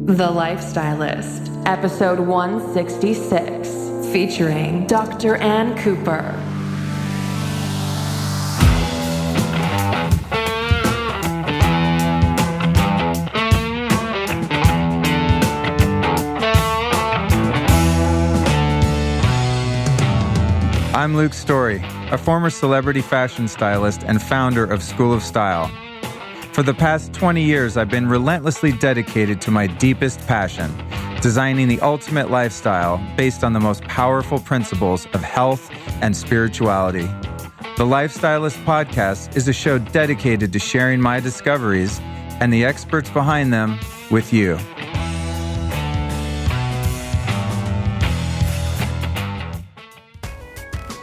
The Lifestylist, episode 166, featuring Dr. Ann Cooper. I'm Luke Story, a former celebrity fashion stylist and founder of School of Style. For the past 20 years, I've been relentlessly dedicated to my deepest passion, designing the ultimate lifestyle based on the most powerful principles of health and spirituality. The Lifestylist Podcast is a show dedicated to sharing my discoveries and the experts behind them with you.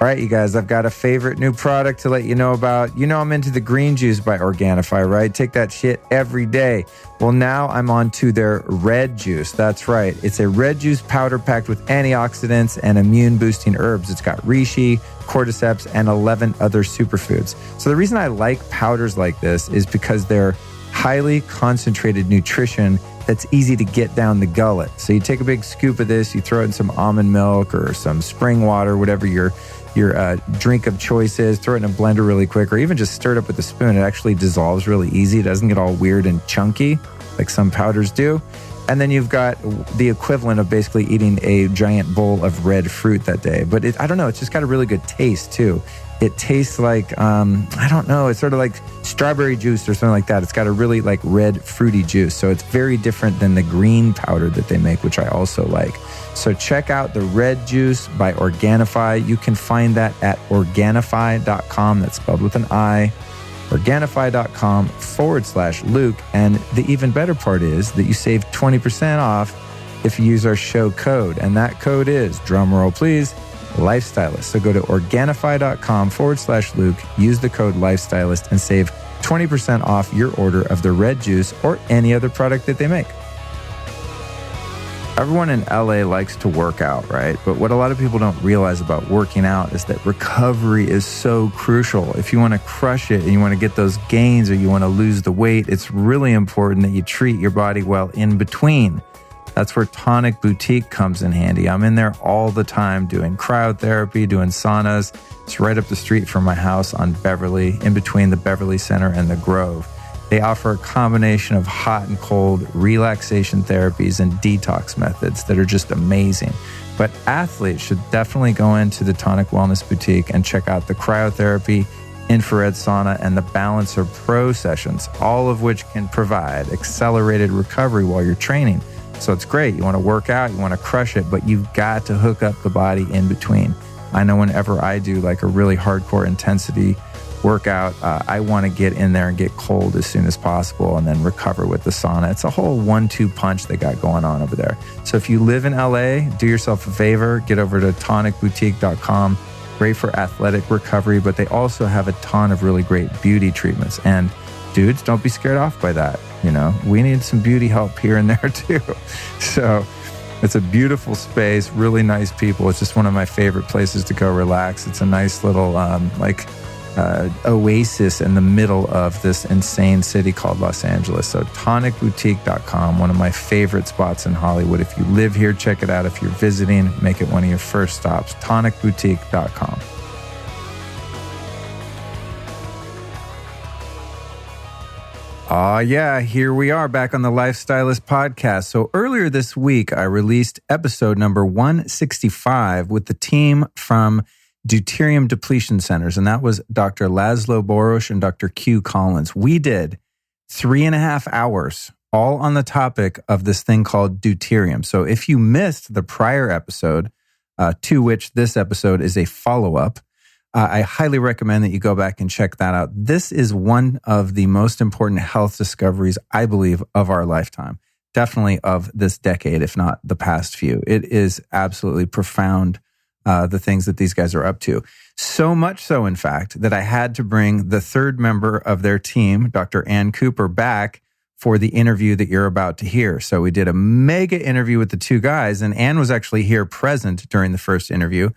All right, you guys, I've got a favorite new product to let you know about. You know I'm into the green juice by Organifi, right? Take that shit every day. Well, now I'm on to their red juice. That's right. It's a red juice powder packed with antioxidants and immune-boosting herbs. It's got reishi, cordyceps, and 11 other superfoods. So the reason I like powders like this is because they're highly concentrated nutrition that's easy to get down the gullet. So you take a big scoop of this, you throw it in some almond milk or some spring water, whatever your drink of choice is, throw it in a blender really quick, or even just stir it up with a spoon. It actually dissolves really easy. It doesn't get all weird and chunky like some powders do. And then you've got the equivalent of basically eating a giant bowl of red fruit that day. But I don't know, it's just got a really good taste too. It tastes like, I don't know, it's sort of like strawberry juice or something like that. It's got a really like red fruity juice. So it's very different than the green powder that they make, which I also like. So check out the red juice by Organifi. You can find that at Organifi.com. That's spelled with an I. Organifi.com/Luke. And the even better part is that you save 20% off if you use our show code. And that code is, drumroll please, Lifestylist. So go to Organifi.com/Luke, use the code Lifestylist, and save 20% off your order of the red juice or any other product that they make. Everyone in LA likes to work out, right? But what a lot of people don't realize about working out is that recovery is so crucial. If you want to crush it and you want to get those gains or you want to lose the weight, it's really important that you treat your body well in between. That's where Tonic Boutique comes in handy. I'm in there all the time doing cryotherapy, doing saunas. It's right up the street from my house on Beverly, in between the Beverly Center and the Grove. They offer a combination of hot and cold relaxation therapies and detox methods that are just amazing. But athletes should definitely go into the Tonic Wellness Boutique and check out the cryotherapy, infrared sauna, and the Balancer Pro sessions, all of which can provide accelerated recovery while you're training. So it's great. You want to work out, you want to crush it, but you've got to hook up the body in between. I know whenever I do like a really hardcore intensity workout, I want to get in there and get cold as soon as possible and then recover with the sauna. It's a whole 1-2 punch they got going on over there. So if you live in LA, do yourself a favor, get over to tonicboutique.com. Great for athletic recovery, but they also have a ton of really great beauty treatments. And dudes, don't be scared off by that. You know, we need some beauty help here and there too. So it's a beautiful space, really nice people. It's just one of my favorite places to go relax. It's a nice little oasis in the middle of this insane city called Los Angeles. So tonicboutique.com, one of my favorite spots in Hollywood. If you live here, check it out. If you're visiting, make it one of your first stops. tonicboutique.com. Yeah, here we are back on the Lifestylist Podcast. So earlier this week, I released episode number 165 with the team from Deuterium Depletion Centers, and that was Dr. Laszlo Boros and Dr. Q Collins. We did 3.5 hours all on the topic of this thing called deuterium. So if you missed the prior episode, to which this episode is a follow-up, I highly recommend that you go back and check that out. This is one of the most important health discoveries, I believe, of our lifetime. Definitely of this decade, if not the past few. It is absolutely profound, the things that these guys are up to. So much so, in fact, that I had to bring the third member of their team, Dr. Ann Cooper, back for the interview that you're about to hear. So we did a mega interview with the two guys, and Ann was actually here present during the first interview.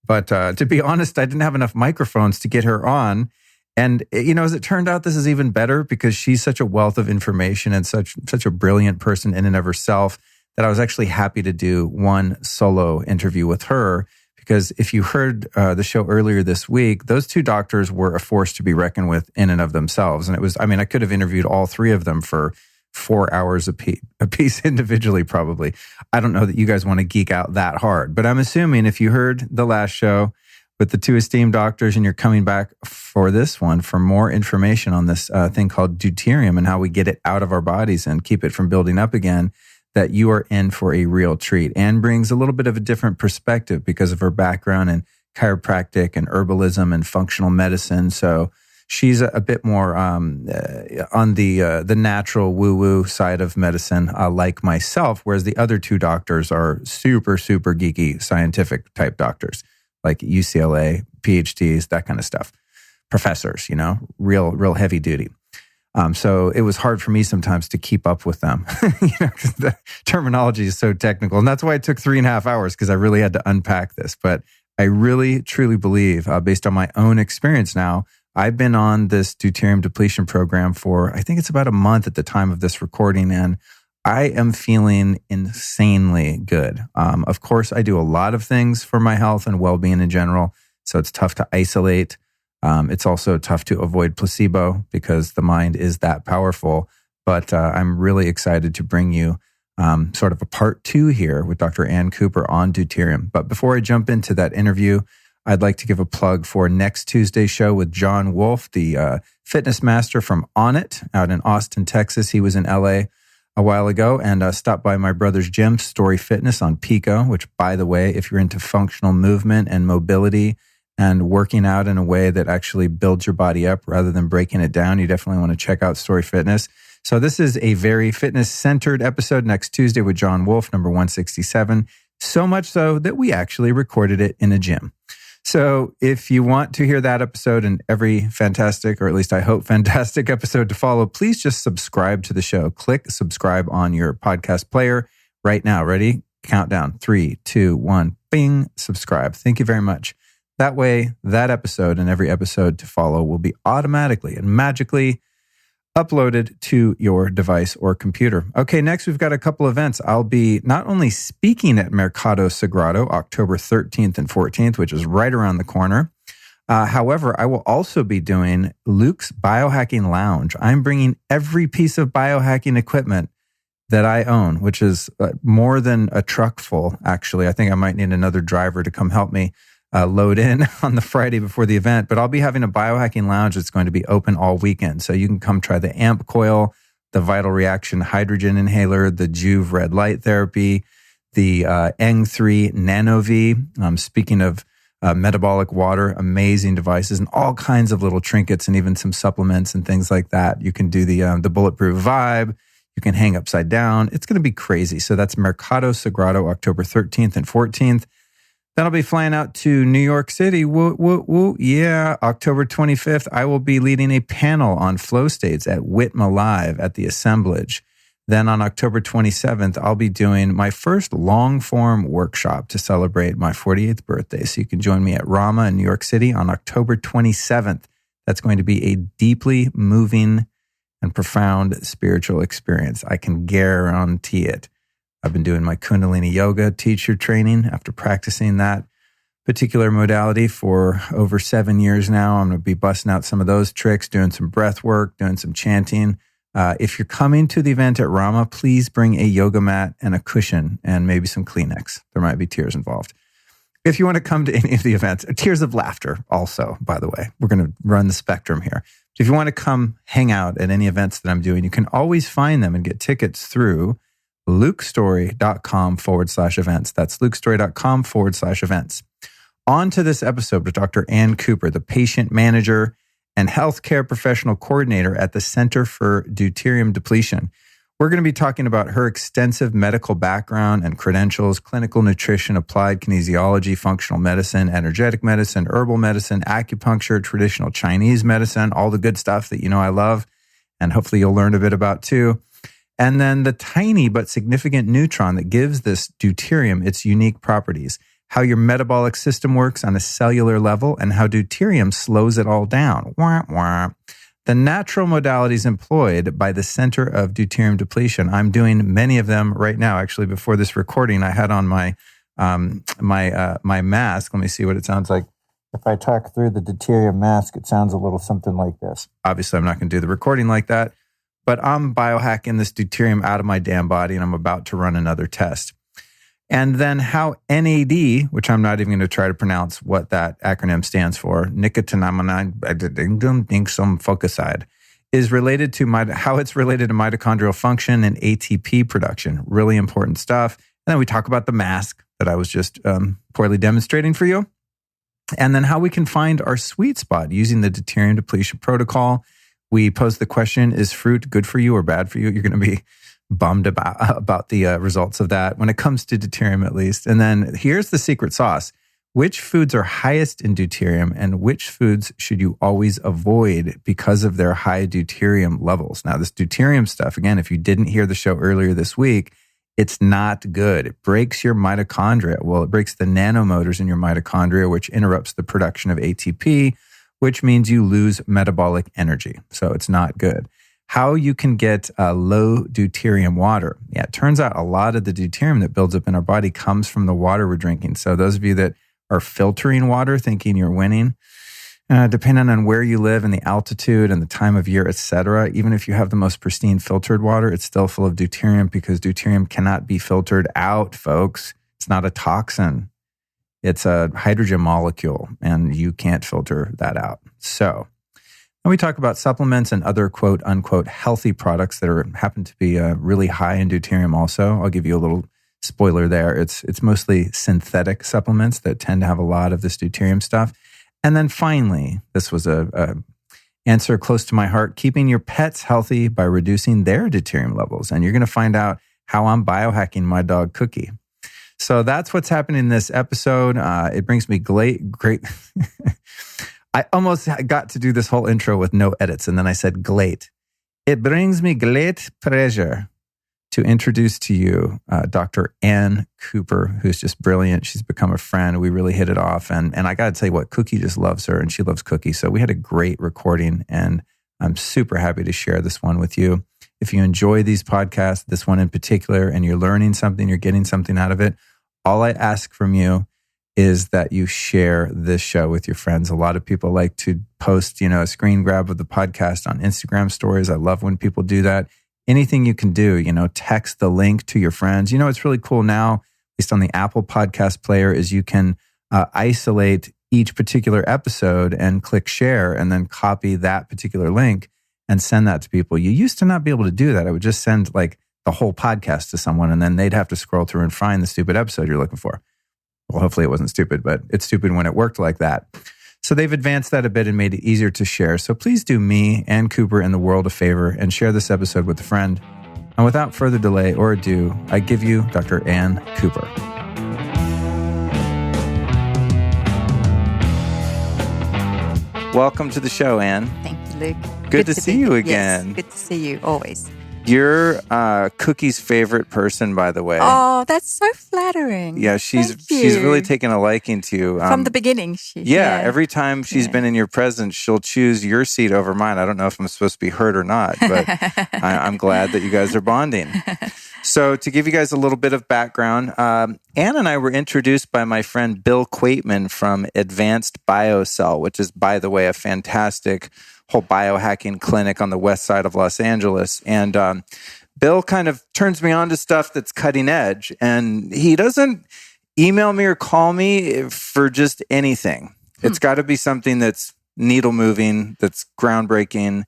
But to be honest, I didn't have enough microphones to get her on. And, as it turned out, this is even better because she's such a wealth of information and such a brilliant person in and of herself that I was actually happy to do one solo interview with her. Because if you heard the show earlier this week, those two doctors were a force to be reckoned with in and of themselves. And it was, I could have interviewed all three of them for 4 hours a piece individually, probably. I don't know that you guys want to geek out that hard, but I'm assuming if you heard the last show with the two esteemed doctors and you're coming back for this one for more information on this thing called deuterium and how we get it out of our bodies and keep it from building up again, that you are in for a real treat. Anne brings a little bit of a different perspective because of her background in chiropractic and herbalism and functional medicine. So she's a bit more on the natural woo-woo side of medicine, like myself, whereas the other two doctors are super, super geeky scientific type doctors, like UCLA, PhDs, that kind of stuff. Professors, real heavy duty. So it was hard for me sometimes to keep up with them, because the terminology is so technical. And that's why it took 3.5 hours, because I really had to unpack this. But I really, truly believe, based on my own experience now, I've been on this deuterium depletion program for, I think it's about a month at the time of this recording, and I am feeling insanely good. Of course, I do a lot of things for my health and well-being in general, so it's tough to isolate. It's also tough to avoid placebo because the mind is that powerful. But I'm really excited to bring you sort of a part 2 here with Dr. Ann Cooper on deuterium. But before I jump into that interview, I'd like to give a plug for next Tuesday's show with John Wolf, the fitness master from On It out in Austin, Texas. He was in LA a while ago and stopped by my brother's gym, Story Fitness on Pico, which, by the way, if you're into functional movement and mobility and working out in a way that actually builds your body up rather than breaking it down, you definitely want to check out Story Fitness. So this is a very fitness-centered episode next Tuesday with John Wolf, number 167. So much so that we actually recorded it in a gym. So if you want to hear that episode and every fantastic, or at least I hope fantastic episode to follow, please just subscribe to the show. Click subscribe on your podcast player right now. Ready? Countdown. 3, 2, 1. Bing. Subscribe. Thank you very much. That way, that episode and every episode to follow will be automatically and magically uploaded to your device or computer. Okay, next we've got a couple events. I'll be not only speaking at Mercado Sagrado, October 13th and 14th, which is right around the corner. However, I will also be doing Luke's Biohacking Lounge. I'm bringing every piece of biohacking equipment that I own, which is more than a truck full, actually. I think I might need another driver to come help me load in on the Friday before the event, but I'll be having a biohacking lounge that's going to be open all weekend. So you can come try the AMP coil, the Vital Reaction hydrogen inhaler, the Juve red light therapy, the ENG3 Nano V. Speaking of metabolic water, amazing devices and all kinds of little trinkets and even some supplements and things like that. You can do the Bulletproof Vibe. You can hang upside down. It's going to be crazy. So that's Mercado Sagrado, October 13th and 14th. Then I'll be flying out to New York City. Woo, woo, woo. Yeah, October 25th, I will be leading a panel on flow states at Whitma Live at the Assemblage. Then on October 27th, I'll be doing my first long-form workshop to celebrate my 48th birthday. So you can join me at Rama in New York City on October 27th. That's going to be a deeply moving and profound spiritual experience. I can guarantee it. I've been doing my Kundalini Yoga teacher training after practicing that particular modality for over 7 years now. I'm going to be busting out some of those tricks, doing some breath work, doing some chanting. If you're coming to the event at Rama, please bring a yoga mat and a cushion and maybe some Kleenex. There might be tears involved. If you want to come to any of the events, tears of laughter also, by the way. We're going to run the spectrum here. If you want to come hang out at any events that I'm doing, you can always find them and get tickets through lukestory.com/events. That's lukestory.com/events. On to this episode with Dr. Ann Cooper, the patient manager and healthcare professional coordinator at the Center for Deuterium Depletion. We're going to be talking about her extensive medical background and credentials, clinical nutrition, applied kinesiology, functional medicine, energetic medicine, herbal medicine, acupuncture, traditional Chinese medicine, all the good stuff that you know I love, and hopefully you'll learn a bit about too. And then the tiny but significant neutron that gives this deuterium its unique properties. how your metabolic system works on a cellular level, and how deuterium slows it all down. Wah, wah. The natural modalities employed by the Center of Deuterium Depletion. I'm doing many of them right now. Actually, before this recording, I had on my my mask. Let me see what it sounds like. If I talk through the deuterium mask, it sounds a little something like this. Obviously, I'm not going to do the recording like that, but I'm biohacking this deuterium out of my damn body, and I'm about to run another test. And then how NAD, which I'm not even going to try to pronounce what that acronym stands for, nicotinamide focuside, is related to how it's related to mitochondrial function and ATP production. Really important stuff. And then we talk about the mask that I was just poorly demonstrating for you. And then how we can find our sweet spot using the deuterium depletion protocol. We pose the question, is fruit good for you or bad for you? You're going to be bummed about the results of that when it comes to deuterium, at least. And then here's the secret sauce. Which foods are highest in deuterium and which foods should you always avoid because of their high deuterium levels? Now, this deuterium stuff, again, if you didn't hear the show earlier this week, it's not good. It breaks your mitochondria. Well, it breaks the nanomotors in your mitochondria, which interrupts the production of ATP, which means you lose metabolic energy. So it's not good. How you can get low deuterium water. Yeah, it turns out a lot of the deuterium that builds up in our body comes from the water we're drinking. So those of you that are filtering water thinking you're winning, depending on where you live and the altitude and the time of year, etc., even if you have the most pristine filtered water, it's still full of deuterium because deuterium cannot be filtered out, folks. It's not a toxin. It's a hydrogen molecule, and you can't filter that out. So, and we talk about supplements and other quote unquote healthy products that happen to be really high in deuterium also. I'll give you a little spoiler there. It's mostly synthetic supplements that tend to have a lot of this deuterium stuff. And then finally, this was a answer close to my heart, keeping your pets healthy by reducing their deuterium levels. And you're going to find out how I'm biohacking my dog Cookie. So that's what's happening in this episode. It brings me great. I almost got to do this whole intro with no edits, and then I said great. It brings me great pleasure to introduce to you Dr. Ann Cooper, who's just brilliant. She's become a friend. We really hit it off. And I got to tell you what, Cookie just loves her, and she loves Cookie. So we had a great recording, and I'm super happy to share this one with you. If you enjoy these podcasts, this one in particular, and you're learning something, you're getting something out of it, all I ask from you is that you share this show with your friends. A lot of people like to post, a screen grab of the podcast on Instagram stories. I love when people do that. Anything you can do, text the link to your friends. It's really cool now, at least on the Apple podcast player, is you can isolate each particular episode and click share and then copy that particular link and send that to people. You used to not be able to do that. I would just send like the whole podcast to someone and then they'd have to scroll through and find the stupid episode you're looking for. Well, hopefully it wasn't stupid, but it's stupid when it worked like that. So they've advanced that a bit and made it easier to share. So please do me and Cooper and the world a favor and share this episode with a friend. And without further delay or ado, I give you Dr. Ann Cooper. Welcome to the show, Ann. Thank you, Luke. Good to see you again. Yes, good to see you, always. You're Cookie's favorite person, by the way. Oh, that's so flattering. Yeah, she's really taken a liking to you. From the beginning. Every time she's been in your presence, she'll choose your seat over mine. I don't know if I'm supposed to be hurt or not, but I'm glad that you guys are bonding. So to give you guys a little bit of background, Ann and I were introduced by my friend Bill Quaitman from Advanced BioCell, which is, by the way, a fantastic whole biohacking clinic on the west side of Los Angeles. And Bill kind of turns me on to stuff that's cutting edge. And he doesn't email me or call me for just anything. It's got to be something that's needle moving, that's groundbreaking.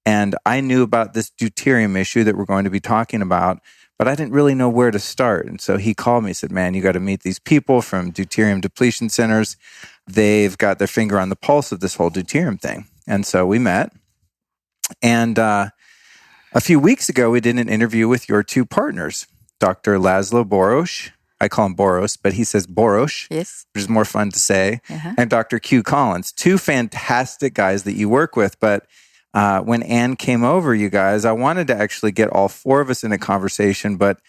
And I knew about this deuterium issue that we're going to be talking about, but I didn't really know where to start. And so he called me and said, man, you got to meet these people from Deuterium Depletion Centers. They've got their finger on the pulse of this whole deuterium thing. And so we met. And a few weeks ago, we did an interview with your two partners, Dr. Laszlo Boros. I call him Boros, but he says Boros, yes, which is more fun to say, and Dr. Q Collins, two fantastic guys that you work with. But when Ann came over, you guys, I wanted to actually get all four of us in a conversation, but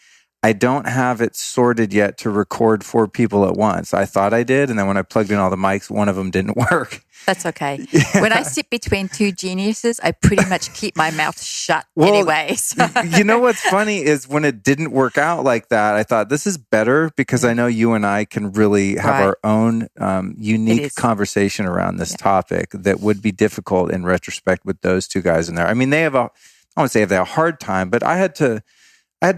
I don't have it sorted yet to record 4 people at once. I thought I did. And then when I plugged in all the mics, one of them didn't work. That's okay. When I sit between two geniuses, I pretty much keep my mouth shut anyway. So. You know what's funny is when it didn't work out like that, I thought this is better because I know you and I can really have our own unique conversation around this topic that would be difficult in retrospect with those 2 guys in there. I mean, they have I won't say they have a hard time, but I had to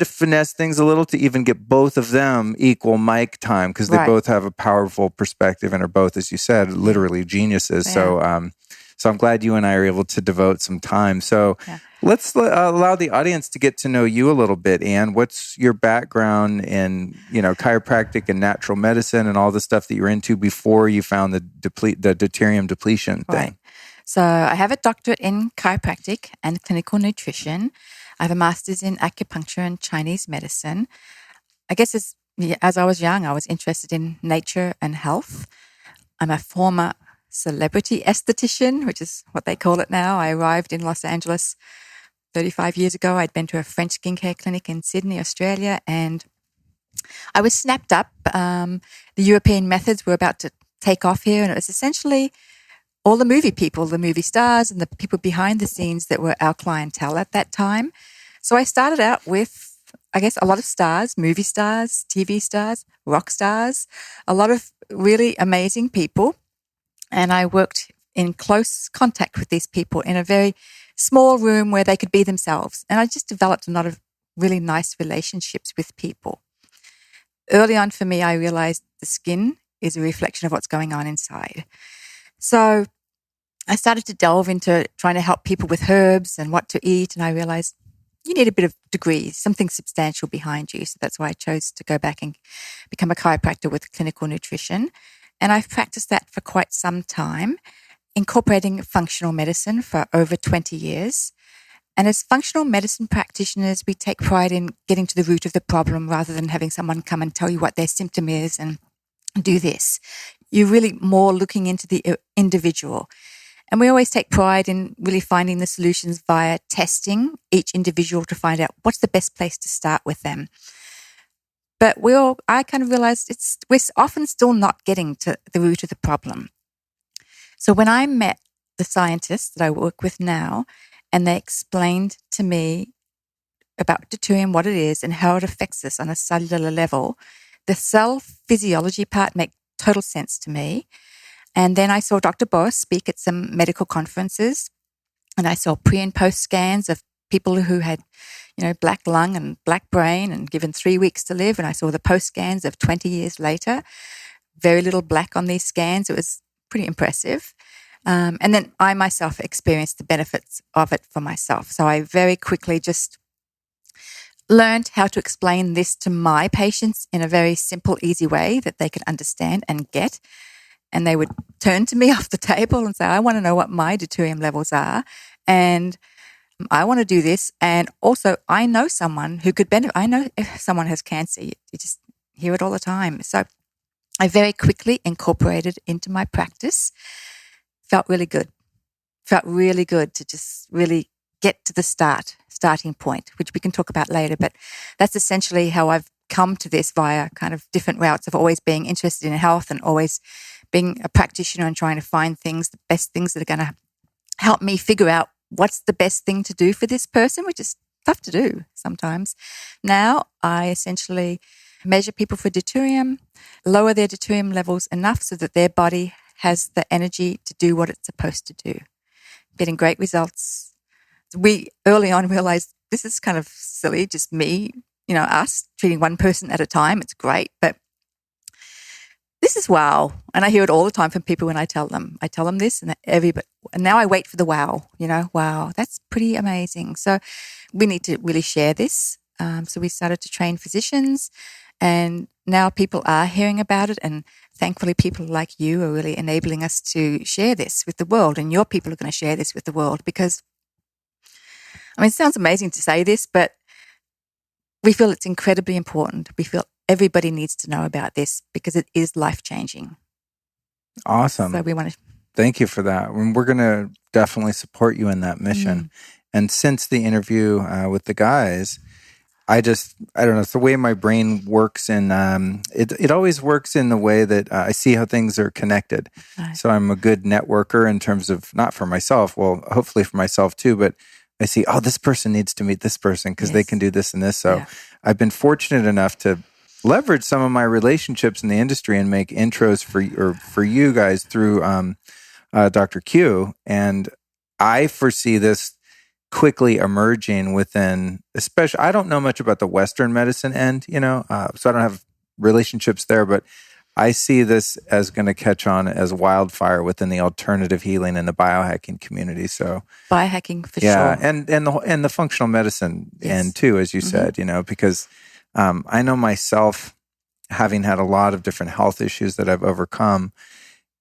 finesse things a little to even get both of them equal mic time because they both have a powerful perspective and are both, as you said, literally geniuses. Yeah. So I'm glad you and I are able to devote some time. So let's allow the audience to get to know you a little bit, Anne. What's your background in, chiropractic and natural medicine and all the stuff that you're into before you found the deuterium depletion thing? Right. So I have a doctorate in chiropractic and clinical nutrition. I have a master's in acupuncture and Chinese medicine. I guess as I was young, I was interested in nature and health. I'm a former celebrity esthetician, which is what they call it now. I arrived in Los Angeles 35 years ago. I'd been to a French skincare clinic in Sydney, Australia, and I was snapped up. The European methods were about to take off here, and it was essentially all the movie people, the movie stars and the people behind the scenes that were our clientele at that time. So I started out with, I guess, a lot of stars, movie stars, TV stars, rock stars, a lot of really amazing people. And I worked in close contact with these people in a very small room where they could be themselves. And I just developed a lot of really nice relationships with people. Early on for me, I realized the skin is a reflection of what's going on inside. So I started to delve into trying to help people with herbs and what to eat. And I realized you need a bit of degree, something substantial behind you. So that's why I chose to go back and become a chiropractor with clinical nutrition. And I've practiced that for quite some time, incorporating functional medicine for over 20 years. And as functional medicine practitioners, we take pride in getting to the root of the problem rather than having someone come and tell you what their symptom is and do this. You're really more looking into the individual. And we always take pride in really finding the solutions via testing each individual to find out what's the best place to start with them. But I kind of realized we're often still not getting to the root of the problem. So when I met the scientists that I work with now, and they explained to me about deuterium, what it is, and how it affects us on a cellular level, the cell physiology part made total sense to me. And then I saw Dr. Boros speak at some medical conferences, and I saw pre and post scans of people who had, black lung and black brain and given 3 weeks to live. And I saw the post scans of 20 years later, very little black on these scans. It was pretty impressive. And then I myself experienced the benefits of it for myself. So I very quickly just learned how to explain this to my patients in a very simple, easy way that they could understand and get. And they would turn to me off the table and say, I want to know what my deuterium levels are. And I want to do this. And also, I know someone who could benefit. I know if someone has cancer, you just hear it all the time. So I very quickly incorporated into my practice. Felt really good to just really get to the starting point, which we can talk about later. But that's essentially how I've come to this via kind of different routes of always being interested in health and always being a practitioner and trying to find the best things that are going to help me figure out what's the best thing to do for this person, which is tough to do sometimes. Now I essentially measure people for deuterium, lower their deuterium levels enough so that their body has the energy to do what it's supposed to do. Getting great results. We early on realized this is kind of silly, just me, us treating one person at a time. It's great, but this is wow. And I hear it all the time from people when I tell them this, and now I wait for the wow, wow, that's pretty amazing. So we need to really share this. So we started to train physicians, and now people are hearing about it, and thankfully people like you are really enabling us to share this with the world, and your people are going to share this with the world because, it sounds amazing to say this, but we feel it's incredibly important. We feel everybody needs to know about this because it is life-changing. Awesome. So we want to... Thank you for that. And we're going to definitely support you in that mission. And since the interview with the guys, I don't know. It's the way my brain works, and it always works in the way that I see how things are connected. Right. So I'm a good networker in terms of, not for myself, well, hopefully for myself too, but I see, oh, this person needs to meet this person because they can do this and this. So I've been fortunate enough to leverage some of my relationships in the industry and make intros for you guys through Dr. Q. And I foresee this quickly emerging within, especially, I don't know much about the Western medicine end, so I don't have relationships there, but I see this as going to catch on as wildfire within the alternative healing and the biohacking community. So biohacking for yeah, sure. and the functional medicine end too, as you said, because I know myself, having had a lot of different health issues that I've overcome,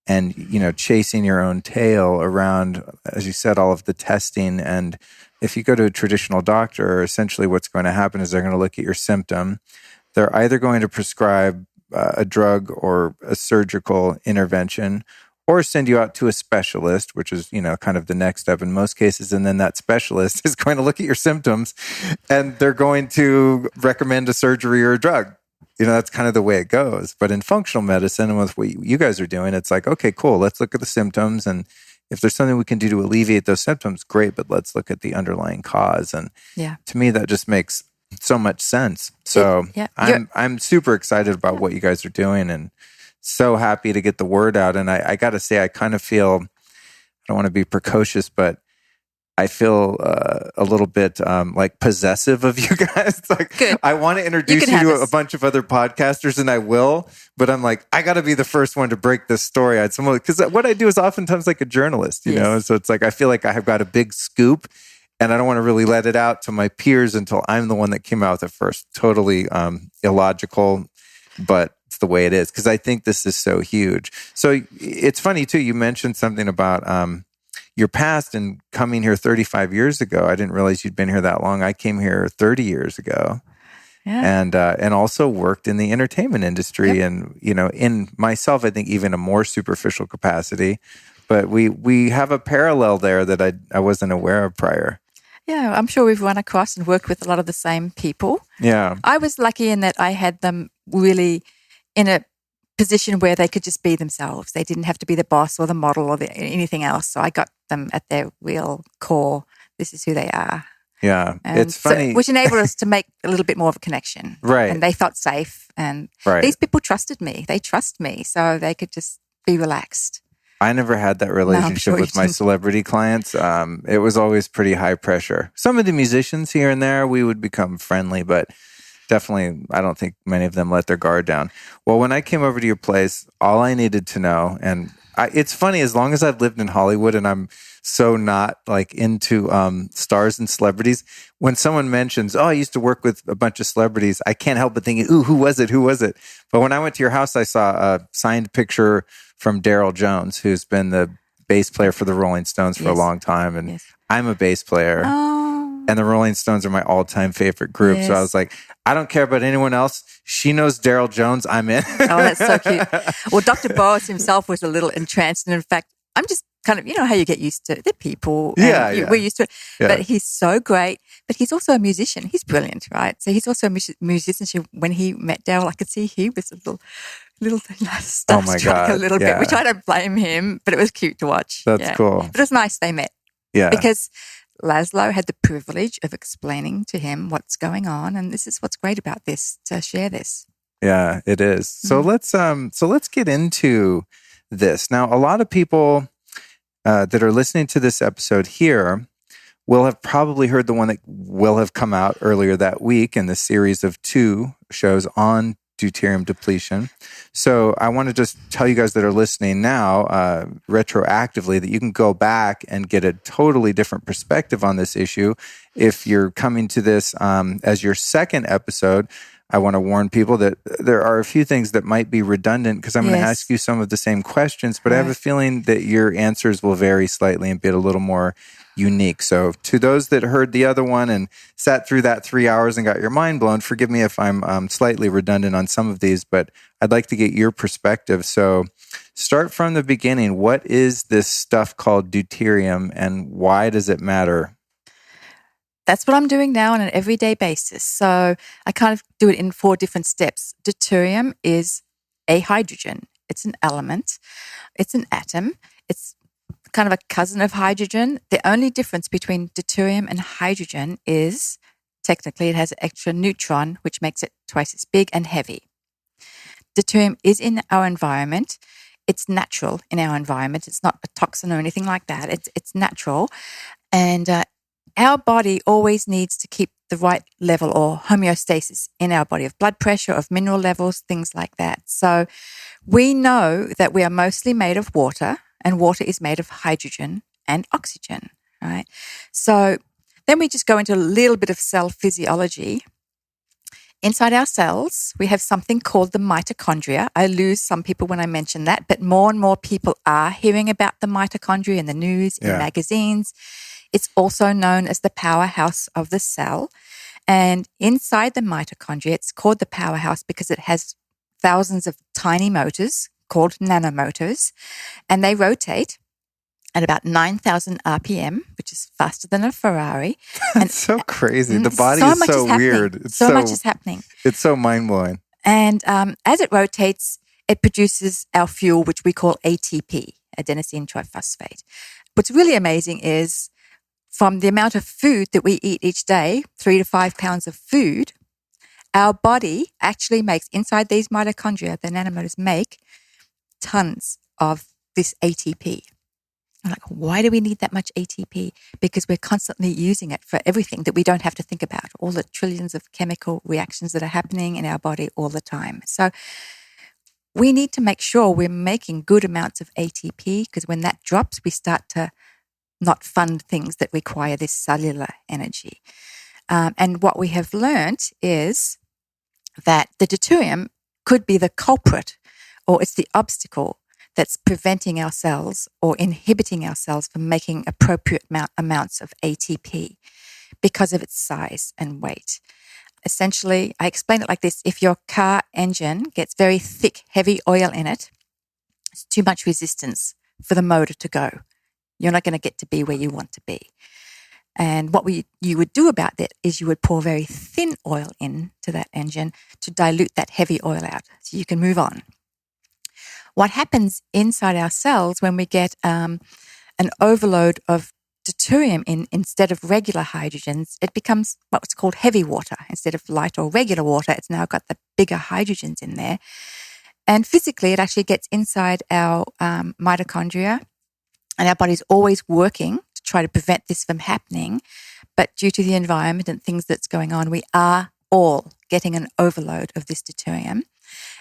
and chasing your own tail around, as you said, all of the testing. And if you go to a traditional doctor, essentially what's going to happen is they're going to look at your symptom. They're either going to prescribe a drug or a surgical intervention, or send you out to a specialist, which is, kind of the next step in most cases. And then that specialist is going to look at your symptoms and they're going to recommend a surgery or a drug. That's kind of the way it goes. But in functional medicine, and with what you guys are doing, it's like, okay, cool. Let's look at the symptoms. And if there's something we can do to alleviate those symptoms, great. But let's look at the underlying cause. And to me, that just makes so much sense. So I'm super excited about what you guys are doing and so happy to get the word out. And I got to say, I kind of feel, I don't want to be precocious, but I feel a little bit like possessive of you guys. Like, good. I want to introduce you to a bunch of other podcasters, and I will. But I'm like, I got to be the first one to break this story. Because what I do is oftentimes like a journalist, you know. So it's like I feel like I have got a big scoop, and I don't want to really let it out to my peers until I'm the one that came out with it first. Totally illogical, but it's the way it is because I think this is so huge. So it's funny too. You mentioned something about your past and coming here 35 years ago. I didn't realize you'd been here that long. I came here 30 years ago, and also worked in the entertainment industry, and in myself, I think even a more superficial capacity. But we have a parallel there that I wasn't aware of prior. Yeah, I'm sure we've run across and worked with a lot of the same people. Yeah, I was lucky in that I had them really in a position where they could just be themselves. They didn't have to be the boss or the model or anything else. So I got them at their real core. This is who they are. Yeah, it's funny. Which enabled us to make a little bit more of a connection. Right. And they felt safe. And these people trusted me. They trust me. So they could just be relaxed. I never had that relationship with my celebrity clients. It was always pretty high pressure. Some of the musicians here and there, we would become friendly, but definitely, I don't think many of them let their guard down. Well, when I came over to your place, all I needed to know, and it's funny, as long as I've lived in Hollywood and I'm so not like into stars and celebrities, when someone mentions, oh, I used to work with a bunch of celebrities, I can't help but thinking, ooh, who was it? Who was it? But when I went to your house, I saw a signed picture from Daryl Jones, who's been the bass player for the Rolling Stones for a long time. And I'm a bass player. And the Rolling Stones are my all-time favorite group. So I was like, I don't care about anyone else. She knows Daryl Jones. I'm in. Oh, that's so cute. Well, Dr. Boros himself was a little entranced. And in fact, I'm just kind of, how you get used to the people. We're used to it. Yeah. But he's so great. But he's also a musician. He's brilliant, right? So he's also a musician. So when he met Daryl, I could see he was a little starstruck a little bit, which I don't blame him, but it was cute to watch. That's cool. But it was nice they met. Yeah. Because Laszlo had the privilege of explaining to him what's going on, and this is what's great about this, to share this. Yeah, it is. So let's get into this. Now, a lot of people that are listening to this episode here will have probably heard the one that will have come out earlier that week in the series of 2 shows on deuterium depletion. So I want to just tell you guys that are listening now, retroactively, that you can go back and get a totally different perspective on this issue. If you're coming to this as your second episode, I want to warn people that there are a few things that might be redundant because I'm going to ask you some of the same questions, but I have a feeling that your answers will vary slightly and be a little more unique. So to those that heard the other one and sat through that 3 hours and got your mind blown, forgive me if I'm slightly redundant on some of these, but I'd like to get your perspective. So start from the beginning. What is this stuff called deuterium and why does it matter? That's what I'm doing now on an everyday basis. So I kind of do it in 4 different steps. Deuterium is a hydrogen. It's an element. It's an atom. It's kind of a cousin of hydrogen. The only difference between deuterium and hydrogen is technically it has an extra neutron, which makes it twice as big and heavy. Deuterium is in our environment. It's natural in our environment. It's not a toxin or anything like that. It's natural. And our body always needs to keep the right level or homeostasis in our body of blood pressure, of mineral levels, things like that. So we know that we are mostly made of water, and water is made of hydrogen and oxygen, right? So then we just go into a little bit of cell physiology. Inside our cells, we have something called the mitochondria. I lose some people when I mention that, but more and more people are hearing about the mitochondria in the news, in magazines. It's also known as the powerhouse of the cell. And inside the mitochondria, it's called the powerhouse because it has thousands of tiny motors called nanomotors, and they rotate at about 9,000 RPM, which is faster than a Ferrari. And it's so crazy. The body is so weird. It's so much is happening. It's so mind-blowing. And as it rotates, it produces our fuel, which we call ATP, adenosine triphosphate. What's really amazing is from the amount of food that we eat each day, 3 to 5 pounds of food, our body actually makes, inside these mitochondria, the nanomotors make tons of this ATP. I'm like, why do we need that much ATP? Because we're constantly using it for everything that we don't have to think about, all the trillions of chemical reactions that are happening in our body all the time. So we need to make sure we're making good amounts of ATP, because when that drops, we start to not fund things that require this cellular energy. And what we have learnt is that the deuterium could be the culprit, or it's the obstacle that's preventing our cells or inhibiting our cells from making appropriate amounts of ATP because of its size and weight. Essentially, I explain it like this. If your car engine gets very thick, heavy oil in it, it's too much resistance for the motor to go. You're not going to get to be where you want to be. And what you would do about that is you would pour very thin oil into that engine to dilute that heavy oil out so you can move on. What happens inside our cells when we get an overload of deuterium instead of regular hydrogens, it becomes what's called heavy water. Instead of light or regular water, it's now got the bigger hydrogens in there. And physically, it actually gets inside our mitochondria, and our body's always working to try to prevent this from happening. But due to the environment and things that's going on, we are all getting an overload of this deuterium.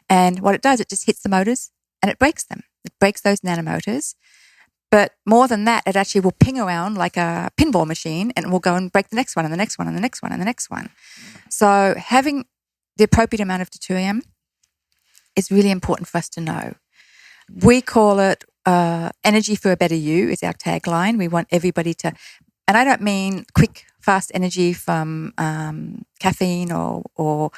And what it does, it just hits the motors and it breaks them. It breaks those nanomotors. But more than that, it actually will ping around like a pinball machine, and it will go and break the next one and the next one and the next one and the next one. So having the appropriate amount of deuterium is really important for us to know. We call it energy for a better you is our tagline. We want everybody to, and I don't mean quick, fast energy from caffeine or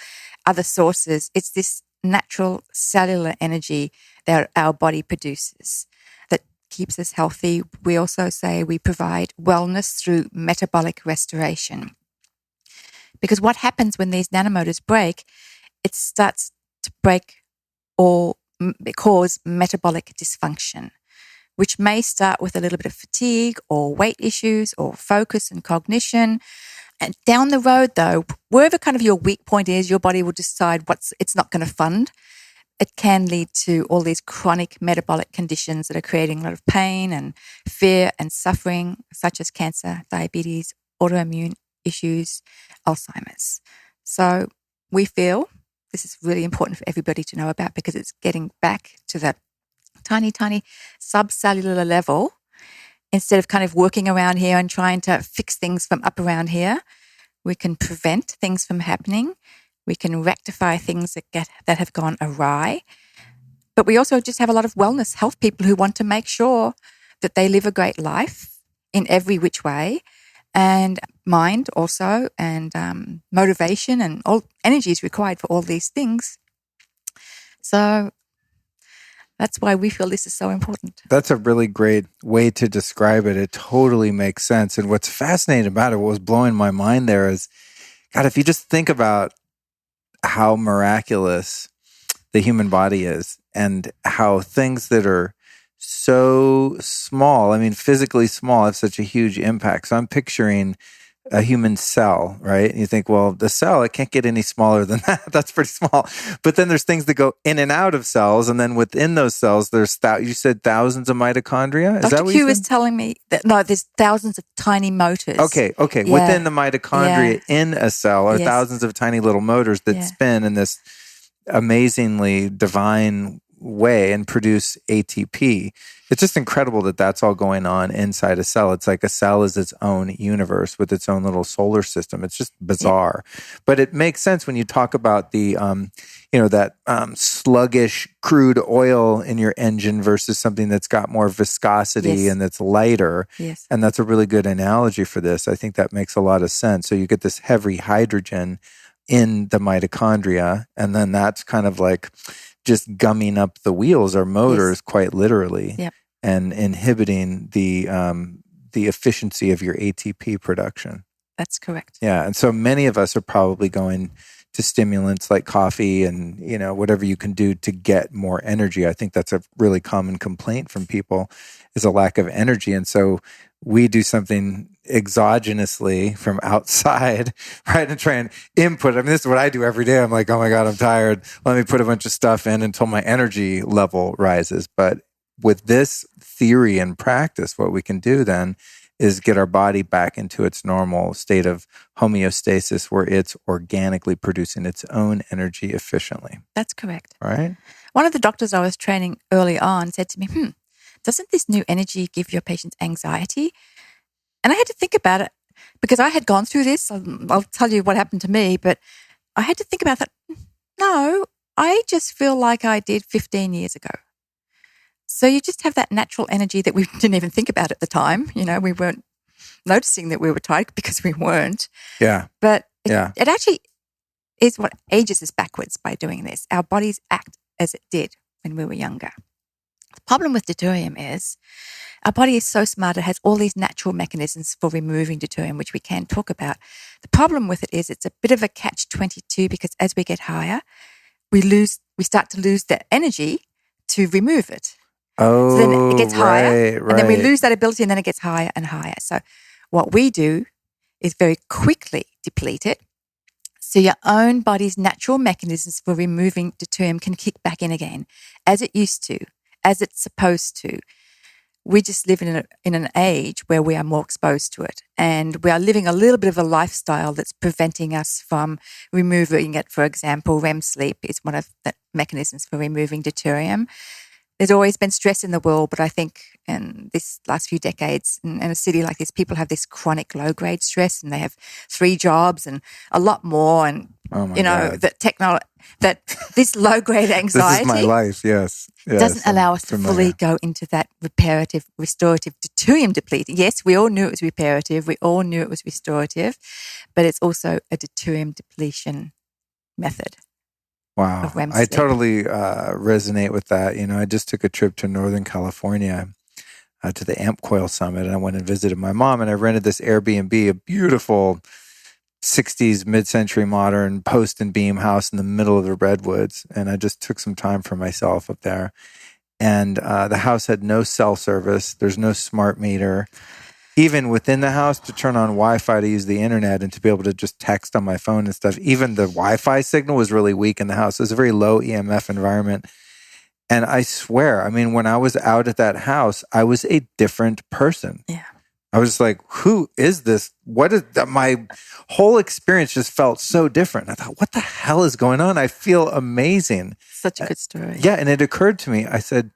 other sources. It's this natural cellular energy that our body produces that keeps us healthy. We also say we provide wellness through metabolic restoration. Because what happens when these nanomotors break, it starts to break or cause metabolic dysfunction, which may start with a little bit of fatigue or weight issues or focus and cognition. And down the road, though, wherever kind of your weak point is, your body will decide it's not going to fund. It can lead to all these chronic metabolic conditions that are creating a lot of pain and fear and suffering, such as cancer, diabetes, autoimmune issues, Alzheimer's. So we feel this is really important for everybody to know about, because it's getting back to the tiny, tiny subcellular level. Instead of kind of working around here and trying to fix things from up around here, we can prevent things from happening. We can rectify things that have gone awry. But we also just have a lot of wellness health people who want to make sure that they live a great life in every which way, and mind also, and motivation, and all energy is required for all these things. So That's why we feel this is so important. That's a really great way to describe it. It totally makes sense. And what's fascinating about it, what was blowing my mind there is, God, if you just think about how miraculous the human body is and how things that are so small, I mean, physically small, have such a huge impact. So I'm picturing a human cell, right? And you think, well, the cell, it can't get any smaller than that. That's pretty small. But then there's things that go in and out of cells. And then within those cells, there's, you said thousands of mitochondria? Is Dr. that what Q you was said? telling me that, no, there's thousands of tiny motors. Okay. Yeah. Within the mitochondria in a cell are Yes. thousands of tiny little motors that spin in this amazingly divine way and produce ATP. It's just incredible that that's all going on inside a cell. It's like a cell is its own universe with its own little solar system. It's just bizarre. But it makes sense when you talk about the, that sluggish crude oil in your engine versus something that's got more viscosity and that's lighter. Yes. And that's a really good analogy for this. I think that makes a lot of sense. So you get this heavy hydrogen in the mitochondria, and then that's kind of like just gumming up the wheels or motors quite literally and inhibiting the efficiency of your ATP production. That's correct. Yeah. And so many of us are probably going to stimulants like coffee and, whatever you can do to get more energy. I think that's a really common complaint from people is a lack of energy. And so we do something exogenously from outside, right? And try and input. I mean, this is what I do every day. I'm like, oh my God, I'm tired. Let me put a bunch of stuff in until my energy level rises. But with this theory and practice, what we can do then is get our body back into its normal state of homeostasis where it's organically producing its own energy efficiently. That's correct. Right? One of the doctors I was training early on said to me, doesn't this new energy give your patients anxiety? And I had to think about it because I had gone through this. I'll tell you what happened to me, but I had to think about that. No, I just feel like I did 15 years ago. So you just have that natural energy that we didn't even think about at the time. We weren't noticing that we were tired because we weren't. Yeah. But it actually is what ages us backwards by doing this. Our bodies act as it did when we were younger. The problem with deuterium is our body is so smart, it has all these natural mechanisms for removing deuterium, which we can talk about. The problem with it is it's a bit of a catch-22 because as we get higher, we start to lose that energy to remove it. Oh, so then it gets higher, right. and then we lose that ability, and then it gets higher and higher. So what we do is very quickly deplete it, so your own body's natural mechanisms for removing deuterium can kick back in again, as it used to, as it's supposed to. We just live in an age where we are more exposed to it, and we are living a little bit of a lifestyle that's preventing us from removing it. For example, REM sleep is one of the mechanisms for removing deuterium. There's always been stress in the world, but I think in this last few decades, in a city like this, people have this chronic low-grade stress, and they have 3 jobs and a lot more. And God. that this low-grade anxiety, this is my life. Yes, doesn't allow us to fully go into that reparative, restorative deuterium depleting. Yes, we all knew it was reparative. We all knew it was restorative, but it's also a deuterium depletion method. Wow. I totally resonate with that. I just took a trip to Northern California to the Amp Coil Summit, and I went and visited my mom, and I rented this Airbnb, a beautiful 60s mid-century modern post and beam house in the middle of the redwoods. And I just took some time for myself up there. And the house had no cell service. There's no smart meter. Even within the house, to turn on Wi-Fi to use the internet and to be able to just text on my phone and stuff, even the Wi-Fi signal was really weak in the house. It was a very low EMF environment. And I swear, when I was out at that house, I was a different person. Yeah. I was like, who is this? What is that? My whole experience just felt so different. I thought, what the hell is going on? I feel amazing. Such a good story. Yeah. And it occurred to me, I said,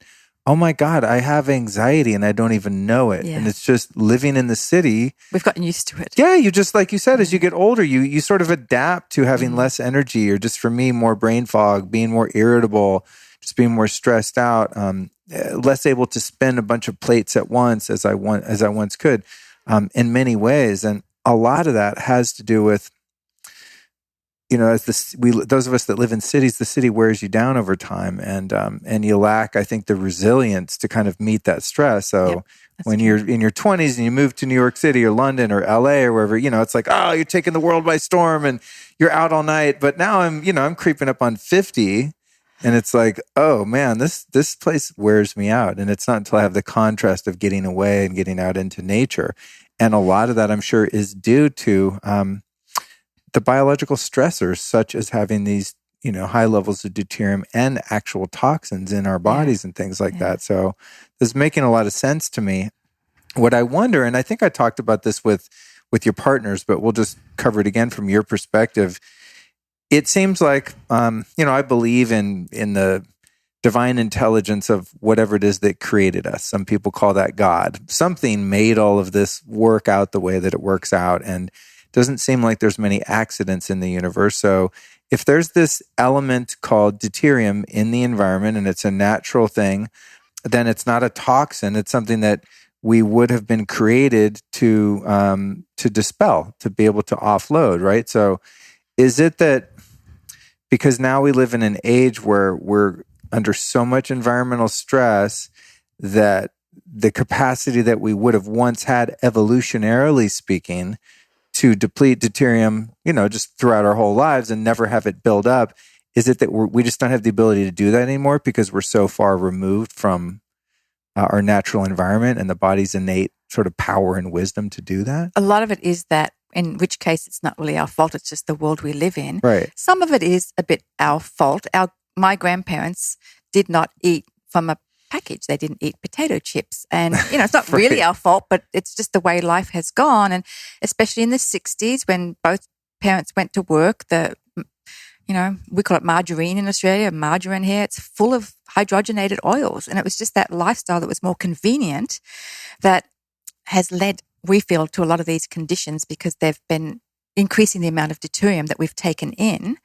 oh my God, I have anxiety and I don't even know it. Yeah. And it's just living in the city. We've gotten used to it. Yeah, you just, like you said, as you get older, you sort of adapt to having less energy, or just for me, more brain fog, being more irritable, just being more stressed out, less able to spin a bunch of plates at once as I once could, in many ways. And a lot of that has to do with as those of us that live in cities, the city wears you down over time, and you lack, I think, the resilience to kind of meet that stress. So when you're in your 20s and you move to New York City or London or LA or wherever, it's like, oh, you're taking the world by storm and you're out all night. But now I'm creeping up on 50, and it's like, oh man, this place wears me out. And it's not until I have the contrast of getting away and getting out into nature. And a lot of that, I'm sure, is due to the biological stressors, such as having these, high levels of deuterium and actual toxins in our bodies and things like that. So this is making a lot of sense to me. What I wonder, and I think I talked about this with your partners, but we'll just cover it again from your perspective. It seems like, I believe in the divine intelligence of whatever it is that created us. Some people call that God. Something made all of this work out the way that it works out, and it doesn't seem like there's many accidents in the universe. So if there's this element called deuterium in the environment and it's a natural thing, then it's not a toxin. It's something that we would have been created to dispel, to be able to offload, right? So is it that because now we live in an age where we're under so much environmental stress that the capacity that we would have once had, evolutionarily speaking, to deplete deuterium, just throughout our whole lives and never have it build up, is it that we just don't have the ability to do that anymore because we're so far removed from our natural environment and the body's innate sort of power and wisdom to do that? A lot of it is that, in which case it's not really our fault, it's just the world we live in. Right. Some of it is a bit our fault. My grandparents did not eat from a package. They didn't eat potato chips. And, it's not really our fault, but it's just the way life has gone. And especially in the 60s when both parents went to work, we call it margarine in Australia, margarine here. It's full of hydrogenated oils. And it was just that lifestyle that was more convenient that has led, we feel, to a lot of these conditions because they've been increasing the amount of deuterium that we've taken in.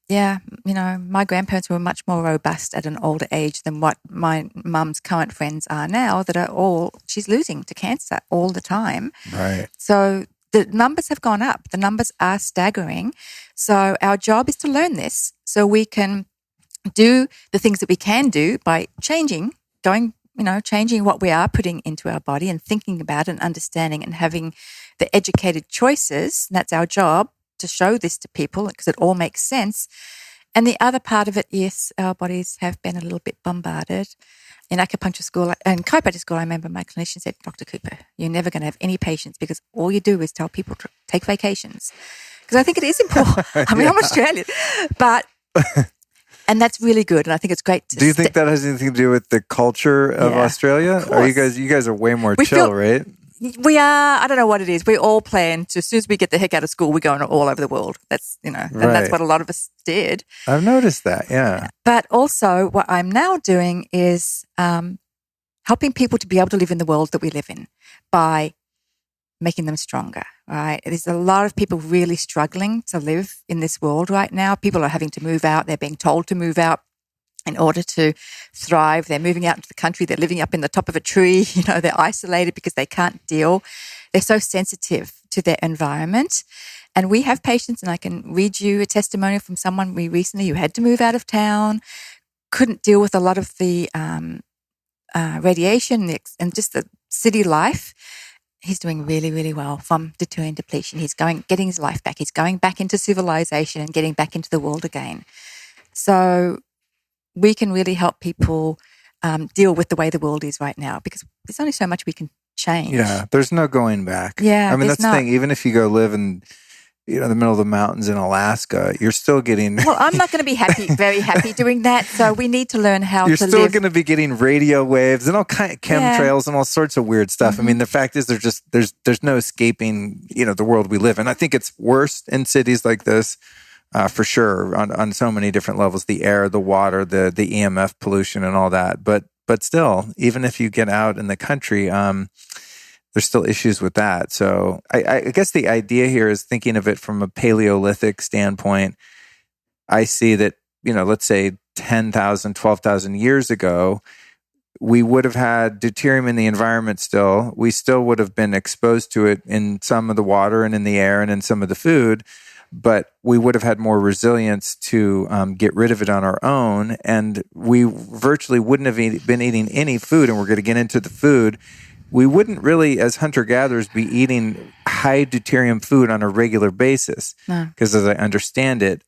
Yeah, my grandparents were much more robust at an older age than what my mum's current friends are now that are she's losing to cancer all the time. Right. So the numbers have gone up. The numbers are staggering. So our job is to learn this so we can do the things that we can do by changing what we are putting into our body and thinking about it and understanding and having the educated choices. And that's our job, to show this to people because it all makes sense. And the other part of it, yes, our bodies have been a little bit bombarded. In acupuncture school and chiropractic school, I remember my clinician said, Dr. Cooper, you're never going to have any patients because all you do is tell people to take vacations. Because I think it is important. I mean, I'm Australian, but... And that's really good, and I think it's great. Do you think that has anything to do with the culture of Australia? Or you guys are way more chill, right? We are. I don't know what it is. We all plan to, as soon as we get the heck out of school, we're going all over the world. That's, and that's what a lot of us did. I've noticed that, yeah. But also what I'm now doing is helping people to be able to live in the world that we live in by making them stronger, right? There's a lot of people really struggling to live in this world right now. People are having to move out. They're being told to move out in order to thrive. They're moving out into the country. They're living up in the top of a tree. They're isolated because they can't deal. They're so sensitive to their environment. And we have patients, and I can read you a testimonial from someone we recently who had to move out of town, couldn't deal with a lot of the radiation and just the city life. He's doing really, really well from Deuterium depletion. He's getting his life back. He's going back into civilization and getting back into the world again. So we can really help people deal with the way the world is right now because there's only so much we can change. Yeah, there's no going back. Yeah, I mean, that's the thing. Even if you go live in the middle of the mountains in Alaska, you're still getting... Well, I'm not going to be very happy doing that. So we need to learn how to live. You're still going to be getting radio waves and all kind of chemtrails and all sorts of weird stuff. I mean, the fact is there's no escaping, the world we live in. I think it's worse in cities like this, for sure, on so many different levels, the air, the water, the EMF pollution and all that. But still, even if you get out in the country, there's still issues with that. So I guess the idea here is thinking of it from a Paleolithic standpoint. I see that, let's say 10,000, 12,000 years ago, we would have had deuterium in the environment still. We still would have been exposed to it in some of the water and in the air and in some of the food. but we would have had more resilience to get rid of it on our own. And we virtually wouldn't have been eating any food. And we're going to get into the food. We wouldn't really, as hunter-gatherers, be eating high deuterium food on a regular basis. Because as I understand it,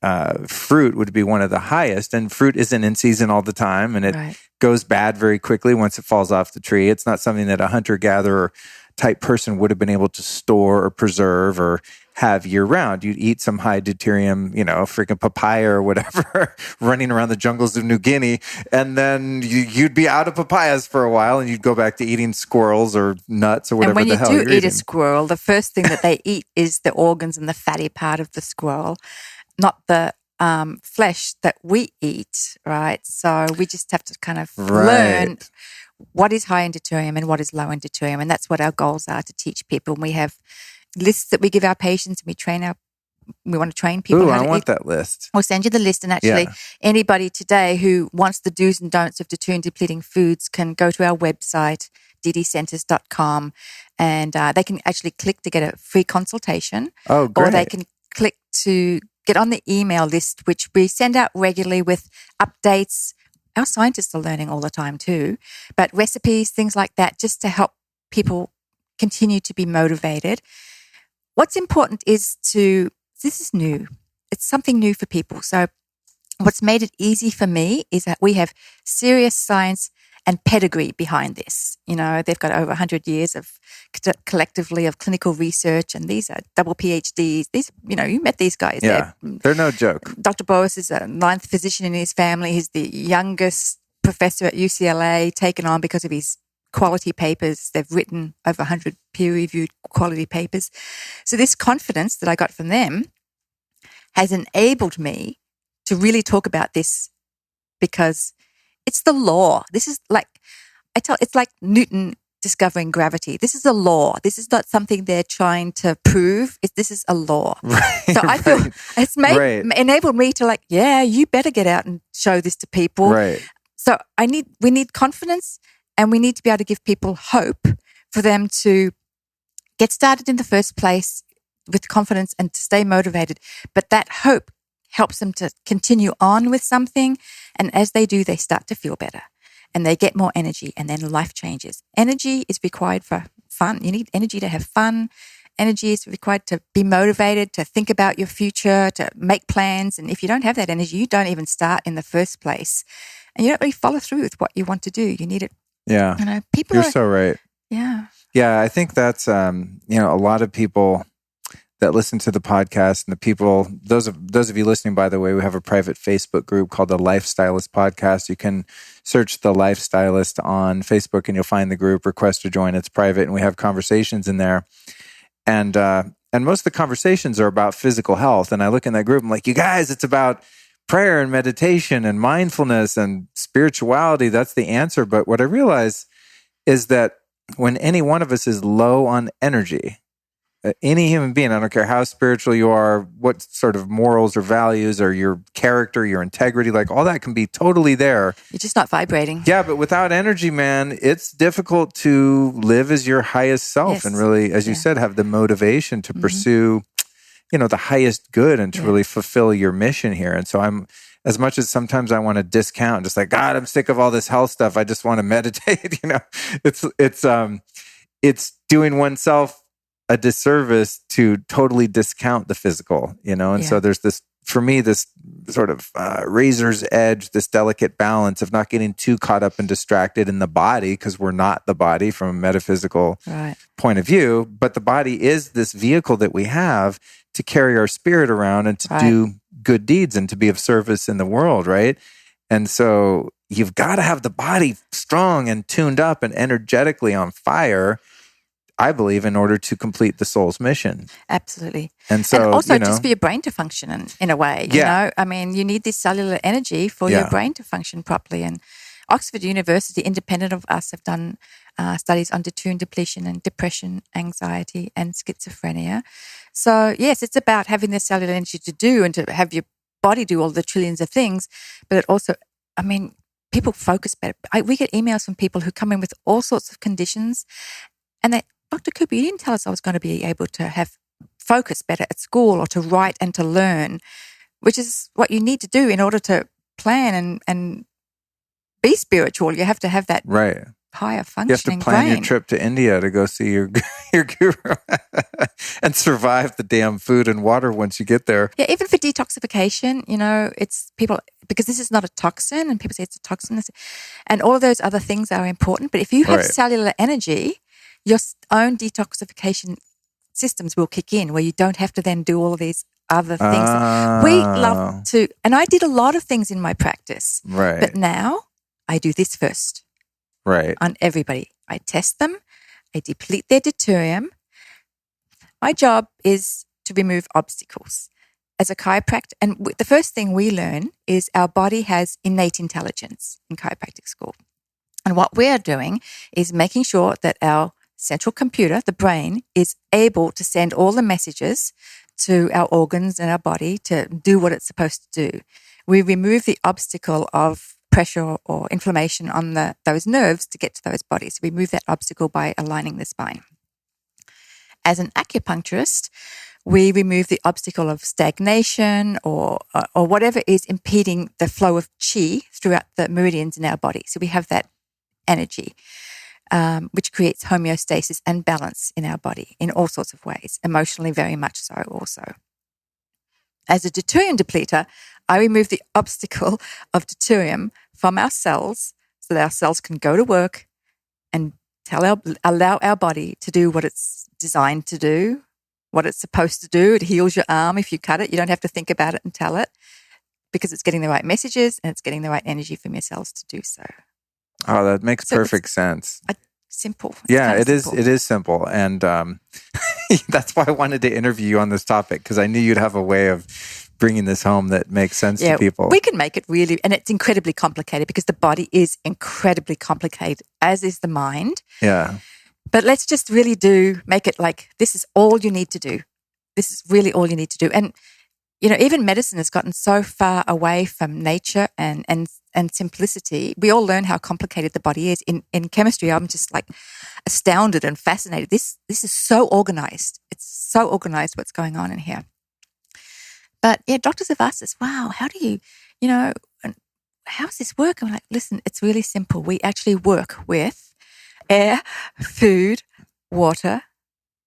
fruit would be one of the highest. And fruit isn't in season all the time. And it goes bad very quickly once it falls off the tree. It's not something that a hunter-gatherer type person would have been able to store or preserve or have year round. You'd eat some high deuterium, freaking papaya or whatever, running around the jungles of New Guinea. And then you'd be out of papayas for a while and you'd go back to eating squirrels or nuts or whatever the hell you're eating. And when you do eat a squirrel, the first thing that they eat is the organs and the fatty part of the squirrel, not the flesh that we eat, right? So we just have to kind of learn what is high in deuterium and what is low in deuterium. And that's what our goals are, to teach people. And we have lists that we give our patients, and we want to train people. Ooh, I want that list. We'll send you the list. And actually, anybody today who wants the do's and don'ts of deuterium depleting foods can go to our website, ddcenters.com, and they can actually click to get a free consultation. Oh, great. Or they can click to get on the email list, which we send out regularly with updates. Our scientists are learning all the time too, but recipes, things like that, just to help people continue to be motivated. What's important is this is new. It's something new for people. So what's made it easy for me is that we have serious science and pedigree behind this. They've got over 100 years of collectively of clinical research, and these are double PhDs. These, you met these guys. Yeah, they're no joke. Dr. Boros is a 9th physician in his family. He's the youngest professor at UCLA, taken on because of his quality papers. They've written over 100 peer-reviewed quality papers. So this confidence that I got from them has enabled me to really talk about this, because it's the law. This is it's like Newton discovering gravity. This is a law. This is not something they're trying to prove. This is a law. Right, so I feel it's enabled me to you better get out and show this to people. Right. So we need confidence, and we need to be able to give people hope for them to get started in the first place with confidence and to stay motivated. But that hope helps them to continue on with something. And as they do, they start to feel better and they get more energy, and then life changes. Energy is required for fun. You need energy to have fun. Energy is required to be motivated, to think about your future, to make plans. And if you don't have that energy, you don't even start in the first place. And you don't really follow through with what you want to do. You need it. Yeah. You're so right. Yeah. Yeah. I think that's, a lot of people that listen to the podcast, and the people, those of you listening, by the way, we have a private Facebook group called the Lifestylist Podcast. You can search the Lifestylist on Facebook and you'll find the group, request to join. It's private, and we have conversations in there. And most of the conversations are about physical health. And I look in that group, I'm like, you guys, it's about prayer and meditation and mindfulness and spirituality. That's the answer. But what I realize is that when any one of us is low on energy, any human being, I don't care how spiritual you are, what sort of morals or values or your character, your integrity, all that can be totally there. You're just not vibrating. Yeah, but without energy, man, it's difficult to live as your highest self and really, as you said, have the motivation to pursue, the highest good and to really fulfill your mission here. And so as much as sometimes I want to discount, just God, I'm sick of all this health stuff. I just want to meditate. It's doing oneself a disservice to totally discount the physical, so there's this, for me, this sort of razor's edge, this delicate balance of not getting too caught up and distracted in the body, because we're not the body from a metaphysical point of view, but the body is this vehicle that we have to carry our spirit around and to do good deeds and to be of service in the world, right? And so you've got to have the body strong and tuned up and energetically on fire, I believe, in order to complete the soul's mission. Absolutely. And so, and also just for your brain to function in a way, you need this cellular energy for your brain to function properly. And Oxford University, independent of us, have done studies on deuterium depletion and depression, anxiety, and schizophrenia. So yes, it's about having the cellular energy to do and to have your body do all the trillions of things. But it also, people focus better. We get emails from people who come in with all sorts of conditions, and they, Dr. Cooper, you didn't tell us I was going to be able to have focus better at school or to write and to learn, which is what you need to do in order to plan and be spiritual. You have to have that Right. higher You have functioning to plan brain. your trip to India to go see your guru and survive the damn food and water once you get there. Yeah, even for detoxification, it's people, because this is not a toxin and people say it's a toxin. And all of those other things are important. But if you have Right. cellular energy, your own detoxification systems will kick in where you don't have to then do all of these other things. We love to, and I did a lot of things in my practice. Right. But now I do this first. Right. On everybody. I test them. I deplete their deuterium. My job is to remove obstacles. As a chiropractor, and the first thing we learn is our body has innate intelligence in chiropractic school. And what we're doing is making sure that our central computer, the brain, is able to send all the messages to our organs and our body to do what it's supposed to do. We remove the obstacle of pressure or inflammation on those nerves to get to those bodies. We remove that obstacle by aligning the spine. As an acupuncturist, we remove the obstacle of stagnation or whatever is impeding the flow of qi throughout the meridians in our body. So we have that energy, which creates homeostasis and balance in our body in all sorts of ways, emotionally very much so also. As a deuterium depleter, I remove the obstacle of deuterium from our cells so that our cells can go to work and allow our body to do what it's designed to do, what it's supposed to do. It heals your arm if you cut it. You don't have to think about it and tell it because it's getting the right messages and it's getting the right energy from your cells to do so. Oh, that makes perfect sense. Simple. Yeah, it is. It is simple. And that's why I wanted to interview you on this topic because I knew you'd have a way of bringing this home that makes sense to people. We can make it really, and it's incredibly complicated because the body is incredibly complicated, as is the mind. Yeah. But let's just really make it like this is all you need to do. This is really all you need to do. And, even medicine has gotten so far away from nature and simplicity. We all learn how complicated the body is. In chemistry, I'm just like astounded and fascinated. This is so organized. It's so organized what's going on in here. But yeah, doctors have asked us, wow, how do you, how does this work? I'm like, listen, it's really simple. We actually work with air, food, water,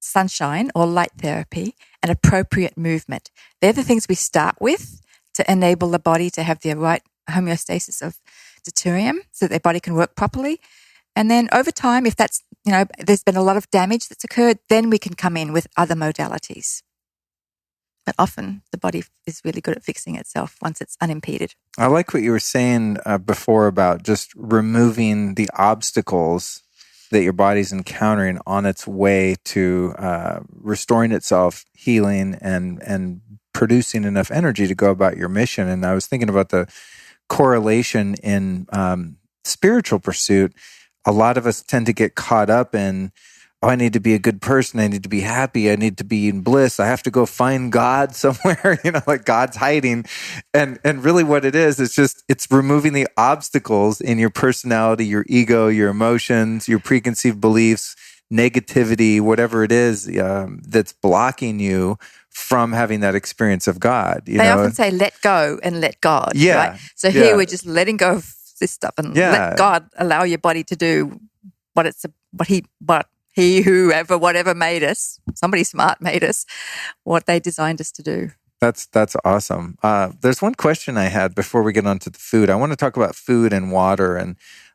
sunshine or light therapy, and appropriate movement. They're the things we start with to enable the body to have the right homeostasis of deuterium so that their body can work properly. And then over time, if that's, there's been a lot of damage that's occurred, then we can come in with other modalities. But often the body is really good at fixing itself once it's unimpeded. I like what you were saying before about just removing the obstacles that your body's encountering on its way to restoring itself, healing, and producing enough energy to go about your mission. And I was thinking about the correlation in spiritual pursuit. A lot of us tend to get caught up in, I need to be a good person. I need to be happy. I need to be in bliss. I have to go find God somewhere, like God's hiding. And really what it is, it's removing the obstacles in your personality, your ego, your emotions, your preconceived beliefs, negativity, whatever it is that's blocking you from having that experience of God. They often say, let go and let God. Yeah. Right? So here we're just letting go of this stuff and let God allow your body to do whatever made us, somebody smart made us, what they designed us to do. That's awesome. There's one question I had before we get onto the food. I want to talk about food and water and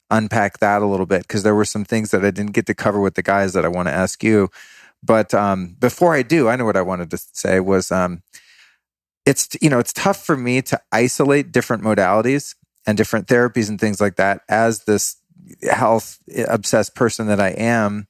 unpack that a little bit because there were some things that I didn't get to cover with the guys that I want to ask you. But before I do, I know what I wanted to say was it's tough for me to isolate different modalities and different therapies and things like that as this health obsessed person that I am.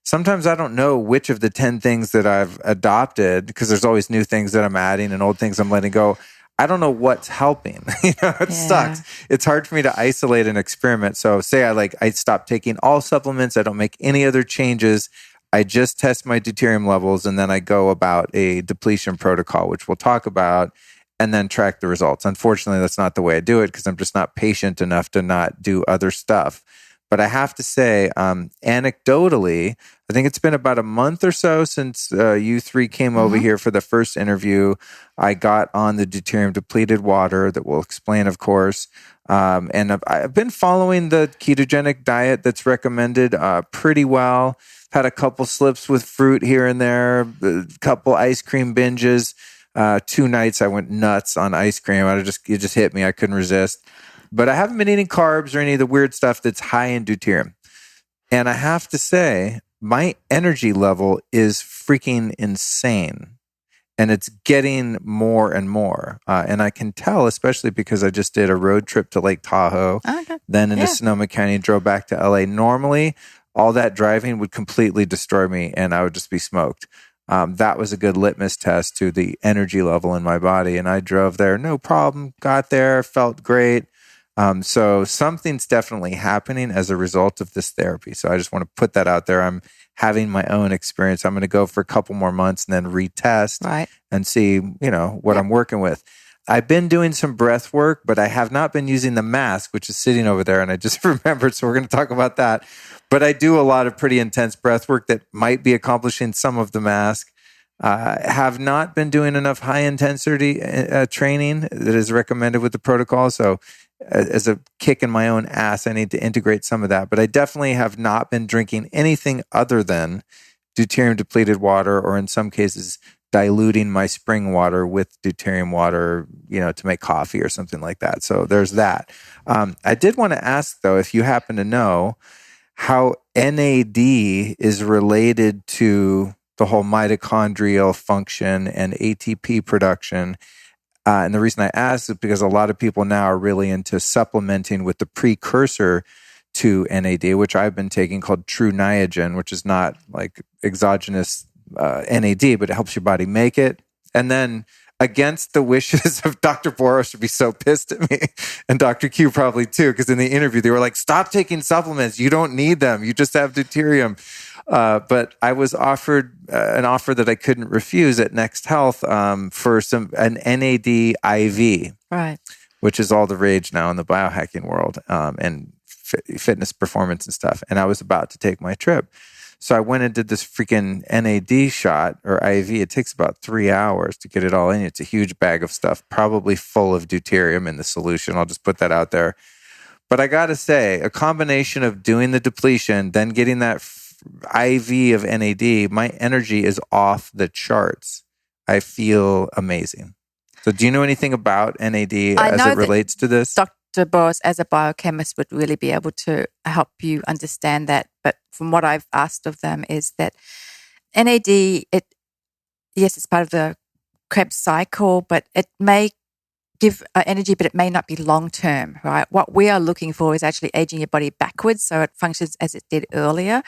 Sometimes I don't know which of the 10 things that I've adopted because there's always new things that I'm adding and old things I'm letting go. I don't know what's helping. It sucks. It's hard for me to isolate an experiment. So say I stop taking all supplements. I don't make any other changes. I just test my deuterium levels and then I go about a depletion protocol, which we'll talk about, and then track the results. Unfortunately, that's not the way I do it because I'm just not patient enough to not do other stuff. But I have to say, anecdotally, I think it's been about a month or so since you three came over here for the first interview. I got on the deuterium depleted water that we'll explain, of course. And I've been following the ketogenic diet that's recommended pretty well. Had a couple slips with fruit here and there, a couple ice cream binges. 2 nights I went nuts on ice cream. It just hit me. I couldn't resist. But I haven't been eating carbs or any of the weird stuff that's high in deuterium. And I have to say, my energy level is freaking insane. And it's getting more and more. And I can tell, especially because I just did a road trip to Lake Tahoe, then into Sonoma County, and drove back to LA. Normally, all that driving would completely destroy me and I would just be smoked. That was a good litmus test to the energy level in my body. And I drove there, no problem, got there, felt great. So something's definitely happening as a result of this therapy. So I just want to put that out there. I'm having my own experience. I'm going to go for a couple more months and then retest and see, what I'm working with. I've been doing some breath work, but I have not been using the mask, which is sitting over there. And I just remembered, so we're going to talk about that. But I do a lot of pretty intense breath work that might be accomplishing some of the mask. Have not been doing enough high intensity training that is recommended with the protocol. So as a kick in my own ass, I need to integrate some of that. But I definitely have not been drinking anything other than deuterium depleted water, or in some cases, diluting my spring water with deuterium water, to make coffee or something like that. So there's that. I did want to ask, though, if you happen to know how NAD is related to the whole mitochondrial function and ATP production. And the reason I ask is because a lot of people now are really into supplementing with the precursor to NAD, which I've been taking, called True Niagen, which is not like exogenous NAD, but it helps your body make it. And then, against the wishes of Dr. Boros, to be so pissed at me, and Dr. Q probably too, because in the interview they were like, stop taking supplements. You don't need them. You just have deuterium. But I was offered an offer that I couldn't refuse at Next Health for an NAD IV, right, which is all the rage now in the biohacking world and fitness performance and stuff. And I was about to take my trip. So I went and did this freaking NAD shot, or IV. It takes about 3 hours to get it all in. It's a huge bag of stuff, probably full of deuterium in the solution. I'll just put that out there. But I got to say, a combination of doing the depletion, then getting that IV of NAD, my energy is off the charts. I feel amazing. So do you know anything about NAD as it relates to this? Dr. Boros, as a biochemist, would really be able to help you understand that. But from what I've asked of them is that NAD, it's part of the Krebs cycle, but it may give energy, but it may not be long-term, right? What we are looking for is actually aging your body backwards so it functions as it did earlier.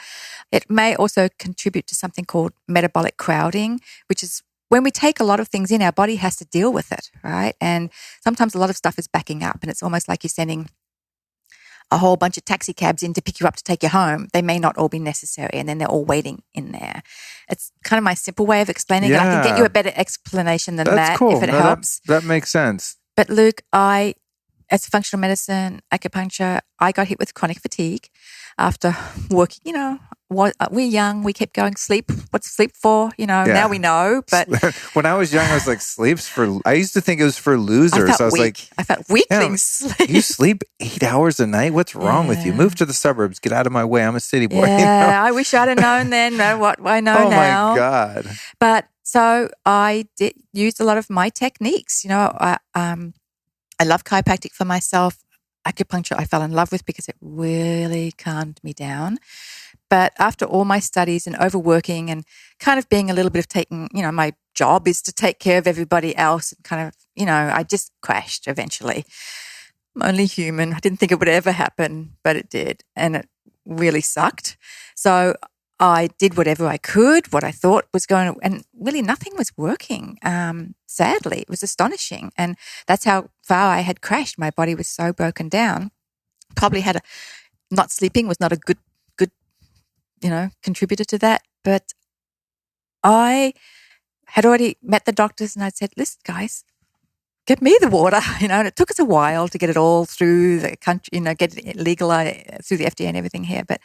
It may also contribute to something called metabolic crowding, which is when we take a lot of things in, our body has to deal with it, right? And sometimes a lot of stuff is backing up, and it's almost like you're sending a whole bunch of taxi cabs in to pick you up to take you home. They may not all be necessary, and then they're all waiting in there. It's kind of my simple way of explaining it. I can get you a better explanation than that if it helps. That makes sense. But Luke, as functional medicine, acupuncture, I got hit with chronic fatigue after working, we're young, we kept going, sleep, what's sleep for? Now we know. But when I was young, I was like, I used to think it was for losers. I felt weaklings sleep. You sleep 8 hours a night? What's wrong with you? Move to the suburbs, get out of my way. I'm a city boy. Yeah, I wish I'd have known then, know what I know now. Oh my God. But so I used a lot of my techniques. I love chiropractic for myself. Acupuncture I fell in love with because it really calmed me down. But after all my studies and overworking and kind of being a little bit of taking, my job is to take care of everybody else and kind of, I just crashed eventually. I'm only human. I didn't think it would ever happen, but it did. And it really sucked. So I did whatever I could, what I thought was going to, and really nothing was working. Sadly, it was astonishing. And that's how far I had crashed. My body was so broken down. Probably not sleeping was not a good, contributor to that. But I had already met the doctors and I'd said, listen, guys, get me the water, and it took us a while to get it all through the country, get it legal through the FDA and everything here. But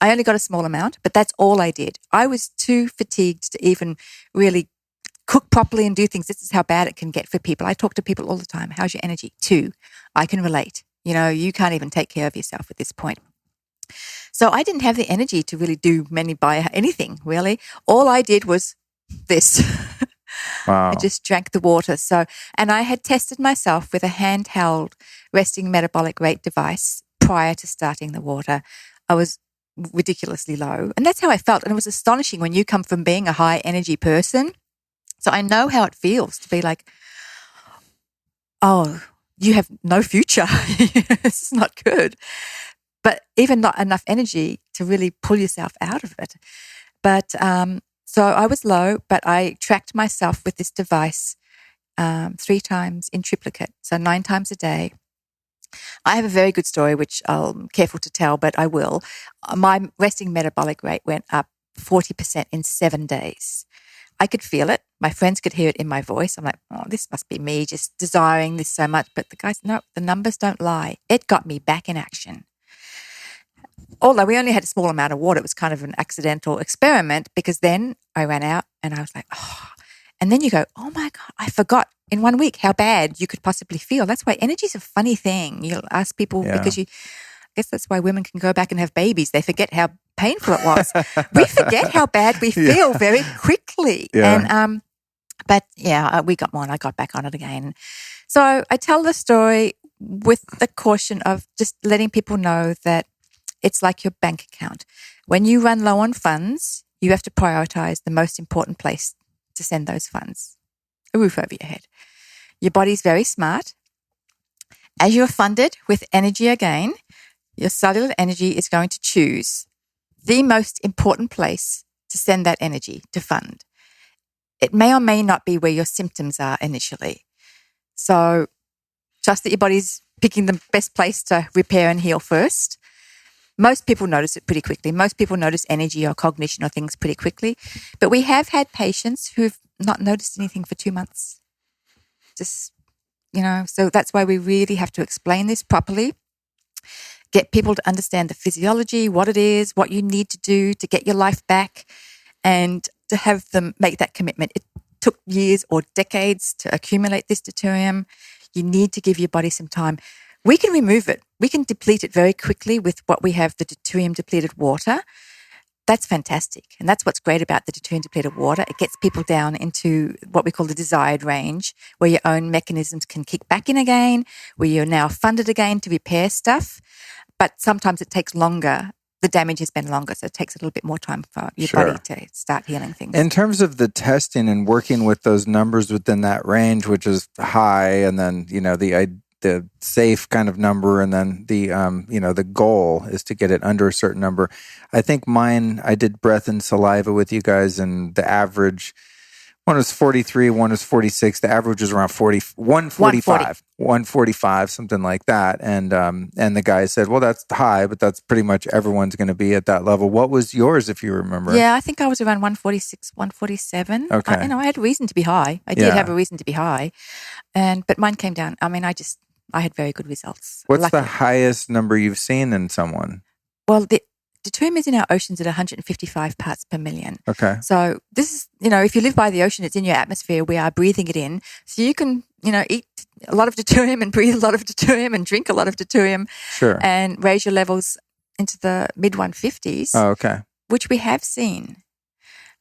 I only got a small amount, but that's all I did. I was too fatigued to even really cook properly and do things. This is how bad it can get for people. I talk to people all the time. How's your energy? 2. I can relate. You can't even take care of yourself at this point. So I didn't have the energy to really do anything, really. All I did was this. Wow. I just drank the water. And I had tested myself with a handheld resting metabolic rate device prior to starting the water. I was ridiculously low. And that's how I felt. And it was astonishing when you come from being a high energy person. So I know how it feels to be like, oh, you have no future. This is not good. But even not enough energy to really pull yourself out of it. But so I was low, but I tracked myself with this device 3 times in triplicate, so 9 times a day. I have a very good story, which I'm careful to tell, but I will. My resting metabolic rate went up 40% in 7 days. I could feel it. My friends could hear it in my voice. I'm like, oh, this must be me just desiring this so much. But the guys, no, the numbers don't lie. It got me back in action. Although we only had a small amount of water, it was kind of an accidental experiment because then I ran out and I was like, oh. And then you go, oh my God, I forgot in 1 week how bad you could possibly feel. That's why energy is a funny thing. You'll ask people because I guess that's why women can go back and have babies. They forget how painful it was. We forget how bad we feel very quickly. Yeah. And, we got more and I got back on it again. So I tell the story with the caution of just letting people know that it's like your bank account. When you run low on funds, you have to prioritize the most important place to send those funds. A roof over your head. Your body's very smart. As you're funded with energy again, your cellular energy is going to choose the most important place to send that energy to fund. It may or may not be where your symptoms are initially. So trust that your body's picking the best place to repair and heal first. Most people notice it pretty quickly. Most people notice energy or cognition or things pretty quickly. But we have had patients who've not noticed anything for 2 months. Just, so that's why we really have to explain this properly. Get people to understand the physiology, what it is, what you need to do to get your life back, and to have them make that commitment. It took years or decades to accumulate this deuterium. You need to give your body some time. We can remove it. We can deplete it very quickly with what we have, the deuterium depleted water. That's fantastic. And that's what's great about the deuterium depleted water. It gets people down into what we call the desired range, where your own mechanisms can kick back in again, where you're now funded again to repair stuff. But sometimes it takes longer. The damage has been longer, so it takes a little bit more time for your body to start healing things. In terms of the testing and working with those numbers within that range, which is high, and then, the safe kind of number, and then the goal is to get it under a certain number. I think I did breath and saliva with you guys, and the average, one was 43, one was 46. The average was around 145, something like that. And the guy said, well, that's high, but that's pretty much everyone's going to be at that level. What was yours, if you remember? Yeah, I think I was around 146, 147. Okay. I had a reason to be high. I did have a reason to be high. But mine came down. I mean, I had very good results. What's the highest number you've seen in someone? Well, the deuterium is in our oceans at 155 parts per million. Okay. So this is, if you live by the ocean, it's in your atmosphere. We are breathing it in. So you can, eat a lot of deuterium and breathe a lot of deuterium and drink a lot of deuterium. Sure. And raise your levels into the mid 150s. Oh, okay. Which we have seen.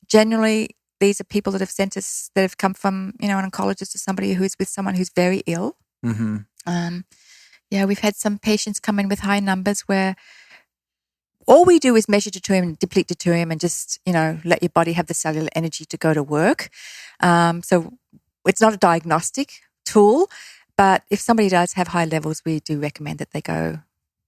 Generally, these are people that have sent us, that have come from, an oncologist or somebody who's with someone who's very ill. Mm-hmm. We've had some patients come in with high numbers where all we do is measure deuterium, deplete deuterium, and just, let your body have the cellular energy to go to work. So it's not a diagnostic tool, but if somebody does have high levels, we do recommend that they go,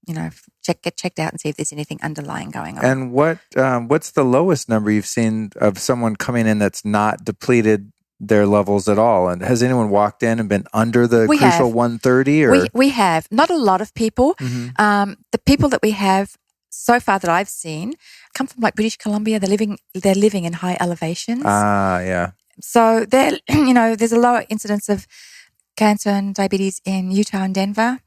get checked out and see if there's anything underlying going on. And what's the lowest number you've seen of someone coming in that's not depleted their levels at all? And has anyone walked in and been under the crucial 130? Or? We have. Not a lot of people. Mm-hmm. The people that we have so far that I've seen come from like British Columbia. They're living in high elevations. Yeah. So they're, there's a lower incidence of cancer and diabetes in Utah and Denver,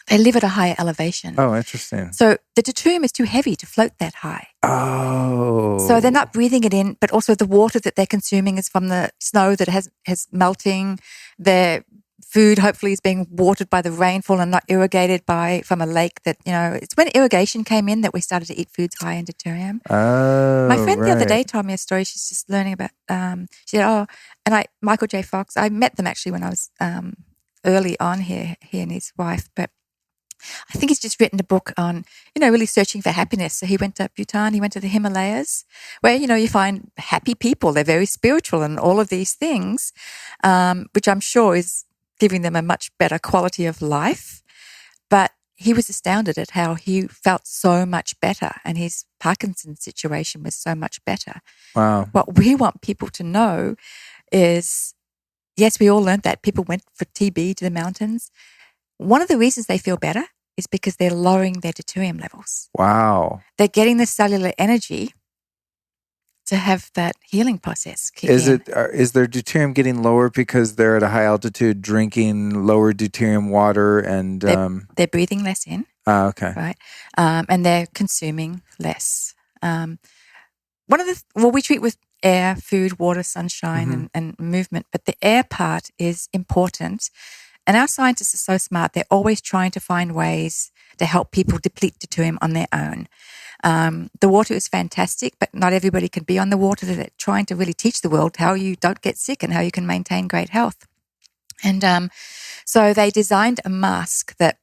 they live at a higher elevation. Oh, interesting. So the deuterium is too heavy to float that high. Oh. So they're not breathing it in, but also the water that they're consuming is from the snow that has melting. Their food hopefully is being watered by the rainfall and not irrigated from a lake that, it's when irrigation came in that we started to eat foods high in deuterium. Oh, My friend the other right. day told me a story. She's just learning about, she said, Michael J. Fox, I met them actually when I was early on here, he and his wife, but I think he's just written a book on, really searching for happiness. So he went to Bhutan, he went to the Himalayas, where, you find happy people. They're very spiritual and all of these things, which I'm sure is giving them a much better quality of life. But he was astounded at how he felt so much better and his Parkinson's situation was so much better. Wow. What we want people to know is, yes, we all learned that. People went for TB to the mountains. One of the reasons they feel better is because they're lowering their deuterium levels. Wow. They're getting the cellular energy to have that healing process kick Is in. is their deuterium getting lower because they're at a high altitude drinking lower deuterium water and They're breathing less in, okay. right? And they're consuming less. We treat with air, food, water, sunshine, and movement, but the air part is important. And our scientists are so smart, they're always trying to find ways to help people deplete deuterium on their own. The water is fantastic, but not everybody can be on the water. They're trying to really teach the world how you don't get sick and how you can maintain great health. And so they designed a mask that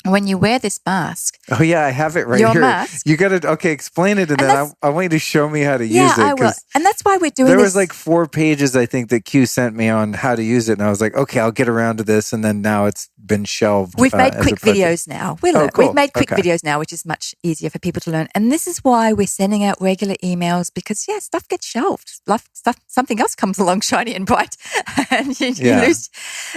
when you wear this mask... Oh, yeah, I have it right your here. Mask, you got to, explain it, and then I want you to show me how to use it. Yeah, I will. And that's why we're doing this. There was like 4 pages, I think, that Q sent me on how to use it, and I was like, okay, I'll get around to this, and then now it's been shelved. We've made quick videos now. Cool. We've made quick videos now, which is much easier for people to learn. And this is why we're sending out regular emails because, stuff gets shelved. Something else comes along shiny and bright and you lose.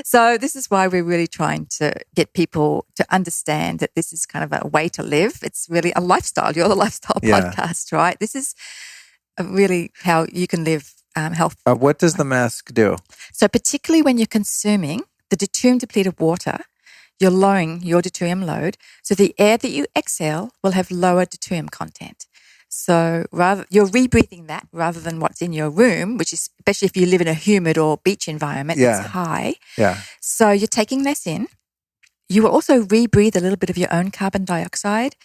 So this is why we're really trying to get people to understand that this is kind of a way to live. It's really a lifestyle. You're the lifestyle podcast, right? This is really how you can live health. What does the mask do? So particularly when you're consuming the deuterium depleted water, you're lowering your deuterium load. So the air that you exhale will have lower deuterium content. So you're rebreathing that rather than what's in your room, which is, especially if you live in a humid or beach environment, it's high. Yeah. So you're taking less in. You will also rebreathe a little bit of your own carbon dioxide,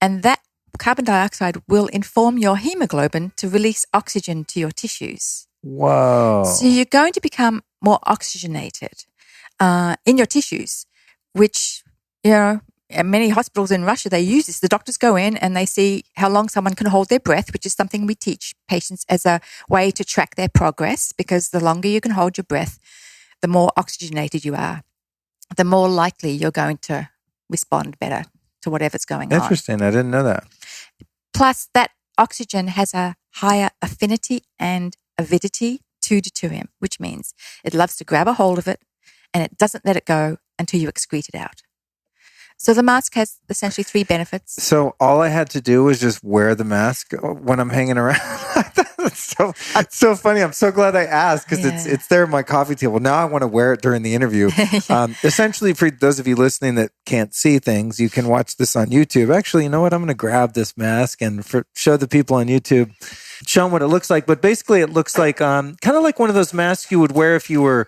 and that carbon dioxide will inform your hemoglobin to release oxygen to your tissues. Whoa. So you're going to become more oxygenated in your tissues, which, many hospitals in Russia, they use this. The doctors go in and they see how long someone can hold their breath, which is something we teach patients as a way to track their progress, because the longer you can hold your breath, the more oxygenated you are, the more likely you're going to respond better to whatever's going on. Interesting. I didn't know that. Plus, that oxygen has a higher affinity and avidity to deuterium, which means it loves to grab a hold of it and it doesn't let it go until you excrete it out. So the mask has essentially 3 benefits. So all I had to do was just wear the mask when I'm hanging around. It's so funny. I'm so glad I asked because it's there at my coffee table. Now I want to wear it during the interview. Essentially, for those of you listening that can't see things, you can watch this on YouTube. Actually, you know what? I'm going to grab this mask and show the people on YouTube, show them what it looks like. But basically, it looks like kind of like one of those masks you would wear if you were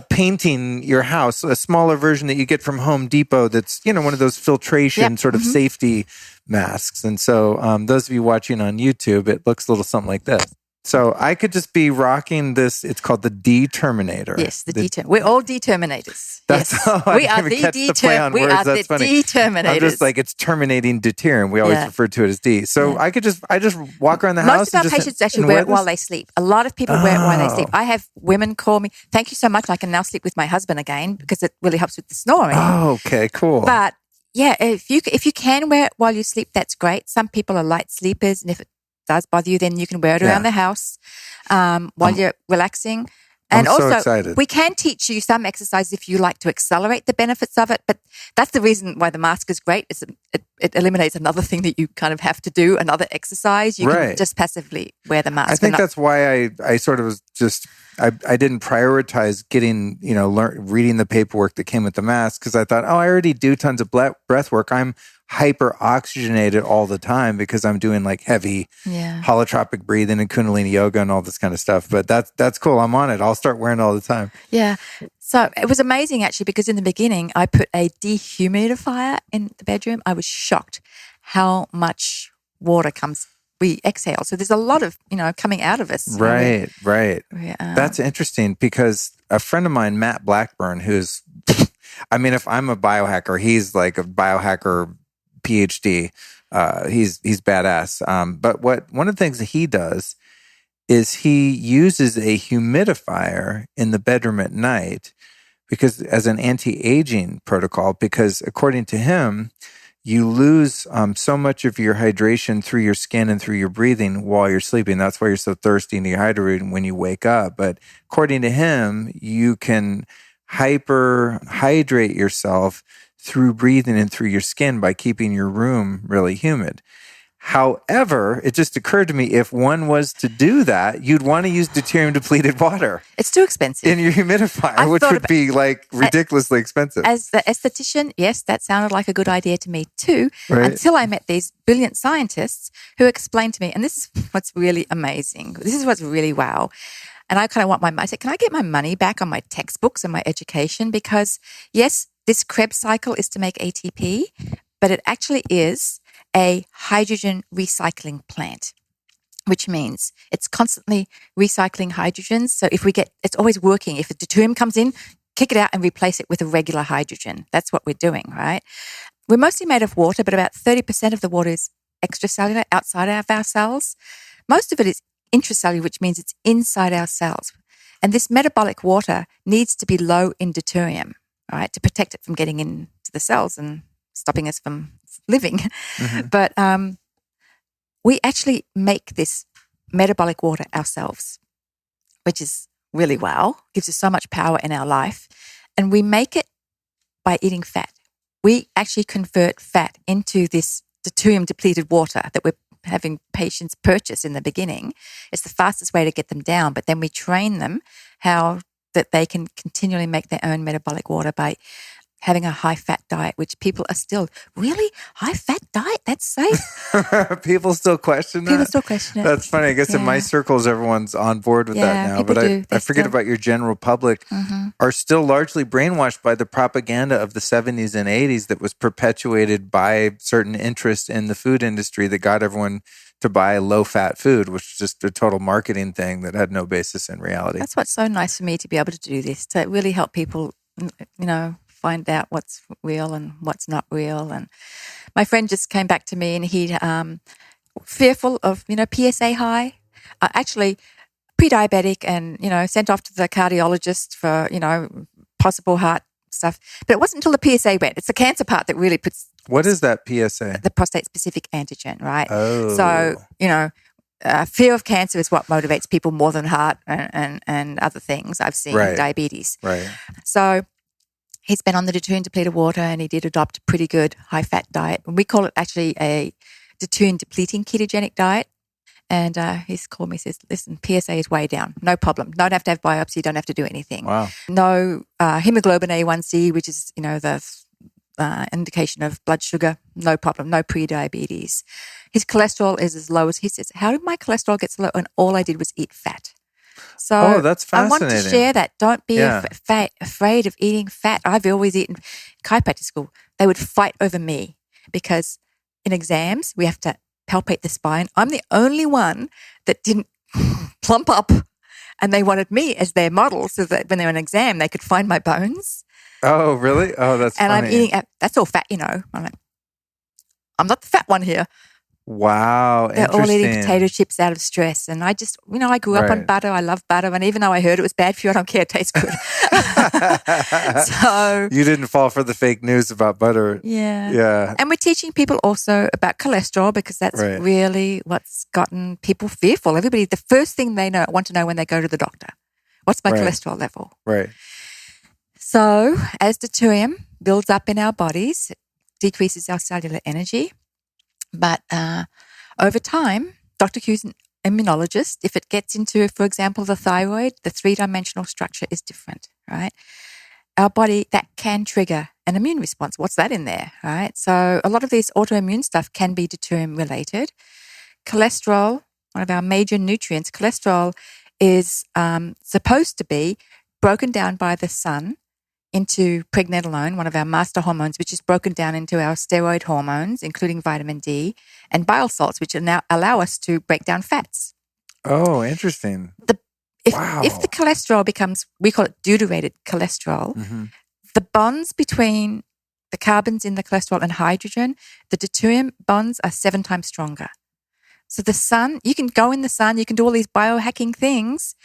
painting your house, a smaller version that you get from Home Depot that's, one of those filtration sort of safety masks. And so those of you watching on YouTube, it looks a little something like this. So I could just be rocking this. It's called the D-Terminator. Yes, we're all determinators. That's yes. we are the determinators. I'm just like, it's terminating deuterium. We always refer to it as D. So I just walk around the house. Most of our patients actually wear it while they sleep. A lot of people wear it while they sleep. I have women call me, thank you so much. I can now sleep with my husband again because it really helps with the snoring. Oh, okay, cool. But if you can wear it while you sleep, that's great. Some people are light sleepers, and if it does bother you, then you can wear it around the house while you're relaxing. And I'm so also, excited. we can teach you some exercises if you like to accelerate the benefits of it. But that's the reason why the mask is great. It it eliminates another thing that you kind of have to do, another exercise. You can just passively wear the mask. I think that's why I sort of was just, I didn't prioritize getting, reading the paperwork that came with the mask because I thought, I already do tons of breath work. I'm hyper oxygenated all the time because I'm doing like heavy holotropic breathing and Kundalini yoga and all this kind of stuff. But that's cool. I'm on it. I'll start wearing it all the time. Yeah. So it was amazing actually because in the beginning I put a dehumidifier in the bedroom. I was shocked how much water we exhale. So there's a lot of, coming out of us. Right. That's interesting because a friend of mine, Matt Blackburn, who's, if I'm a biohacker, he's like a biohacker PhD. He's badass. But one of the things that he does is he uses a humidifier in the bedroom at night because as an anti-aging protocol, because according to him, you lose so much of your hydration through your skin and through your breathing while you're sleeping. That's why you're so thirsty and dehydrated when you wake up. But according to him, you can hyperhydrate yourself through breathing and through your skin by keeping your room really humid. However, it just occurred to me, if one was to do that, you'd want to use deuterium depleted water. It's too expensive. In your humidifier, which would be like ridiculously expensive. As the esthetician, yes, that sounded like a good idea to me too, until I met these brilliant scientists who explained to me, and this is what's really amazing. This is what's really wow. And I kind of I said, can I get my money back on my textbooks and my education? Because yes, this Krebs cycle is to make ATP, but it actually is a hydrogen recycling plant, which means it's constantly recycling hydrogens. So it's always working. If a deuterium comes in, kick it out and replace it with a regular hydrogen. That's what we're doing, right? We're mostly made of water, but about 30% of the water is extracellular, outside of our cells. Most of it is intracellular, which means it's inside our cells. And this metabolic water needs to be low in deuterium, right, to protect it from getting into the cells and stopping us from living. Mm-hmm. But we actually make this metabolic water ourselves, which is really wow, gives us so much power in our life. And we make it by eating fat. We actually convert fat into this deuterium depleted water that we're having patients purchase in the beginning. It's the fastest way to get them down, but then we train them how that they can continually make their own metabolic water by having a high-fat diet, which people are still, really? High-fat diet? That's safe? People still question that? People still question it. That's funny. I guess in my circles, everyone's on board with that now. But I forget about your general public are still largely brainwashed by the propaganda of the 70s and 80s that was perpetuated by certain interests in the food industry that got everyone to buy low-fat food, which is just a total marketing thing that had no basis in reality. That's what's so nice for me to be able to do this, to really help people, find out what's real and what's not real. And my friend just came back to me and he fearful of, PSA high, actually pre-diabetic and, sent off to the cardiologist for, possible heart stuff. But it wasn't until the PSA went. It's the cancer part that really puts... What is that PSA? The prostate-specific antigen, right? Oh. So, fear of cancer is what motivates people more than heart and other things. I've seen diabetes. Right. So he's been on the deuterium depleted water and he did adopt a pretty good high-fat diet. And we call it actually a deuterium depleting ketogenic diet. And he's called me, says, listen, PSA is way down. No problem. Don't have to have biopsy. Don't have to do anything. Wow. No hemoglobin A1C, which is, the indication of blood sugar. No problem. No pre-diabetes. His cholesterol is as low as he says. How did my cholesterol get so low? And all I did was eat fat. So that's fascinating. I want to share that. Don't be afraid of eating fat. I've always eaten chiropractic school. They would fight over me because in exams, we have to palpate the spine. I'm the only one that didn't plump up and they wanted me as their model so that when they're in an exam, they could find my bones. Oh, really? Oh, that's funny. And I'm eating, that's all fat, I'm like, I'm not the fat one here. Wow, They're all eating potato chips out of stress. And I just, I grew up on butter. I love butter. And even though I heard it was bad for you, I don't care. It tastes good. So you didn't fall for the fake news about butter. Yeah. Yeah. And we're teaching people also about cholesterol because that's really what's gotten people fearful. The first thing they want to know when they go to the doctor, what's my cholesterol level? Right. So as deuterium builds up in our bodies, decreases our cellular energy. But over time, Dr. Q's an immunologist. If it gets into, for example, the thyroid, the three-dimensional structure is different, right? Our body, that can trigger an immune response. What's that in there, right? So a lot of these autoimmune stuff can be deuterium related. Cholesterol, one of our major nutrients, cholesterol is supposed to be broken down by the sun into pregnenolone, one of our master hormones, which is broken down into our steroid hormones, including vitamin D, and bile salts, which now allow us to break down fats. Oh, interesting. If the cholesterol becomes, we call it deuterated cholesterol, the bonds between the carbons in the cholesterol and hydrogen, the deuterium bonds are 7 times stronger. So the sun, you can go in the sun, you can do all these biohacking things,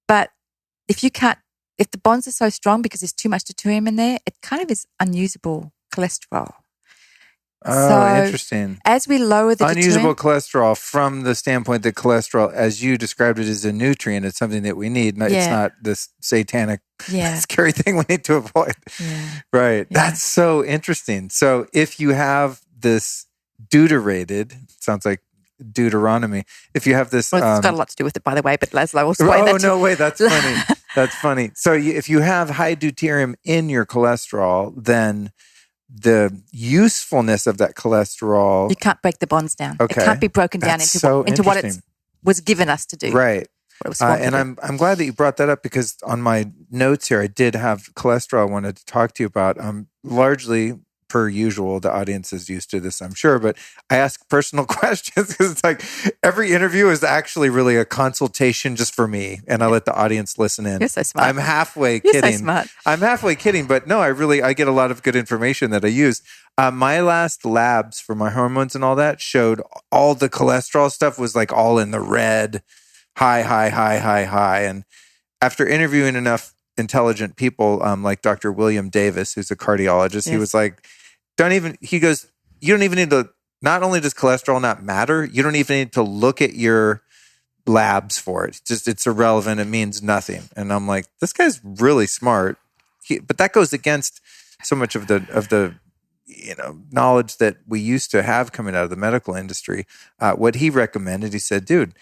but if the bonds are so strong because there's too much deuterium in there, it kind of is unusable cholesterol. Oh, so interesting. As we lower the unusable deuterium, cholesterol from the standpoint that cholesterol, as you described it, is a nutrient. It's something that we need. It's not this satanic, scary thing we need to avoid. Yeah. Right. Yeah. That's so interesting. So if you have this deuterated, sounds like Deuteronomy. If you have this, it's got a lot to do with it, by the way. But Laszlo will explain that. Oh no, wait, that's funny. That's funny. So if you have high deuterium in your cholesterol, then the usefulness of that cholesterol, you can't break the bonds down. Okay. It can't be broken down into what it was given us to do. Right. And I'm glad that you brought that up, because on my notes here, I did have cholesterol I wanted to talk to you about. Largely, per usual, the audience is used to this, I'm sure, but I ask personal questions because it's like every interview is actually really a consultation just for me, and I let the audience listen in. You're so smart. I'm halfway kidding. You're so smart. I'm halfway kidding, but no, I get a lot of good information that I use. My last labs for my hormones and all that showed all the cholesterol stuff was like all in the red, high. And after interviewing enough intelligent people, like Dr. William Davis, who's a cardiologist, he was like, he goes, you don't even need to, not only does cholesterol not matter, you don't even need to look at your labs for it. It's irrelevant. It means nothing. And I'm like, this guy's really smart. But that goes against so much of the knowledge that we used to have coming out of the medical industry. What he recommended, he said, dude,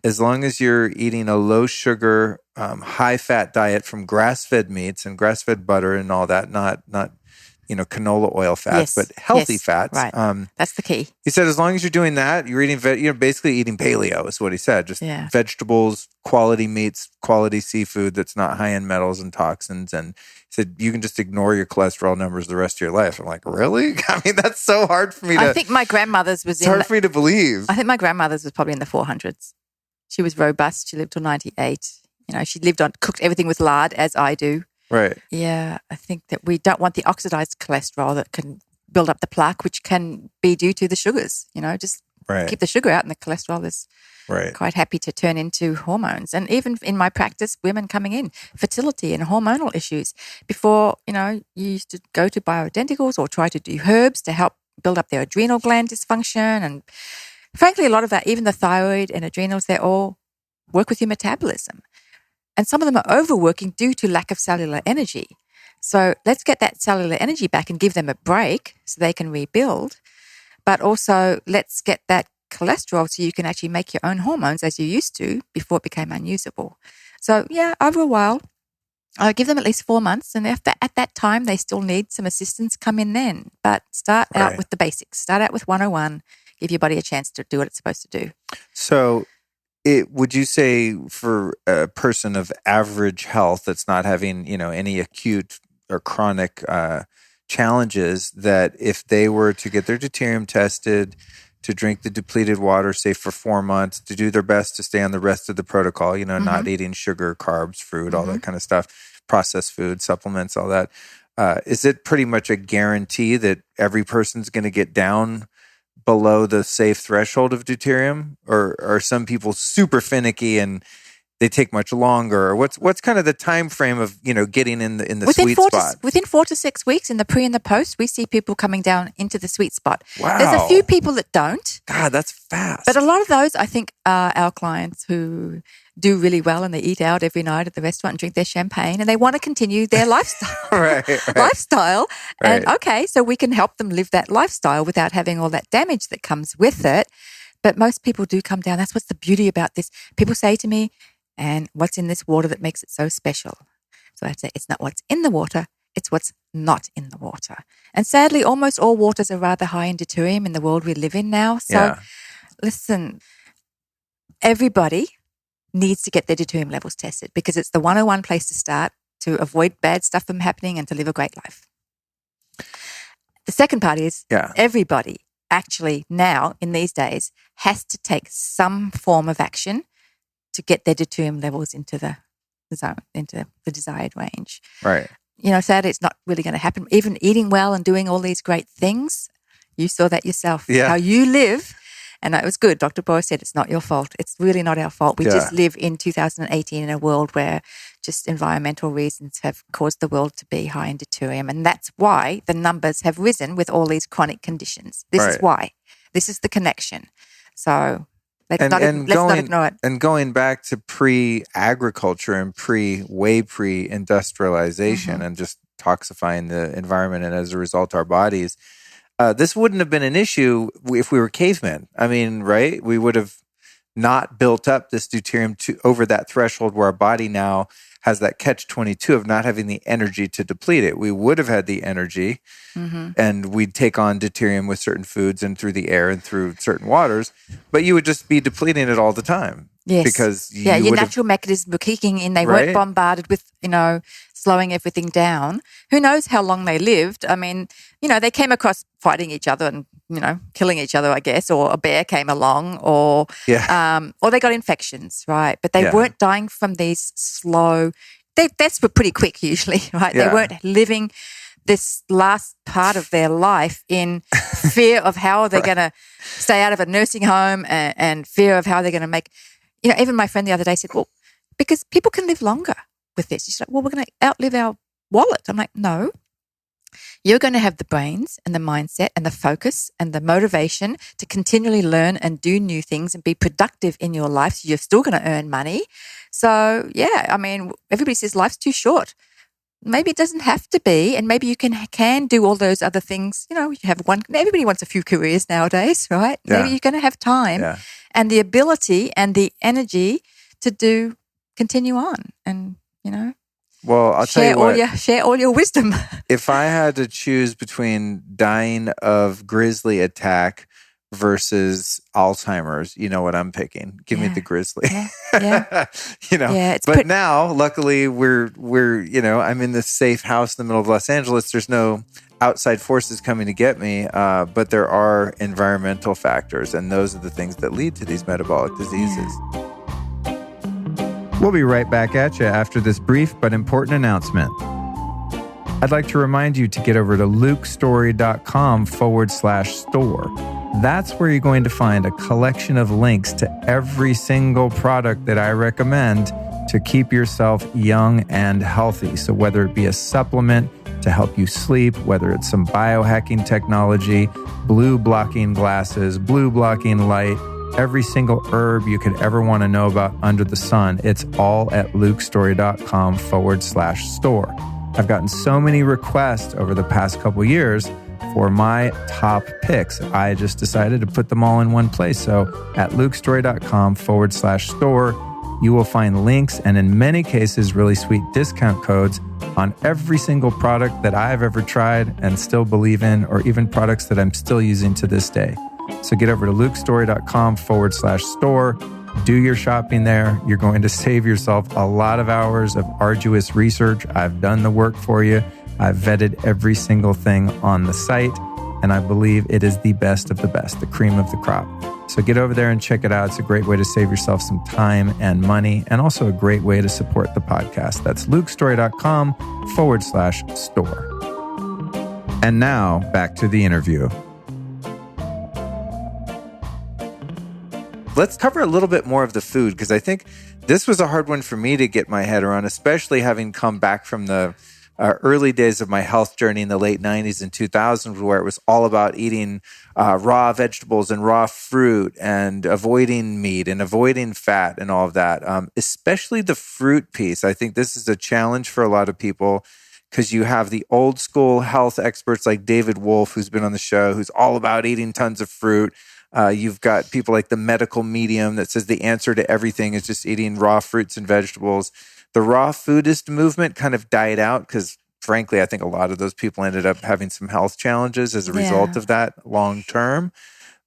as long as you're eating a low sugar, high fat diet from grass-fed meats and grass-fed butter and all that, not canola oil fats, but healthy fats. Right. That's the key. He said, as long as you're doing that, you're eating, basically eating paleo is what he said. Just vegetables, quality meats, quality seafood that's not high in metals and toxins. And he said, you can just ignore your cholesterol numbers the rest of your life. I'm like, really? I mean, that's so hard for me to... I think my grandmother's was hard for me to believe. I think my grandmother's was probably in the 400s. She was robust. She lived till 98. She cooked everything with lard, as I do. Right. Yeah, I think that we don't want the oxidized cholesterol that can build up the plaque, which can be due to the sugars. Just keep the sugar out, and the cholesterol is quite happy to turn into hormones. And even in my practice, women coming in, fertility and hormonal issues. Before, you used to go to bioidenticals or try to do herbs to help build up their adrenal gland dysfunction. And frankly, a lot of that, even the thyroid and adrenals, they all work with your metabolism. And some of them are overworking due to lack of cellular energy. So let's get that cellular energy back and give them a break so they can rebuild. But also let's get that cholesterol so you can actually make your own hormones as you used to before it became unusable. So over a while, I'll give them at least 4 months. And if at that time they still need some assistance, come in then. But start out with the basics. Start out with 101. Give your body a chance to do what it's supposed to do. So... would you say for a person of average health that's not having, any acute or chronic challenges, that if they were to get their deuterium tested, to drink the depleted water, say for 4 months, to do their best to stay on the rest of the protocol, not eating sugar, carbs, fruit, all that kind of stuff, processed food, supplements, all that, is it pretty much a guarantee that every person's going to get down below the safe threshold of deuterium, or are some people super finicky and they take much longer? Or what's kind of the time frame of, getting in the sweet spot? Within 4 to 6 weeks in the pre and the post, we see people coming down into the sweet spot. Wow. There's a few people that don't. God, that's fast. But a lot of those, I think, are our clients who do really well and they eat out every night at the restaurant and drink their champagne and they want to continue their lifestyle. Lifestyle. Right. And okay, so we can help them live that lifestyle without having all that damage that comes with it. But most people do come down. That's what's the beauty about this. People say to me, and what's in this water that makes it so special? So I say, it's not what's in the water, it's what's not in the water. And sadly, almost all waters are rather high in deuterium in the world we live in now. So listen, everybody needs to get their deuterium levels tested because it's the 101 place to start to avoid bad stuff from happening and to live a great life. The second part is everybody actually now in these days has to take some form of action to get their deuterium levels into the zone, into the desired range. Right. Sadly, it's not really going to happen. Even eating well and doing all these great things, you saw that yourself, how you live. And that was good. Dr. Boros said it's not your fault. It's really not our fault. We just live in 2018 in a world where just environmental reasons have caused the world to be high in deuterium. And that's why the numbers have risen with all these chronic conditions. This is why. This is the connection. So let's not ignore it. And going back to pre-agriculture and way pre-industrialization and just toxifying the environment and as a result our bodies, this wouldn't have been an issue if we were cavemen. I mean, right? We would have not built up this deuterium over that threshold where our body now has that catch-22 of not having the energy to deplete it. We would have had the energy and we'd take on deuterium with certain foods and through the air and through certain waters, but you would just be depleting it all the time. Yes. Because your natural mechanisms were kicking in. They weren't bombarded with, slowing everything down. Who knows how long they lived? I mean, they came across fighting each other and, killing each other, I guess, or a bear came along or they got infections, right? But they weren't dying from these slow, that's pretty quick usually, right? Yeah. They weren't living this last part of their life in fear of how they're going to stay out of a nursing home and fear of how they're going to make... even my friend the other day said, well, because people can live longer with this. She's like, well, we're going to outlive our wallet. I'm like, no. You're going to have the brains and the mindset and the focus and the motivation to continually learn and do new things and be productive in your life. So you're still going to earn money. So, everybody says life's too short. Maybe it doesn't have to be, and maybe you can do all those other things. You have one. Everybody wants a few careers nowadays, right? Yeah. Maybe you're going to have time and the ability and the energy to continue on, and Well, I'll tell you what. Share all your wisdom. If I had to choose between dying of grizzly attack versus Alzheimer's, you know what I'm picking. Give me the grizzly. Yeah. But now, luckily, we're I'm in this safe house in the middle of Los Angeles. There's no outside forces coming to get me, but there are environmental factors, and those are the things that lead to these metabolic diseases. We'll be right back at you after this brief but important announcement. I'd like to remind you to get over to lukestory.com/store. That's where you're going to find a collection of links to every single product that I recommend to keep yourself young and healthy. So whether it be a supplement to help you sleep, whether it's some biohacking technology, blue blocking glasses, blue blocking light, every single herb you could ever want to know about under the sun, it's all at lukestory.com/store. I've gotten so many requests over the past couple years for my top picks. I just decided to put them all in one place. So at lukestory.com/store, you will find links and in many cases, really sweet discount codes on every single product that I've ever tried and still believe in, or even products that I'm still using to this day. So get over to lukestory.com/store. Do your shopping there. You're going to save yourself a lot of hours of arduous research. I've done the work for you. I've vetted every single thing on the site, and I believe it is the best of the best, the cream of the crop. So get over there and check it out. It's a great way to save yourself some time and money, and also a great way to support the podcast. That's lukestory.com/store. And now back to the interview. Let's cover a little bit more of the food, because I think this was a hard one for me to get my head around, especially having come back from the early days of my health journey in the late 90s and 2000s, where it was all about eating raw vegetables and raw fruit and avoiding meat and avoiding fat and all of that. Especially the fruit piece. I think this is a challenge for a lot of people, because you have the old school health experts like David Wolfe, who's been on the show, who's all about eating tons of fruit. You've got people like the medical medium that says the answer to everything is just eating raw fruits and vegetables. The raw foodist movement kind of died out because, frankly, I think a lot of those people ended up having some health challenges as a result of that long term.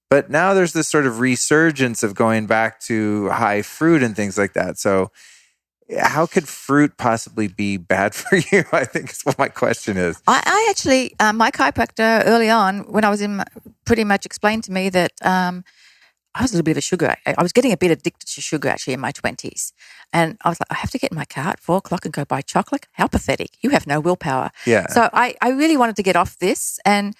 But now there's this sort of resurgence of going back to high fruit and things like that. So how could fruit possibly be bad for you? I think is what my question is. I actually, my chiropractor early on, when I was in, pretty much explained to me that I was a little bit of a sugar. I was getting a bit addicted to sugar actually in my 20s. And I was like, I have to get in my car at 4:00 and go buy chocolate. How pathetic. You have no willpower. Yeah. So I really wanted to get off this. And,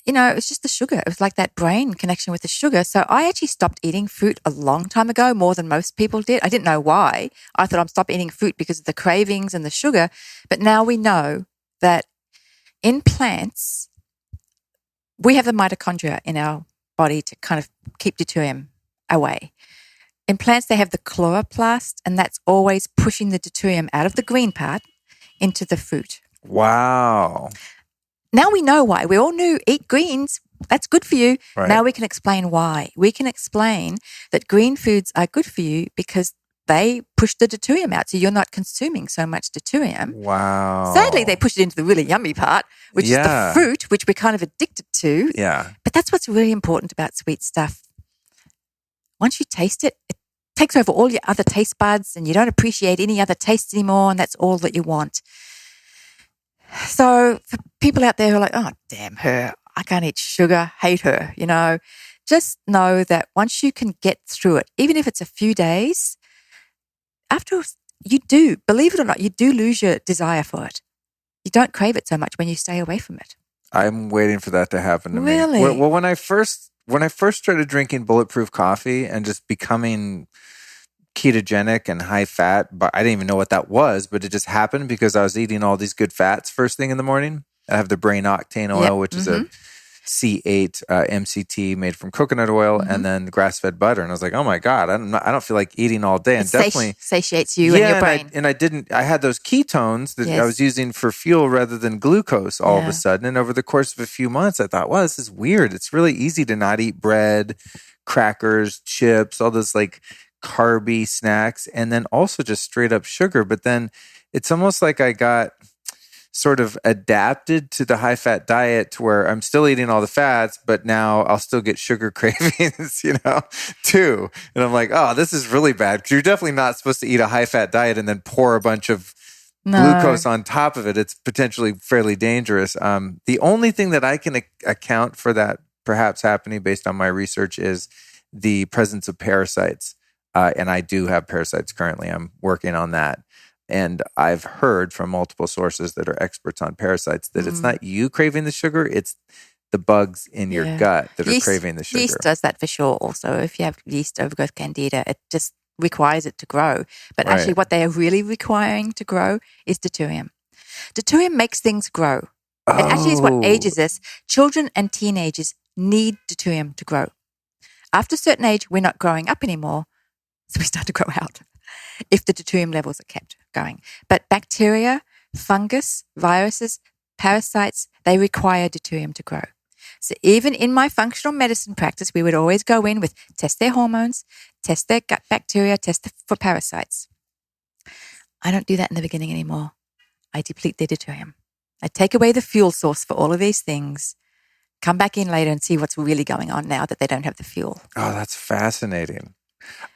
you know, it was just the sugar. It was like that brain connection with the sugar. So I actually stopped eating fruit a long time ago, more than most people did. I didn't know why. I thought I'm stopping eating fruit because of the cravings and the sugar. But now we know that in plants, we have the mitochondria in our body to kind of keep deuterium away. In plants, they have the chloroplast, and that's always pushing the deuterium out of the green part into the fruit. Wow. Now we know why. We all knew eat greens. That's good for you. Right. Now we can explain why. We can explain that green foods are good for you because they push the deuterium out, so you're not consuming so much deuterium. Wow. Sadly, they push it into the really yummy part, which is the fruit, which we're kind of addicted to. Yeah. But that's what's really important about sweet stuff. Once you taste it, it takes over all your other taste buds and you don't appreciate any other taste anymore, and that's all that you want. So for people out there who are like, oh, damn her, I can't eat sugar, hate her, you know, just know that once you can get through it, even if it's a few days, after you do, believe it or not, you do lose your desire for it. You don't crave it so much when you stay away from it. I'm waiting for that to happen to me. Really? Well, when I first started drinking bulletproof coffee and just becoming ketogenic and high fat, but I didn't even know what that was, but it just happened because I was eating all these good fats first thing in the morning. I have the brain octane oil, which is a C8 MCT made from coconut oil, and then grass-fed butter. And I was like, oh my God, I don't feel like eating all day. And it definitely satiates you and your brain. I had those ketones that I was using for fuel rather than glucose all of a sudden. And over the course of a few months, I thought, wow, this is weird. It's really easy to not eat bread, crackers, chips, all those like carby snacks, and then also just straight up sugar. But then it's almost like I got sort of adapted to the high fat diet to where I'm still eating all the fats, but now I'll still get sugar cravings, too. And I'm like, oh, this is really bad, because you're definitely not supposed to eat a high fat diet and then pour a bunch of glucose on top of it. It's potentially fairly dangerous. The only thing that I can account for that perhaps happening based on my research is the presence of parasites. And I do have parasites currently. I'm working on that. And I've heard from multiple sources that are experts on parasites that it's not you craving the sugar, it's the bugs in your gut that are craving the sugar. Yeast does that for sure also. If you have yeast overgrowth candida, it just requires it to grow. But actually what they are really requiring to grow is deuterium. Deuterium makes things grow. It actually is what ages us. Children and teenagers need deuterium to grow. After a certain age, we're not growing up anymore, so we start to grow out if the deuterium levels are kept going. But bacteria, fungus, viruses, parasites, they require deuterium to grow. So even in my functional medicine practice, we would always go in with test their hormones, test their gut bacteria, test for parasites. I don't do that in the beginning anymore. I deplete their deuterium. I take away the fuel source for all of these things, come back in later and see what's really going on now that they don't have the fuel. Oh, that's fascinating.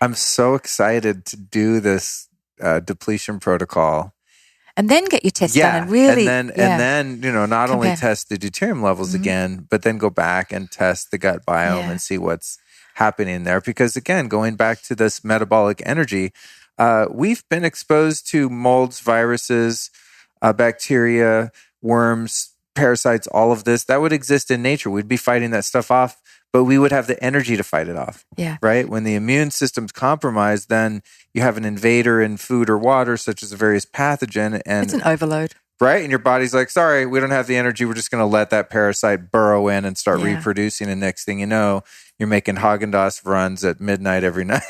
I'm so excited to do this depletion protocol. And then get your test done and really... And then not only test the deuterium levels again, but then go back and test the gut biome and see what's happening there. Because again, going back to this metabolic energy, we've been exposed to molds, viruses, bacteria, worms, parasites, all of this. That would exist in nature. We'd be fighting that stuff off. but we would have the energy to fight it off. Yeah. Right? When the immune system's compromised, then you have an invader in food or water, such as a various pathogen. And It's an overload. right? And your body's like, sorry, we don't have the energy. We're just going to let that parasite burrow in and start reproducing. And next thing you know, you're making Haagen-Dazs runs at midnight every night,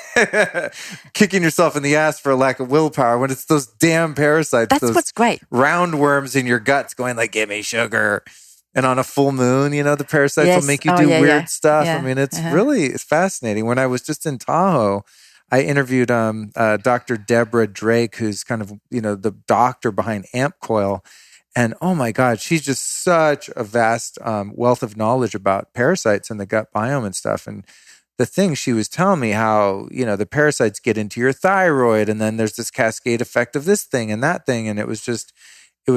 kicking yourself in the ass for a lack of willpower when it's those damn parasites. That's those what's great. roundworms in your guts going like, give me sugar. And on a full moon, the parasites will make you do weird stuff. Yeah. I mean, it's fascinating. When I was just in Tahoe, I interviewed Dr. Deborah Drake, who's kind of, the doctor behind Amp Coil. And oh my God, she's just such a vast wealth of knowledge about parasites and the gut biome and stuff. And the thing she was telling me how, the parasites get into your thyroid and then there's this cascade effect of this thing and that thing. And it was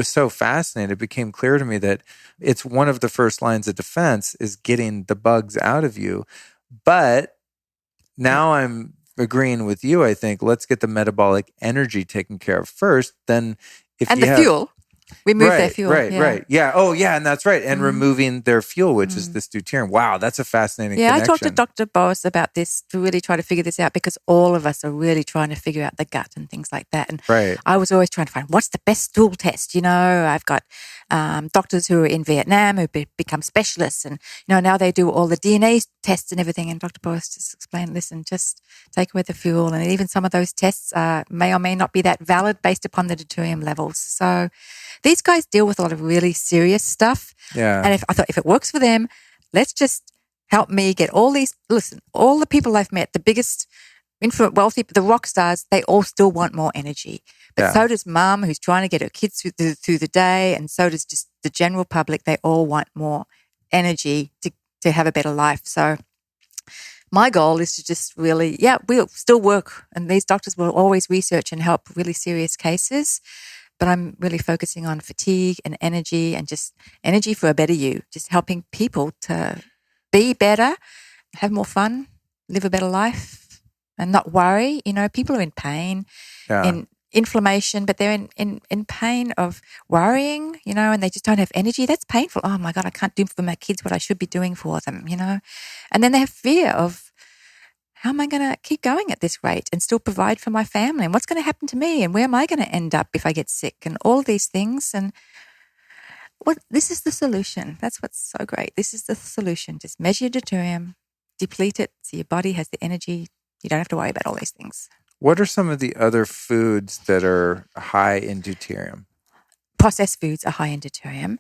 so fascinating. It became clear to me that it's one of the first lines of defense is getting the bugs out of you. But now I'm agreeing with you. I think let's get the metabolic energy taken care of first. Then fuel. Remove their fuel. Right. Yeah. Oh, yeah. And that's right. And removing their fuel, which is this deuterium. Wow. That's a fascinating connection. I talked to Dr. Boros about this to really try to figure this out because all of us are really trying to figure out the gut and things like that. And I was always trying to find what's the best stool test. I've got doctors who are in Vietnam who become specialists and, now they do all the DNA tests and everything. And Dr. Boros just explained, listen, just take away the fuel. And even some of those tests may or may not be that valid based upon the deuterium levels. So these guys deal with a lot of really serious stuff. Yeah. And I thought if it works for them, let's just help me get all the people I've met, the biggest, wealthy, the rock stars, they all still want more energy. But so does mum who's trying to get her kids through the day. And so does just the general public. They all want more energy to have a better life. So my goal is to just really, we'll still work. And these doctors will always research and help really serious cases. But I'm really focusing on fatigue and energy and just energy for a better you, just helping people to be better, have more fun, live a better life and not worry. People are in pain, in inflammation, but they're in pain of worrying, and they just don't have energy. That's painful. Oh my God, I can't do for my kids what I should be doing for them, And then they have fear of, how am I going to keep going at this rate and still provide for my family? And what's going to happen to me? And where am I going to end up if I get sick? And all these things. And this is the solution. That's what's so great. This is the solution. Just measure your deuterium, deplete it so your body has the energy. You don't have to worry about all these things. What are some of the other foods that are high in deuterium? Processed foods are high in deuterium.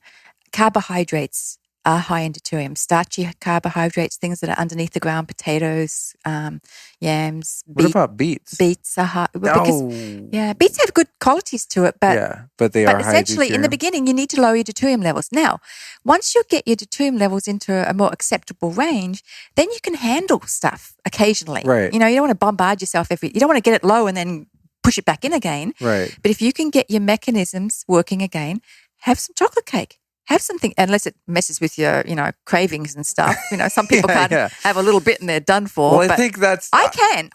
Carbohydrates are high in deuterium. Starchy carbohydrates, things that are underneath the ground, potatoes, yams. What about beets? Beets are high. Beets have good qualities to it, but they are essentially high deuterium. In the beginning you need to lower your deuterium levels. Now, once you get your deuterium levels into a more acceptable range, then you can handle stuff occasionally. Right. You don't want to bombard yourself you don't want to get it low and then push it back in again. Right. But if you can get your mechanisms working again, have some chocolate cake. Have something, unless it messes with your, cravings and stuff. Some people can't have a little bit and they're done for. Well, I think that's... I can.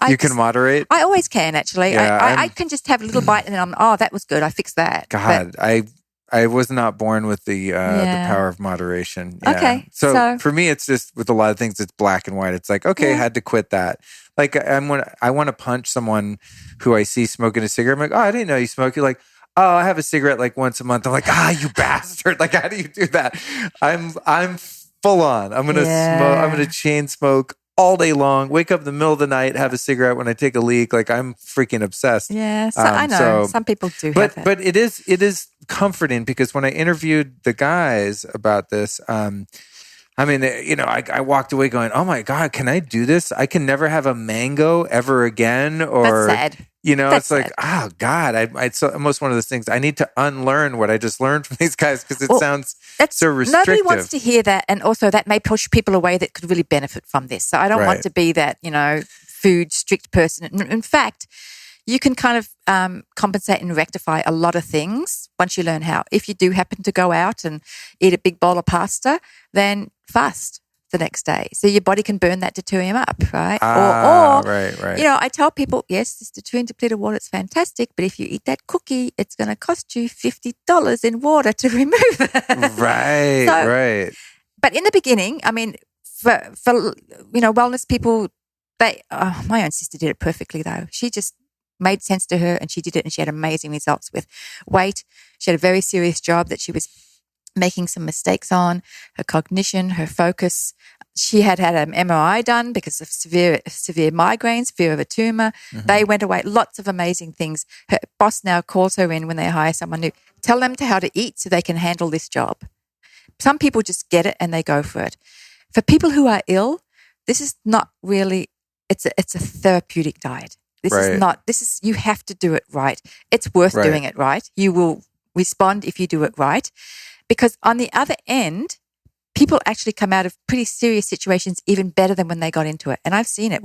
You can moderate? I always can, actually. Yeah, I can just have a little bite and then that was good. I fixed that. God, I was not born with the power of moderation. Yeah. Okay. So for me, it's just with a lot of things, it's black and white. It's like, okay, I had to quit that. Like I want to punch someone who I see smoking a cigarette. I'm like, oh, I didn't know you smoke. You're like, oh, I have a cigarette like once a month. I'm like, you bastard. Like, how do you do that? I'm full on. I'm going to smoke. I'm going to chain smoke all day long, wake up in the middle of the night, have a cigarette when I take a leak. Like, I'm freaking obsessed. Yeah, I know. Some people do have that. But it is comforting because when I interviewed the guys about this, I walked away going, oh my God, can I do this? I can never have a mango ever again. Or, that's sad. It's like, oh God, it's almost one of those things. I need to unlearn what I just learned from these guys because it sounds so restrictive. Nobody wants to hear that. And also that may push people away that could really benefit from this. So I don't want to be that, food strict person. In fact, you can kind of compensate and rectify a lot of things once you learn how. If you do happen to go out and eat a big bowl of pasta, then fast the next day. So your body can burn that deuterium up, right? Right. I tell people, yes, this deuterium depleted water is fantastic, but if you eat that cookie, it's going to cost you $50 in water to remove it. Right. But in the beginning, I mean, for wellness people, my own sister did it perfectly though. She just made sense to her and she did it and she had amazing results with weight. She had a very serious job that she was making some mistakes on, her cognition, her focus. She had an MRI done because of severe migraines, fear of a tumor. Mm-hmm. They went away. Lots of amazing things. Her boss now calls her in when they hire someone new. Tell them how to eat so they can handle this job. Some people just get it and they go for it. For people who are ill, this is not really, it's a therapeutic diet. You have to do it right. It's worth doing it right. You will respond if you do it right. Because on the other end, people actually come out of pretty serious situations even better than when they got into it. And I've seen it.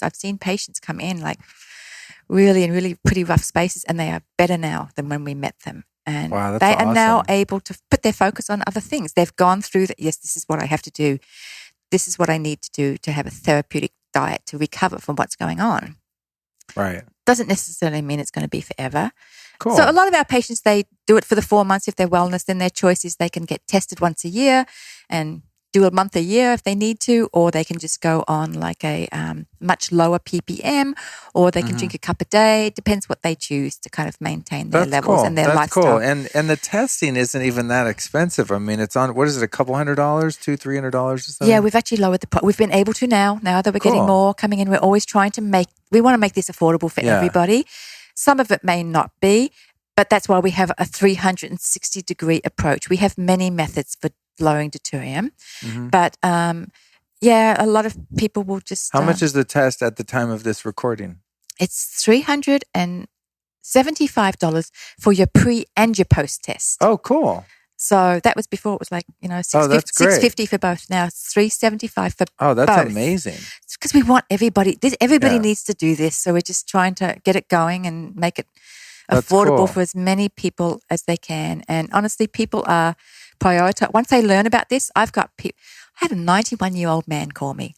I've seen patients come in like really in really pretty rough spaces and they are better now than when we met them. And they are now able to put their focus on other things. They've gone through that. Yes, this is what I have to do. This is what I need to do to have a therapeutic diet to recover from what's going on. Right. Doesn't necessarily mean it's going to be forever. Cool. So a lot of our patients, they do it for the 4 months if they're wellness. Then their choice is they can get tested once a year and do a month a year if they need to, or they can just go on like a much lower ppm, or they can drink a cup a day. It depends what they choose to kind of maintain their levels and their lifestyle. Cool. And the testing isn't even that expensive. I mean, it's on, what is it, a couple $100, $200-$300 or something? Yeah, we've actually lowered the price. We've been able to now that we're getting more coming in. We're always trying to we want to make this affordable for everybody. Some of it may not be, but that's why we have a 360-degree approach. We have many methods for lowering deuterium. But, a lot of people will just... How much is the test at the time of this recording? It's $375 for your pre and your post test. Oh, cool. So that was before it was like, $650 for both. Now it's $375 for both. Oh, that's amazing. It's because we want everybody needs to do this. So we're just trying to get it going and make it affordable for as many people as they can. And honestly, people are prioritized. Once they learn about this, I had a 91-year-old man call me.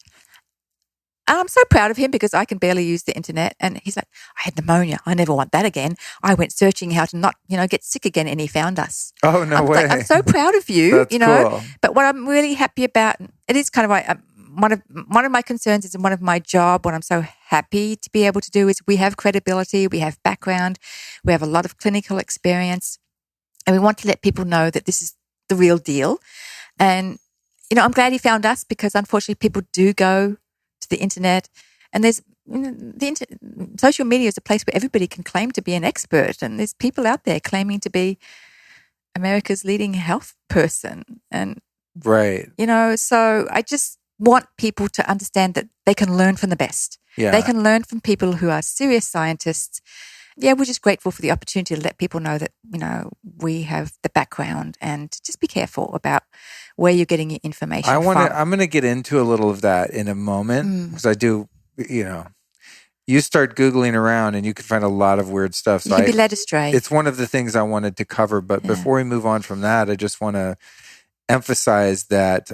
And I'm so proud of him because I can barely use the internet. And he's like, I had pneumonia. I never want that again. I went searching how to not, get sick again, and he found us. Oh, no way. I'm so proud of you, That's cool. But what I'm really happy about, it is kind of like one of my concerns is one of my job, what I'm so happy to be able to do is we have credibility, we have background, we have a lot of clinical experience, and we want to let people know that this is the real deal. And, I'm glad he found us because unfortunately people do go to the internet, and there's social media is a place where everybody can claim to be an expert, and there's people out there claiming to be America's leading health person, and so I just want people to understand that they can learn from the best. Yeah. They can learn from people who are serious scientists. Yeah, we're just grateful for the opportunity to let people know that, we have the background, and just be careful about where you're getting your information from. I'm going to get into a little of that in a moment because I do, you start Googling around and you can find a lot of weird stuff. So you can be led astray. It's one of the things I wanted to cover. But before we move on from that, I just want to emphasize that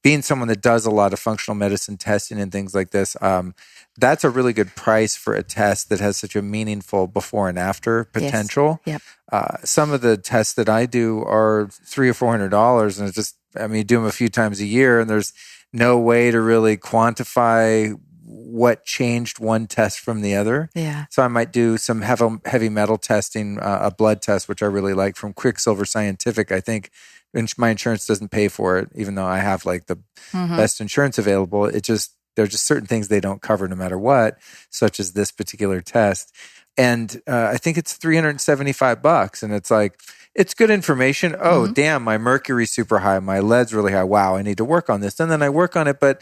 being someone that does a lot of functional medicine testing and things like this, that's a really good price for a test that has such a meaningful before and after potential. Yes. Yep. Some of the tests that I do are $300 or $400, and it's just, you do them a few times a year, and there's no way to really quantify what changed one test from the other. Yeah. So I might do some heavy metal testing, a blood test, which I really like from Quicksilver Scientific. I think my insurance doesn't pay for it, even though I have like the best insurance available. There are just certain things they don't cover no matter what, such as this particular test. And I think it's $375, and it's like, it's good information. Oh, damn, my mercury's super high. My lead's really high. Wow, I need to work on this. And then I work on it, but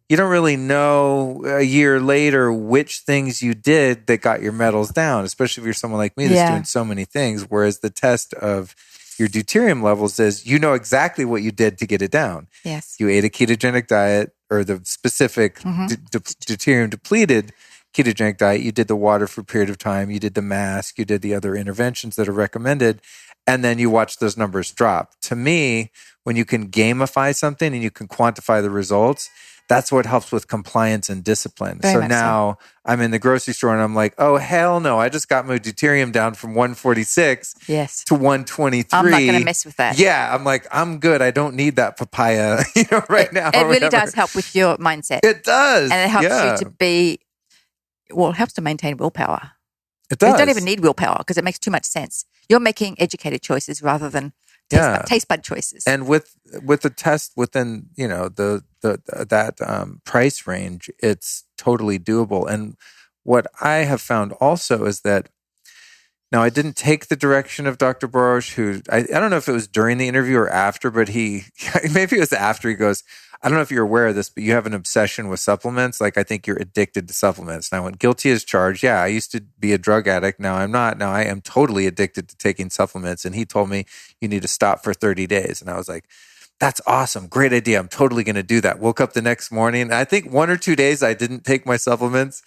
you don't really know a year later which things you did that got your metals down, especially if you're someone like me that's doing so many things. Whereas the test of your deuterium levels is, exactly what you did to get it down. Yes. You ate a ketogenic diet, or the specific deuterium depleted ketogenic diet. You did the water for a period of time. You did the mask. You did the other interventions that are recommended. And then you watch those numbers drop. To me, when you can gamify something and you can quantify the results, that's what helps with compliance and discipline. Very So much now I'm in the grocery store and I'm like, oh, hell no. I just got my deuterium down from 146 Yes. to 123. I'm not going to mess with that. Yeah. I'm like, I'm good. I don't need that papaya, right now. It or really whatever. does help with your mindset. It does. And it helps you to be, well, it helps to maintain willpower. It does. You don't even need willpower because it makes too much sense. You're making educated choices rather than taste bud choices. And with the test within, that price range, it's totally doable. And what I have found also is that now I didn't take the direction of Dr. Boros, who I don't know if it was during the interview or after, but maybe it was after. He goes, I don't know if you're aware of this, but you have an obsession with supplements. Like, I think you're addicted to supplements. And I went, guilty as charged. Yeah, I used to be a drug addict. Now I'm not. Now I am totally addicted to taking supplements. And he told me, you need to stop for 30 days. And I was like, that's awesome. Great idea. I'm totally going to do that. Woke up the next morning. I think 1 or 2 days I didn't take my supplements.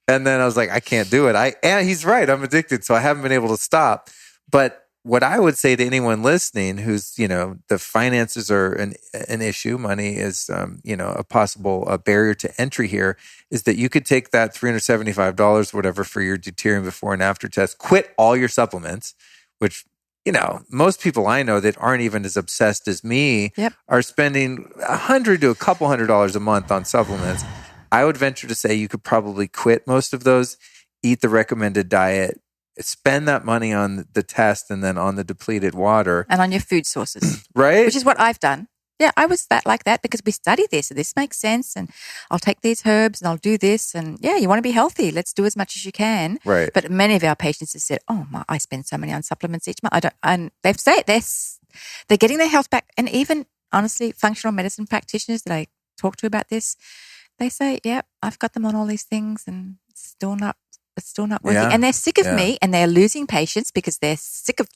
And then I was like, I can't do it. And he's right. I'm addicted. So I haven't been able to stop. But what I would say to anyone listening who's, the finances are an issue, money is, a possible barrier to entry here, is that you could take that $375, whatever, for your deuterium before and after test, quit all your supplements, which, most people I know that aren't even as obsessed as me are spending $100 to a couple $100 a month on supplements. I would venture to say you could probably quit most of those, eat the recommended diet, spend that money on the test and then on the depleted water. And on your food sources. Right? Which is what I've done. Yeah, I was like that because we studied this. So this makes sense. And I'll take these herbs and I'll do this. And yeah, you want to be healthy. Let's do as much as you can. Right. But many of our patients have said, oh, I spend so money on supplements each month. And they've said they're getting their health back. And even, honestly, functional medicine practitioners that I talk to about this, they say, yeah, I've got them on all these things and it's still not working. Yeah. And they're sick of me and they're losing patients because they're sick of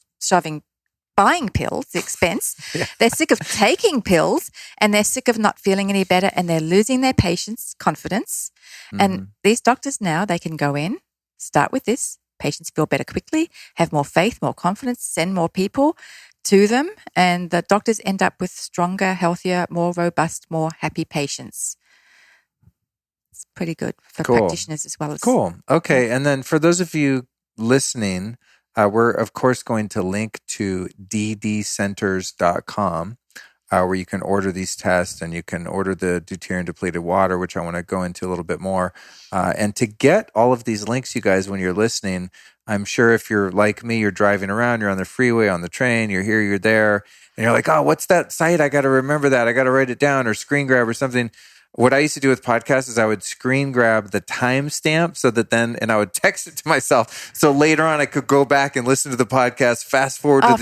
buying pills, the expense. Yeah. They're sick of taking pills and they're sick of not feeling any better and they're losing their patients' confidence. Mm-hmm. And these doctors now, they can go in, start with this. Patients feel better quickly, have more faith, more confidence, send more people to them. And the doctors end up with stronger, healthier, more robust, more happy patients. It's pretty good for practitioners as well as. Cool. Okay. And then for those of you listening, we're of course going to link to ddcenters.com where you can order these tests and you can order the deuterium depleted water, which I want to go into a little bit more. And to get all of these links, you guys, when you're listening, I'm sure if you're like me, you're driving around, you're on the freeway, on the train, you're here, you're there, and you're like, oh, what's that site? I got to remember that. I got to write it down or screen grab or something. What I used to do with podcasts is I would screen grab the timestamp so that and I would text it to myself. So later on I could go back and listen to the podcast, fast forward to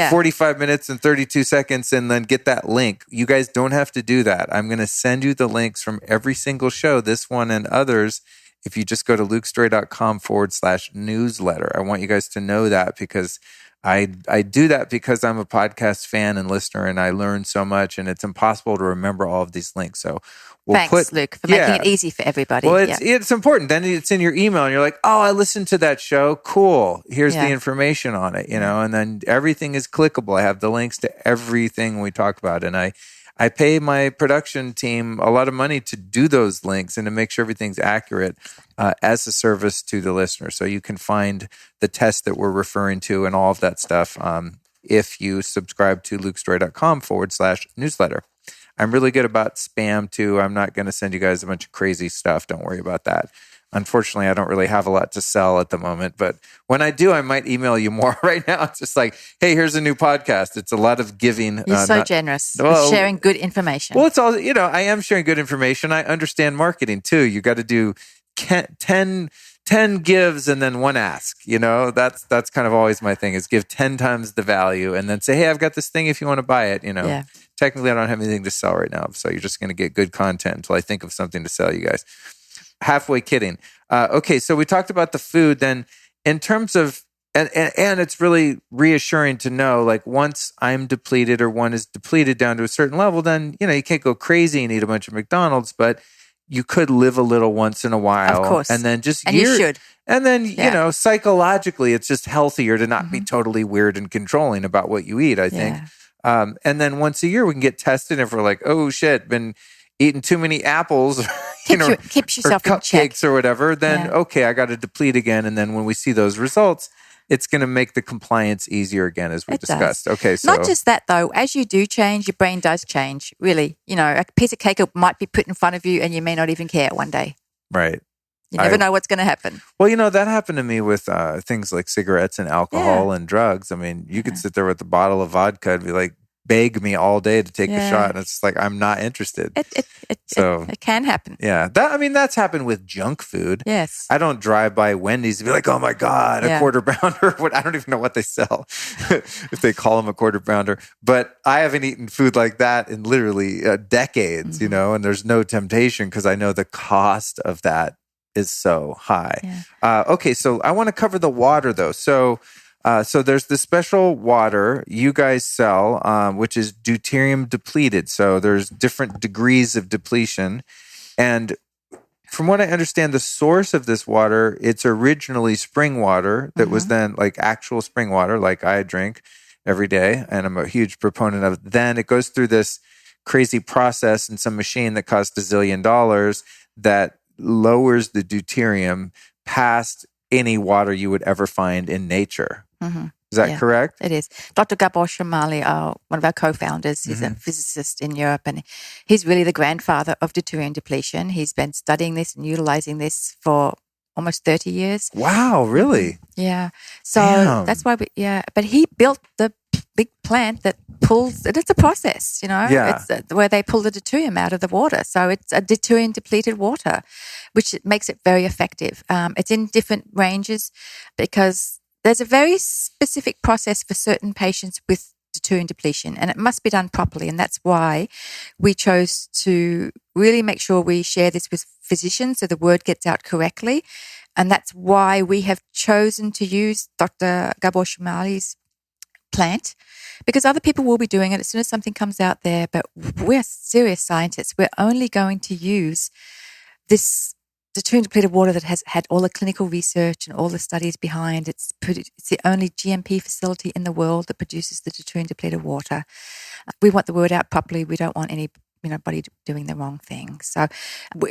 45 minutes and 32 seconds and then get that link. You guys don't have to do that. I'm going to send you the links from every single show, this one and others, if you just go to lukestory.com/newsletter. I want you guys to know that because I do that because I'm a podcast fan and listener and I learn so much and it's impossible to remember all of these links. So thanks, Luke, for making it easy for everybody. Well, it's important. Then it's in your email and you're like, oh, I listened to that show. Cool. Here's the information on it, and then everything is clickable. I have the links to everything we talk about. And I pay my production team a lot of money to do those links and to make sure everything's accurate as a service to the listener. So you can find the test that we're referring to and all of that stuff if you subscribe to lukestory.com/newsletter. I'm really good about spam too. I'm not going to send you guys a bunch of crazy stuff. Don't worry about that. Unfortunately, I don't really have a lot to sell at the moment, but when I do, I might email you more. Right now, it's just like, hey, here's a new podcast. It's a lot of giving. You're so generous with sharing good information. Well, it's all, I am sharing good information. I understand marketing too. You got to do 10 gives and then 1 ask. That's kind of always my thing is give 10 times the value and then say, hey, I've got this thing if you want to buy it. Technically, I don't have anything to sell right now. So you're just going to get good content until I think of something to sell you guys. Halfway kidding. Okay, so we talked about the food. Then in terms of, and it's really reassuring to know, like once I'm depleted or one is depleted down to a certain level, then, you can't go crazy and eat a bunch of McDonald's, but you could live a little once in a while. Of course. And then you should. And then, psychologically, it's just healthier to not be totally weird and controlling about what you eat, I think. And then once a year, we can get tested if we're like, oh shit, been eating too many apples, Keeps yourself or in check. cupcakes or whatever, then okay, I got to deplete again. And then when we see those results, it's going to make the compliance easier again, as we discussed. Does. Okay, so not just that though. As you do change, your brain does change. Really, a piece of cake might be put in front of you, and you may not even care one day. right. You never know what's going to happen. Well, that happened to me with things like cigarettes and alcohol and drugs. I mean, you could sit there with a bottle of vodka and be like, beg me all day to take a shot. And it's like, I'm not interested. It can happen. Yeah. That's happened with junk food. Yes. I don't drive by Wendy's and be like, oh my God, a quarter pounder. I don't even know what they sell if they call them a quarter pounder. But I haven't eaten food like that in literally decades, and there's no temptation because I know the cost of that is so high. Yeah. Okay, so I want to cover the water though. So there's this special water you guys sell, which is deuterium depleted. So there's different degrees of depletion. And from what I understand, the source of this water, it's originally spring water that was then like actual spring water, like I drink every day. And I'm a huge proponent of it. Then it goes through this crazy process in some machine that costs $1 zillion that lowers the deuterium past any water you would ever find in nature. Mm-hmm. Is that correct? It is. Dr. Gabor Shamali, one of our co-founders, he's a physicist in Europe, and he's really the grandfather of deuterium depletion. He's been studying this and utilizing this for almost 30 years. Wow, really? Yeah. So that's why but he built the big plant that pulls, it's a process, it's where they pull the deuterium out of the water. So it's a deuterium depleted water, which makes it very effective. It's in different ranges because there's a very specific process for certain patients with deuterium depletion, and it must be done properly. And that's why we chose to really make sure we share this with physicians so the word gets out correctly. And that's why we have chosen to use Dr. Gabor Shamali's plant, because other people will be doing it as soon as something comes out there. But we're serious scientists. We're only going to use this deuterium depleted water that has had all the clinical research and all the studies behind. It's the only GMP facility in the world that produces the deuterium depleted water. We want the word out properly. We don't want anybody doing the wrong thing. So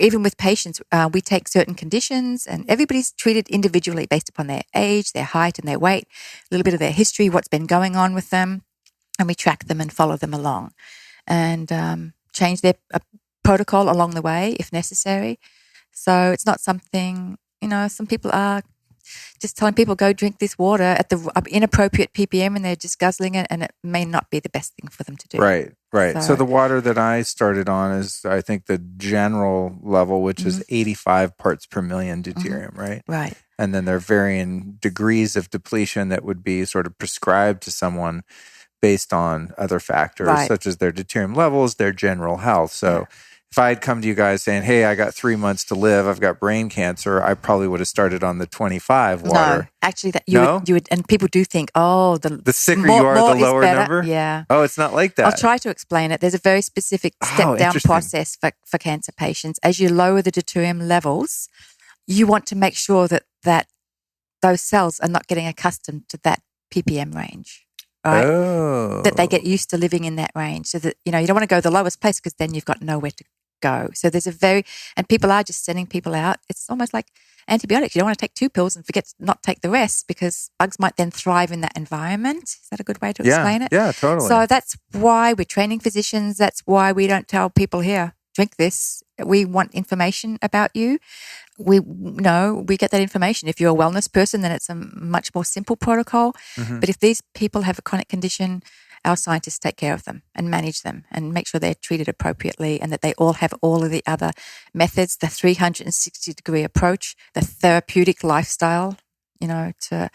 even with patients, we take certain conditions and everybody's treated individually based upon their age, their height and their weight, a little bit of their history, what's been going on with them, and we track them and follow them along and change their protocol along the way if necessary. So it's not something, some people are just telling people go drink this water at the inappropriate ppm and they're just guzzling it, and it may not be the best thing for them to do. Right. So the water that I started on is, I think, the general level, which is 85 parts per million deuterium, right? Right. And then there are varying degrees of depletion that would be sort of prescribed to someone based on other factors, such as their deuterium levels, their general health. So if I had come to you guys saying, hey, I got 3 months to live, I've got brain cancer, I probably would have started on the 25 water. No, actually, you would, and people do think, the sicker you are, the lower number? Yeah. Oh, it's not like that. I'll try to explain it. There's a very specific step-down process for cancer patients. As you lower the deuterium levels, you want to make sure that those cells are not getting accustomed to that ppm range. Right? Oh. That they get used to living in that range. So that, you don't want to go the lowest place because then you've got nowhere to go. So there's and people are just sending people out. It's almost like antibiotics. You don't want to take 2 pills and forget to not take the rest because bugs might then thrive in that environment. Is that a good way to explain it? Yeah, totally. So that's why we're training physicians. That's why we don't tell people here, drink this. We want information about you. We get that information. If you're a wellness person, then it's a much more simple protocol. Mm-hmm. But if these people have a chronic condition, our scientists take care of them and manage them and make sure they're treated appropriately and that they all have all of the other methods, the 360-degree approach, the therapeutic lifestyle, to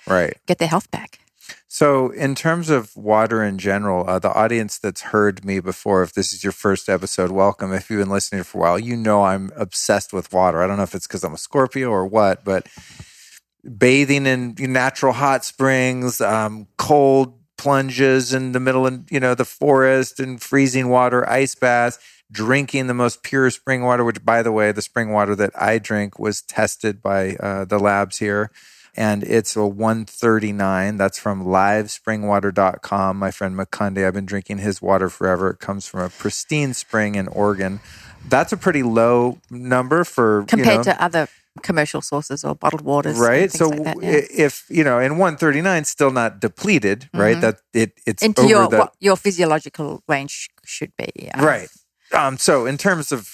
get their health back. So in terms of water in general, the audience that's heard me before, if this is your first episode, welcome. If you've been listening for a while, I'm obsessed with water. I don't know if it's because I'm a Scorpio or what, but bathing in natural hot springs, cold plunges in the middle of, the forest and freezing water, ice baths, drinking the most pure spring water, which, by the way, the spring water that I drink was tested by the labs here. And it's a 139. That's from livespringwater.com. My friend Mitochondria, I've been drinking his water forever. It comes from a pristine spring in Oregon. that's a pretty low number for compared to other commercial sources or bottled waters, right? So like that, if and 139 is still not depleted, right? That it's into over what your physiological range should be, right. So in terms of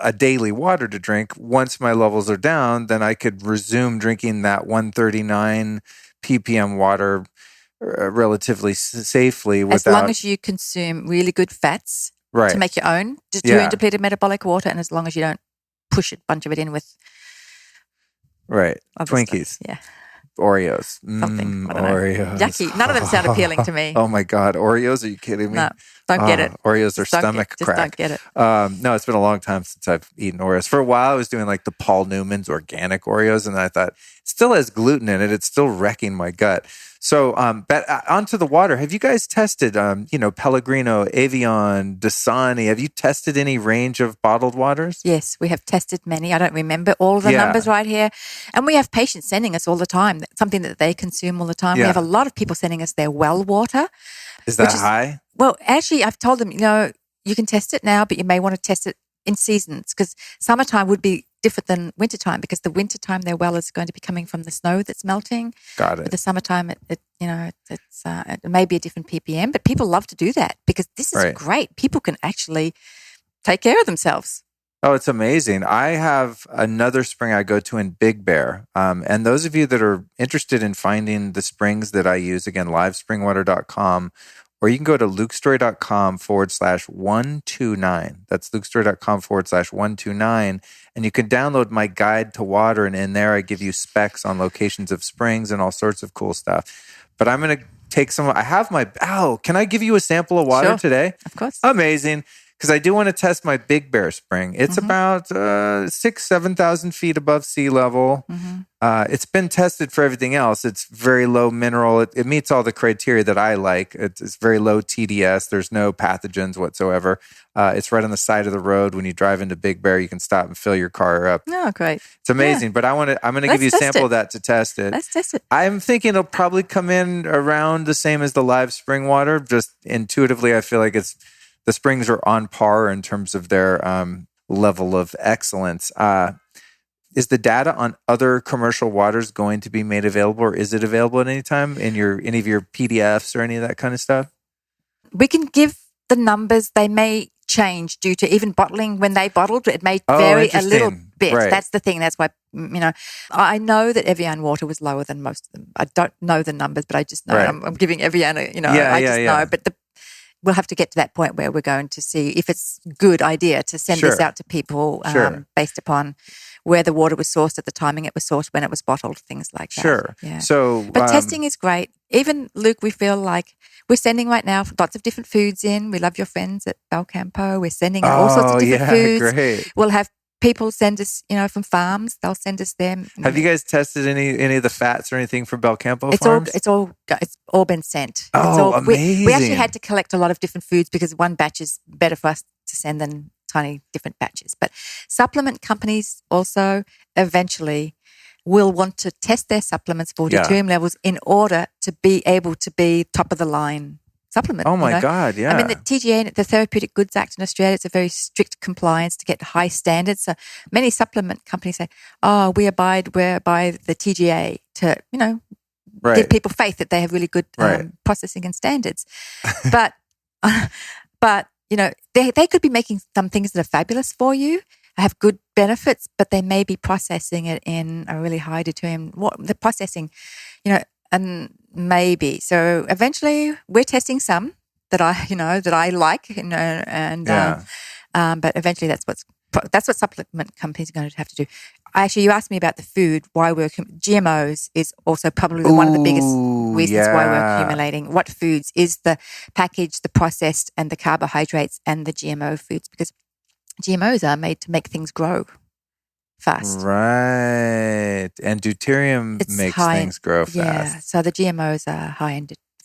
a daily water to drink, once my levels are down, then I could resume drinking that 139 ppm water relatively safely as long as you consume really good fats to make your own Deuterium depleted metabolic water, and as long as you don't push a bunch of it in with Twinkies, stuff. Oreos, something. I don't know. Oreos, yucky. None of them sound appealing to me. Oh my God, Oreos! Are you kidding me? No, don't get it. Oreos are stomach crack. Just don't get it. No, it's been a long time since I've eaten Oreos. For a while, I was doing like the Paul Newman's organic Oreos, and I thought it still has gluten in it. It's still wrecking my gut. So, but onto the water. Have you guys tested, Pellegrino, Evian, Dasani? Have you tested any range of bottled waters? Yes, we have tested many. I don't remember all of the numbers right here. And we have patients sending us all the time, something that they consume all the time. We have a lot of people sending us their well water. Is that high? Well, actually, I've told them, you can test it now, but you may want to test it in seasons, because summertime would be different than wintertime, because the wintertime their well is going to be coming from the snow that's melting. Got it. But the summertime, it may be a different ppm, but people love to do that because this is great. People can actually take care of themselves. Oh, it's amazing. I have another spring I go to in Big Bear. And those of you that are interested in finding the springs that I use, again, livespringwater.com, or you can go to lukestory.com/129. That's lukestory.com/129. And you can download my guide to water. And in there, I give you specs on locations of springs and all sorts of cool stuff. But I'm going to take some. Can I give you a sample of water today? Of course. Amazing. Because I do want to test my Big Bear spring. It's about 7,000 feet above sea level. It's been tested for everything else. It's very low mineral. It meets all the criteria that I like. It's very low TDS. There's no pathogens whatsoever. It's right on the side of the road. When you drive into Big Bear, you can stop and fill your car up. Oh, great. It's amazing. But I'm going to give you a sample of that to test it. Let's test it. I'm thinking it'll probably come in around the same as the live spring water. Just intuitively, I feel like the springs are on par in terms of their level of excellence. Is the data on other commercial waters going to be made available, or is it available at any time in any of your PDFs or any of that kind of stuff? We can give the numbers. They may change due to even bottling. When they bottled, it may vary a little bit. Right. That's the thing. That's why, I know that Evian water was lower than most of them. I don't know the numbers, but I just know. Right. I'm giving Evian, I just know. But we'll have to get to that point where we're going to see if it's a good idea to send this out to people based upon where the water was sourced at the timing it was sourced, when it was bottled, things like that. Sure. Yeah. So, but testing is great. Even, Luke, we feel like we're sending right now lots of different foods in. We love your friends at Belcampo. We're sending all sorts of different foods. Great. We'll have people send us, from farms. They'll send us them. Have you guys tested any of the fats or anything from Belcampo farms? It's all been sent. Amazing. We actually had to collect a lot of different foods because one batch is better for us to send than tiny different batches. But supplement companies also eventually will want to test their supplements for deuterium levels in order to be able to be top of the line supplement. Oh my God, yeah. I mean, the TGA, the Therapeutic Goods Act in Australia, it's a very strict compliance to get high standards. So many supplement companies say, we abide by the TGA to, give people faith that they have really good processing and standards. But they could be making some things that are fabulous for you, have good benefits, but they may be processing it in a really high deuterium. The processing, and maybe. So eventually, we're testing some that I like, but eventually that's what supplement companies are going to have to do. Actually, you asked me about the food. Why GMOs is also probably one of the biggest reasons why we're accumulating. What foods is the packaged, the processed, and the carbohydrates and the GMO foods, because GMOs are made to make things grow fast. Right. And deuterium makes things grow fast. Yeah. So the GMOs are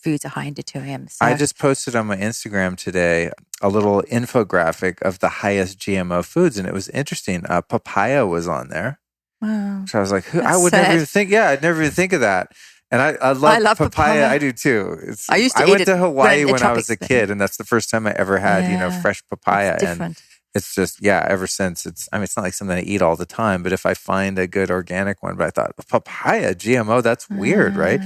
foods are high in deuterium. So. I just posted on my Instagram today a little infographic of the highest GMO foods, and it was interesting. Papaya was on there. Wow. So I was like, never even think. Yeah, I'd never even think of that. And I love papaya. I do too. I went to Hawaii when I was a kid, and that's the first time I ever had, fresh papaya. It's different. it's just, ever since it's not like something I eat all the time, but if I find a good organic one, but I thought papaya, GMO, that's weird, right?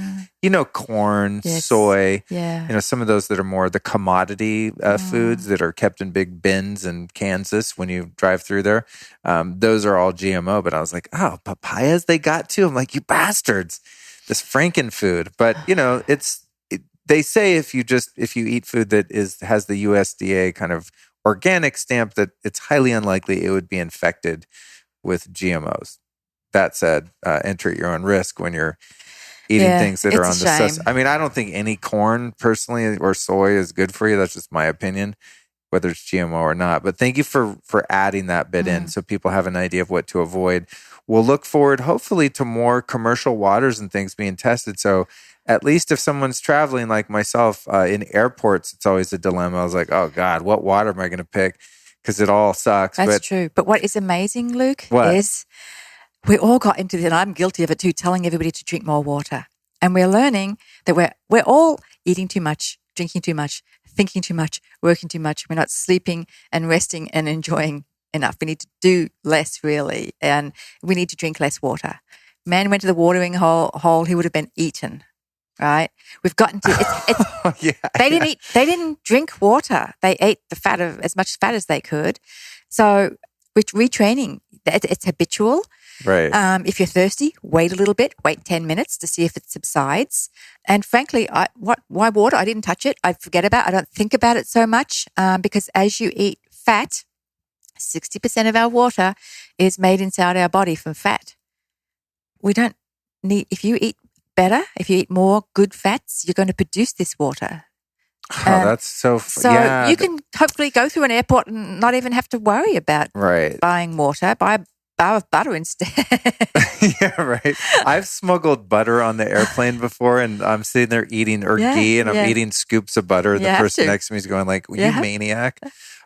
Corn, Yes. soy, Yeah. some of those that are more the commodity foods that are kept in big bins in Kansas when you drive through there. Those are all GMO, but I was like, oh, papayas they got too. I'm like, you bastards, this Franken food. But, they say if you eat food that has the USDA kind of organic stamp, that it's highly unlikely it would be infected with GMOs. That said, enter at your own risk when you're eating things that are on the shame. I mean, I don't think any corn personally or soy is good for you. That's just my opinion, whether it's GMO or not. But thank you for adding that bit in so people have an idea of what to avoid. We'll look forward, hopefully, to more commercial waters and things being tested. So at least if someone's traveling like myself in airports, it's always a dilemma. I was like, oh God, what water am I going to pick? Because it all sucks. That's true. But what is amazing, Luke, What? is we all got into this, and I'm guilty of it too, telling everybody to drink more water. And we're learning that we're all eating too much, drinking too much, thinking too much, working too much. We're not sleeping and resting and enjoying enough. We need to do less, really, and we need to drink less water. Man went to the watering hole, he would have been eaten. Right? We've gotten to They didn't drink water. They ate the fat of as much fat as they could. So with retraining, it's habitual. Right. If you're thirsty, wait a little bit. Wait 10 minutes to see if it subsides. And frankly, why water? I didn't touch it. I forget about it. I don't think about it so much because as you eat fat, 60% of our water is made inside our body from fat. We don't need, if you eat better, if you eat more good fats, you're going to produce this water. Oh, that's so you can hopefully go through an airport and not even have to worry about buying water. Buy a bar of butter instead. Yeah, right. I've smuggled butter on the airplane before, and I'm sitting there eating ghee, and I'm eating scoops of butter, and the person next to me is going like, you maniac.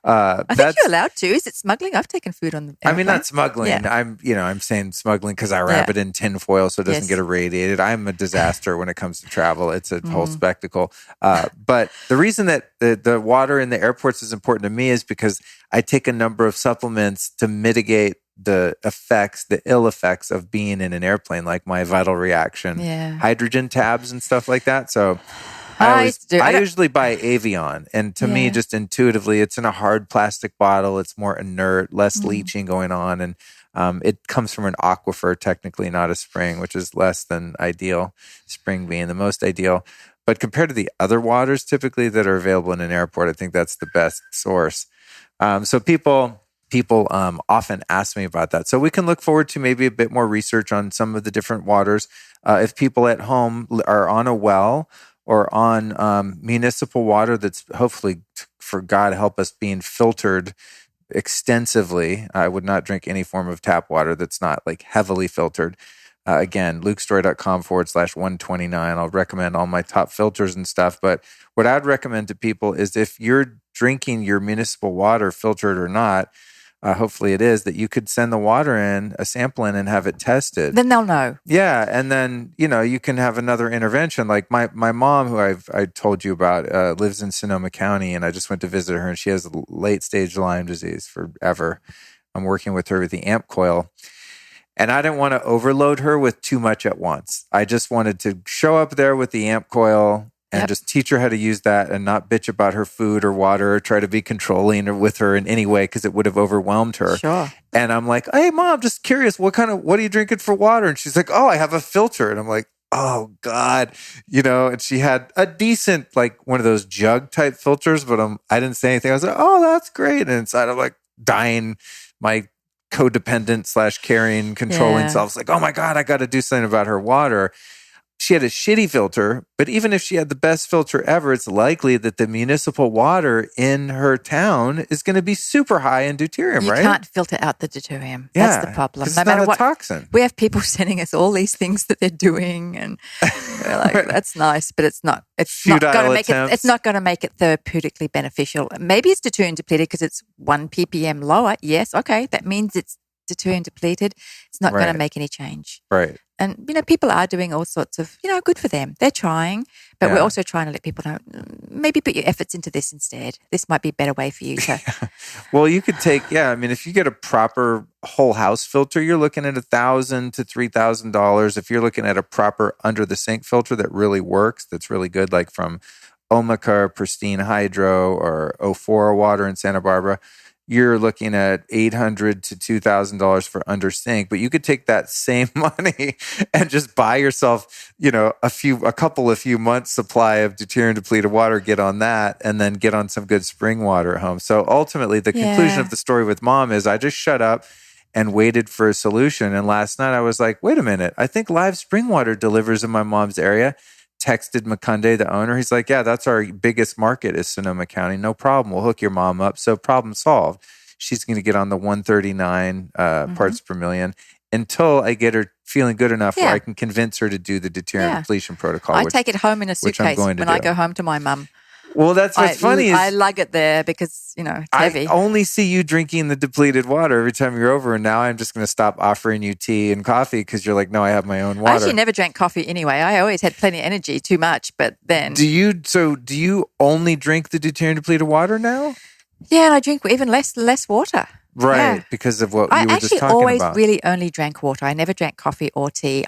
I think you're allowed to. Is it smuggling? I've taken food on the airplane. I mean, not smuggling. Yeah. I'm saying smuggling because I wrap it in tin foil so it doesn't get irradiated. I'm a disaster when it comes to travel. It's a whole spectacle. But the reason that the water in the airports is important to me is because I take a number of supplements to mitigate the ill effects of being in an airplane, like my vital reaction, hydrogen tabs and stuff like that. So I usually buy Avion, and to me, just intuitively, it's in a hard plastic bottle. It's more inert, less leaching going on, and it comes from an aquifer, technically not a spring, which is less than ideal, spring being the most ideal. But compared to the other waters typically that are available in an airport, I think that's the best source. So people often ask me about that. So we can look forward to maybe a bit more research on some of the different waters. If people at home are on a well or on municipal water that's hopefully, for God help us, being filtered extensively. I would not drink any form of tap water that's not like heavily filtered. Again, lukestory.com/129. I'll recommend all my top filters and stuff. But what I'd recommend to people is if you're drinking your municipal water, filtered or not, hopefully it is, that you could send the water in, a sample in, and have it tested. Then they'll know. Yeah, and then, you can have another intervention. Like my mom, who I told you about, lives in Sonoma County, and I just went to visit her, and she has late-stage Lyme disease forever. I'm working with her with the AMP coil. And I didn't want to overload her with too much at once. I just wanted to show up there with the AMP coil and just teach her how to use that and not bitch about her food or water or try to be controlling with her in any way because it would have overwhelmed her. Sure. And I'm like, hey, Mom, just curious, what are you drinking for water? And she's like, oh, I have a filter. And I'm like, oh, God. And she had a decent, like one of those jug type filters, but I didn't say anything. I was like, oh, that's great. And inside I'm like dying, my codependent / caring, controlling self. Like, oh my God, I got to do something about her water. She had a shitty filter, but even if she had the best filter ever, it's likely that the municipal water in her town is going to be super high in deuterium, right? You can't filter out the deuterium. That's the problem. No matter what toxin. We have people sending us all these things that they're doing, and we're like, that's nice, but it's not. It's not going to make it. It's not going to make it therapeutically beneficial. Maybe it's deuterium depleted because it's 1 ppm lower. Yes, okay, that means it's deuterium depleted, it's not going Right. to make any change. Right. And, people are doing all sorts of, good for them. They're trying, but we're Yeah. also trying to let people know, maybe put your efforts into this instead. This might be a better way for you to. Well, you could take, if you get a proper whole house filter, you're looking at $1,000 to $3,000. If you're looking at a proper under the sink filter that really works, that's really good, like from Omica or Pristine Hydro or Ophora Water in Santa Barbara, you're looking at $800 to $2,000 for under sink. But you could take that same money and just buy yourself, a few months supply of deuterium depleted water, get on that, and then get on some good spring water at home. So ultimately, the conclusion of the story with Mom is I just shut up and waited for a solution. And last night I was like, wait a minute, I think Live Spring Water delivers in my mom's area. Texted Makunde, the owner. He's like, yeah, that's our biggest market is Sonoma County. No problem. We'll hook your mom up. So problem solved. She's going to get on the 139 parts per million until I get her feeling good enough where I can convince her to do the deuterium depletion protocol. I take it home in a suitcase when I go home to my mum. Well, that's what's funny is I lug it there because, it's heavy. I only see you drinking the depleted water every time you're over, and now I'm just going to stop offering you tea and coffee because you're like, no, I have my own water. I actually never drank coffee anyway. I always had plenty of energy, too much, but then... Do you only drink the deuterium depleted water now? Yeah, and I drink even less water. Right, because of what you were just talking about. I actually always really only drank water. I never drank coffee or tea.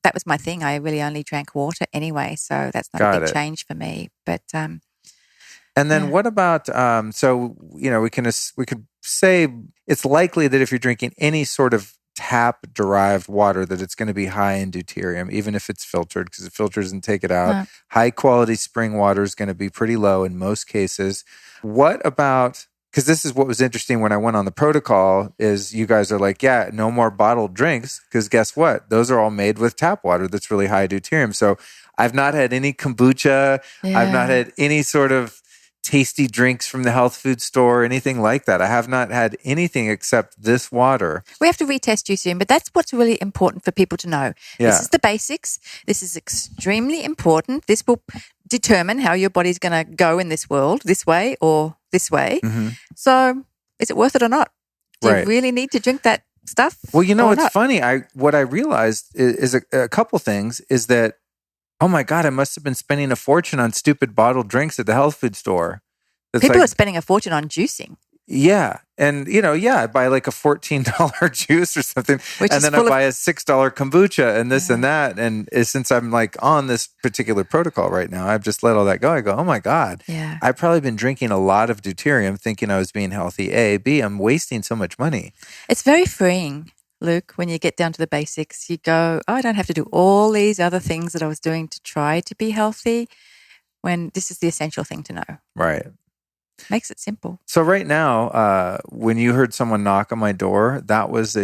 That was my thing. I really only drank water anyway, so that's not a big change for me. But and then what about we could say it's likely that if you're drinking any sort of tap derived water that it's going to be high in deuterium, even if it's filtered, because it filters and take it out. No. High quality spring water is going to be pretty low in most cases. What about, because this is what was interesting when I went on the protocol, is you guys are like, yeah, no more bottled drinks, because guess what? Those are all made with tap water that's really high deuterium. So I've not had any kombucha. Yeah. I've not had any sort of tasty drinks from the health food store, anything like that. I have not had anything except this water. We have to retest you soon, but that's what's really important for people to know. Yeah. This is the basics. This is extremely important. This will determine how your body's going to go in this world, this way or this way. Mm-hmm. So is it worth it or not? Do Right. you really need to drink that stuff? Well, it's not? funny. What I realized is a couple things is that, oh my God, I must have been spending a fortune on stupid bottled drinks at the health food store. People are spending a fortune on juicing. Yeah. And, I buy like a $14 juice or something. And then I buy a $6 kombucha and this and that. And since I'm like on this particular protocol right now, I've just let all that go. I go, oh my God. Yeah. I've probably been drinking a lot of deuterium thinking I was being healthy. A. B, I'm wasting so much money. It's very freeing, Luke, when you get down to the basics. You go, I don't have to do all these other things that I was doing to try to be healthy, when this is the essential thing to know. Right. Makes it simple. So right now, when you heard someone knock on my door, that was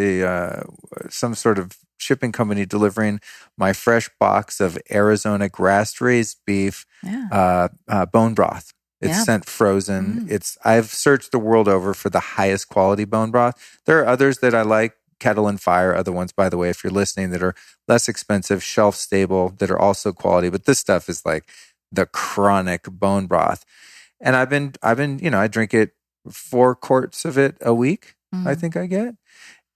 some sort of shipping company delivering my fresh box of Arizona grass-raised beef bone broth. It's sent frozen. I've searched the world over for the highest quality bone broth. There are others that I like, Kettle and Fire, other ones, by the way, if you're listening, that are less expensive, shelf stable, that are also quality. But this stuff is like the chronic bone broth. And I've been, I drink it 4 quarts of it a week, I think I get.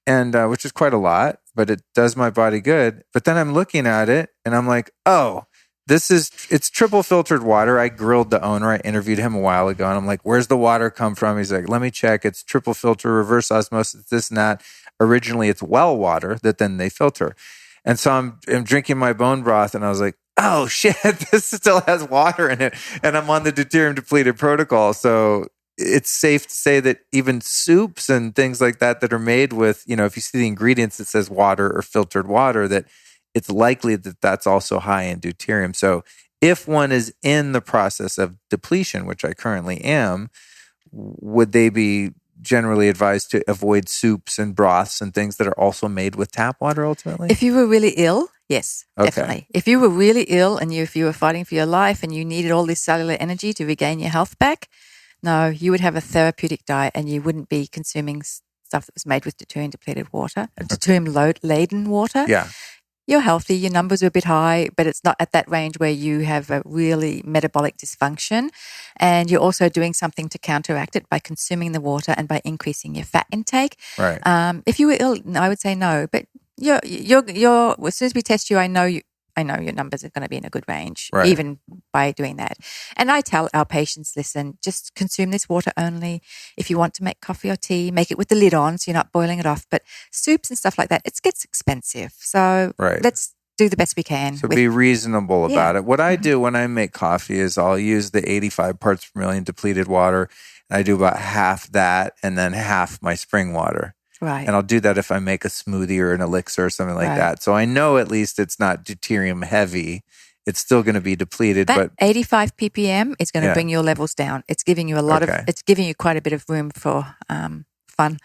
And, which is quite a lot, but it does my body good. But then I'm looking at it and I'm like, oh, it's triple filtered water. I grilled the owner. I interviewed him a while ago and I'm like, where's the water come from? He's like, let me check. It's triple filter, reverse osmosis, this and that. Originally it's well water that then they filter. And so I'm drinking my bone broth and I was like, oh shit, this still has water in it. And I'm on the deuterium depleted protocol. So it's safe to say that even soups and things like that are made with, if you see the ingredients, it says water or filtered water, that it's likely that that's also high in deuterium. So if one is in the process of depletion, which I currently am, would they be generally advised to avoid soups and broths and things that are also made with tap water ultimately? If you were really ill, yes, Okay. definitely. If you were really ill and if you were fighting for your life and you needed all this cellular energy to regain your health back, no, you would have a therapeutic diet and you wouldn't be consuming stuff that was made with deuterium depleted water, deuterium laden water. Yeah. you're healthy, your numbers are a bit high, but it's not at that range where you have a really metabolic dysfunction. And you're also doing something to counteract it by consuming the water and by increasing your fat intake. Right. If you were ill, I would say no. But you're as soon as we test you, I know your numbers are going to be in a good range, Right. even by doing that. And I tell our patients, listen, just consume this water only. If you want to make coffee or tea, make it with the lid on so you're not boiling it off. But soups and stuff like that, it gets expensive. So Right. let's do the best we can. So be reasonable about Yeah. it. What I do when I make coffee is I'll use the 85 parts per million depleted water. And I do about half that and then half my spring water. Right. And I'll do that if I make a smoothie or an elixir or something like Right. that. So I know at least it's not deuterium heavy. It's still going to be depleted. That But 85 ppm is going to Yeah. bring your levels down. It's giving you a lot Okay. it's giving you quite a bit of room for fun.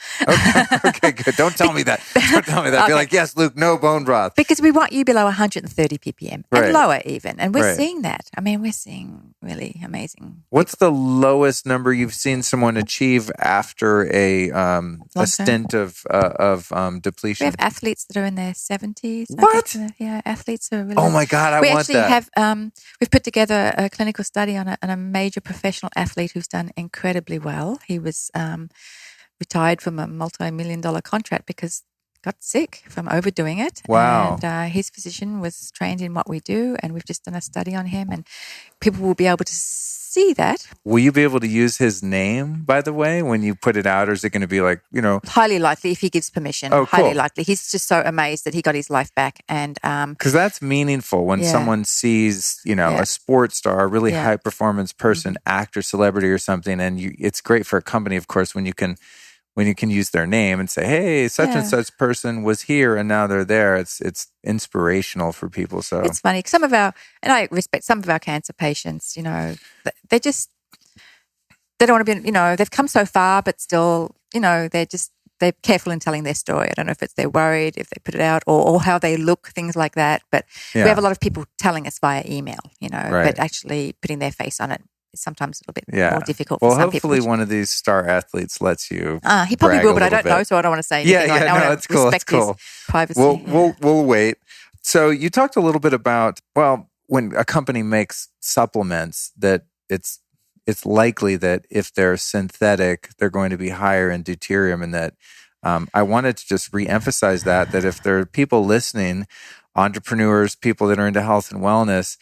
okay, good. Don't tell me that. Don't tell me that. Be Okay. like, yes, Luke, no bone broth. Because we want you below 130 ppm Right. and lower even. And we're Right. seeing that. I mean, we're seeing really amazing. What's the lowest number you've seen someone achieve after a Long-term? stint of We depletion? have athletes that are in their 70s. What? Yeah, athletes are really... Oh my God, I we want actually that. have, we've put together a clinical study on a major professional athlete who's done incredibly well. He was retired from a multi-million-dollar contract because got sick from overdoing it. Wow. And his physician was trained in what we do, and we've just done a study on him, and people will be able to see that. Will you be able to use his name, by the way, when you put it out? Or is it going to be like, Highly likely if he gives permission. Oh, cool. Highly likely. He's just so amazed that he got his life back. And because that's meaningful when Yeah. someone sees, Yeah. a sports star, a really Yeah. high performance person, actor, celebrity or something. And it's great for a company, of course, when you can use their name and say, hey, such and Yeah. such person was here and now they're there. It's inspirational for people. So it's funny. I respect some of our cancer patients, they don't want to be, they've come so far, but still, they're careful in telling their story. I don't know if they're worried, if they put it out or how they look, things like that. But we Yeah. have a lot of people telling us via email, Right. but actually putting their face on it is sometimes a little bit yeah. more difficult Well, for some people. hopefully one of these star athletes lets you. He probably brag will, a but I little don't know, bit. so I don't want to say anything. Yeah, I no, want it's cool. respect It's cool. his privacy. We'll wait. So you talked a little bit about, when a company makes supplements, that it's likely that if they're synthetic, they're going to be higher in deuterium, and that I wanted to just reemphasize that if there are people listening, entrepreneurs, people that are into health and wellness,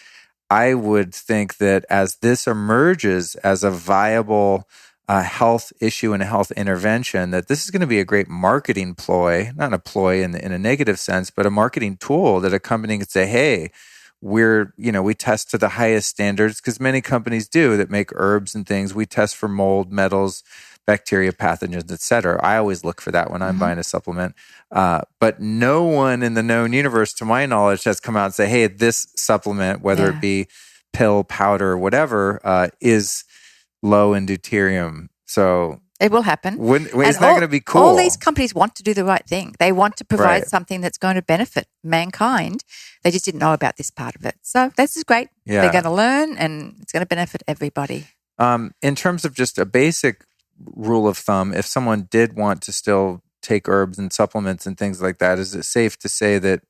I would think that as this emerges as a viable health issue and a health intervention, that this is going to be a great marketing ploy, not a ploy in a negative sense, but a marketing tool that a company could say, hey, we test to the highest standards, because many companies do that make herbs and things. We test for mold, metals, bacteria, pathogens, et cetera. I always look for that when I'm buying a supplement. But no one in the known universe, to my knowledge, has come out and say, hey, this supplement, whether it be pill, powder, or whatever, is low in deuterium. So it will happen. Isn't that going to be cool? All these companies want to do the right thing. They want to provide Right. something that's going to benefit mankind. They just didn't know about this part of it. So this is great. Yeah. They're going to learn, and it's going to benefit everybody. In terms of just a basic rule of thumb, if someone did want to still take herbs and supplements and things like that, is it safe to say that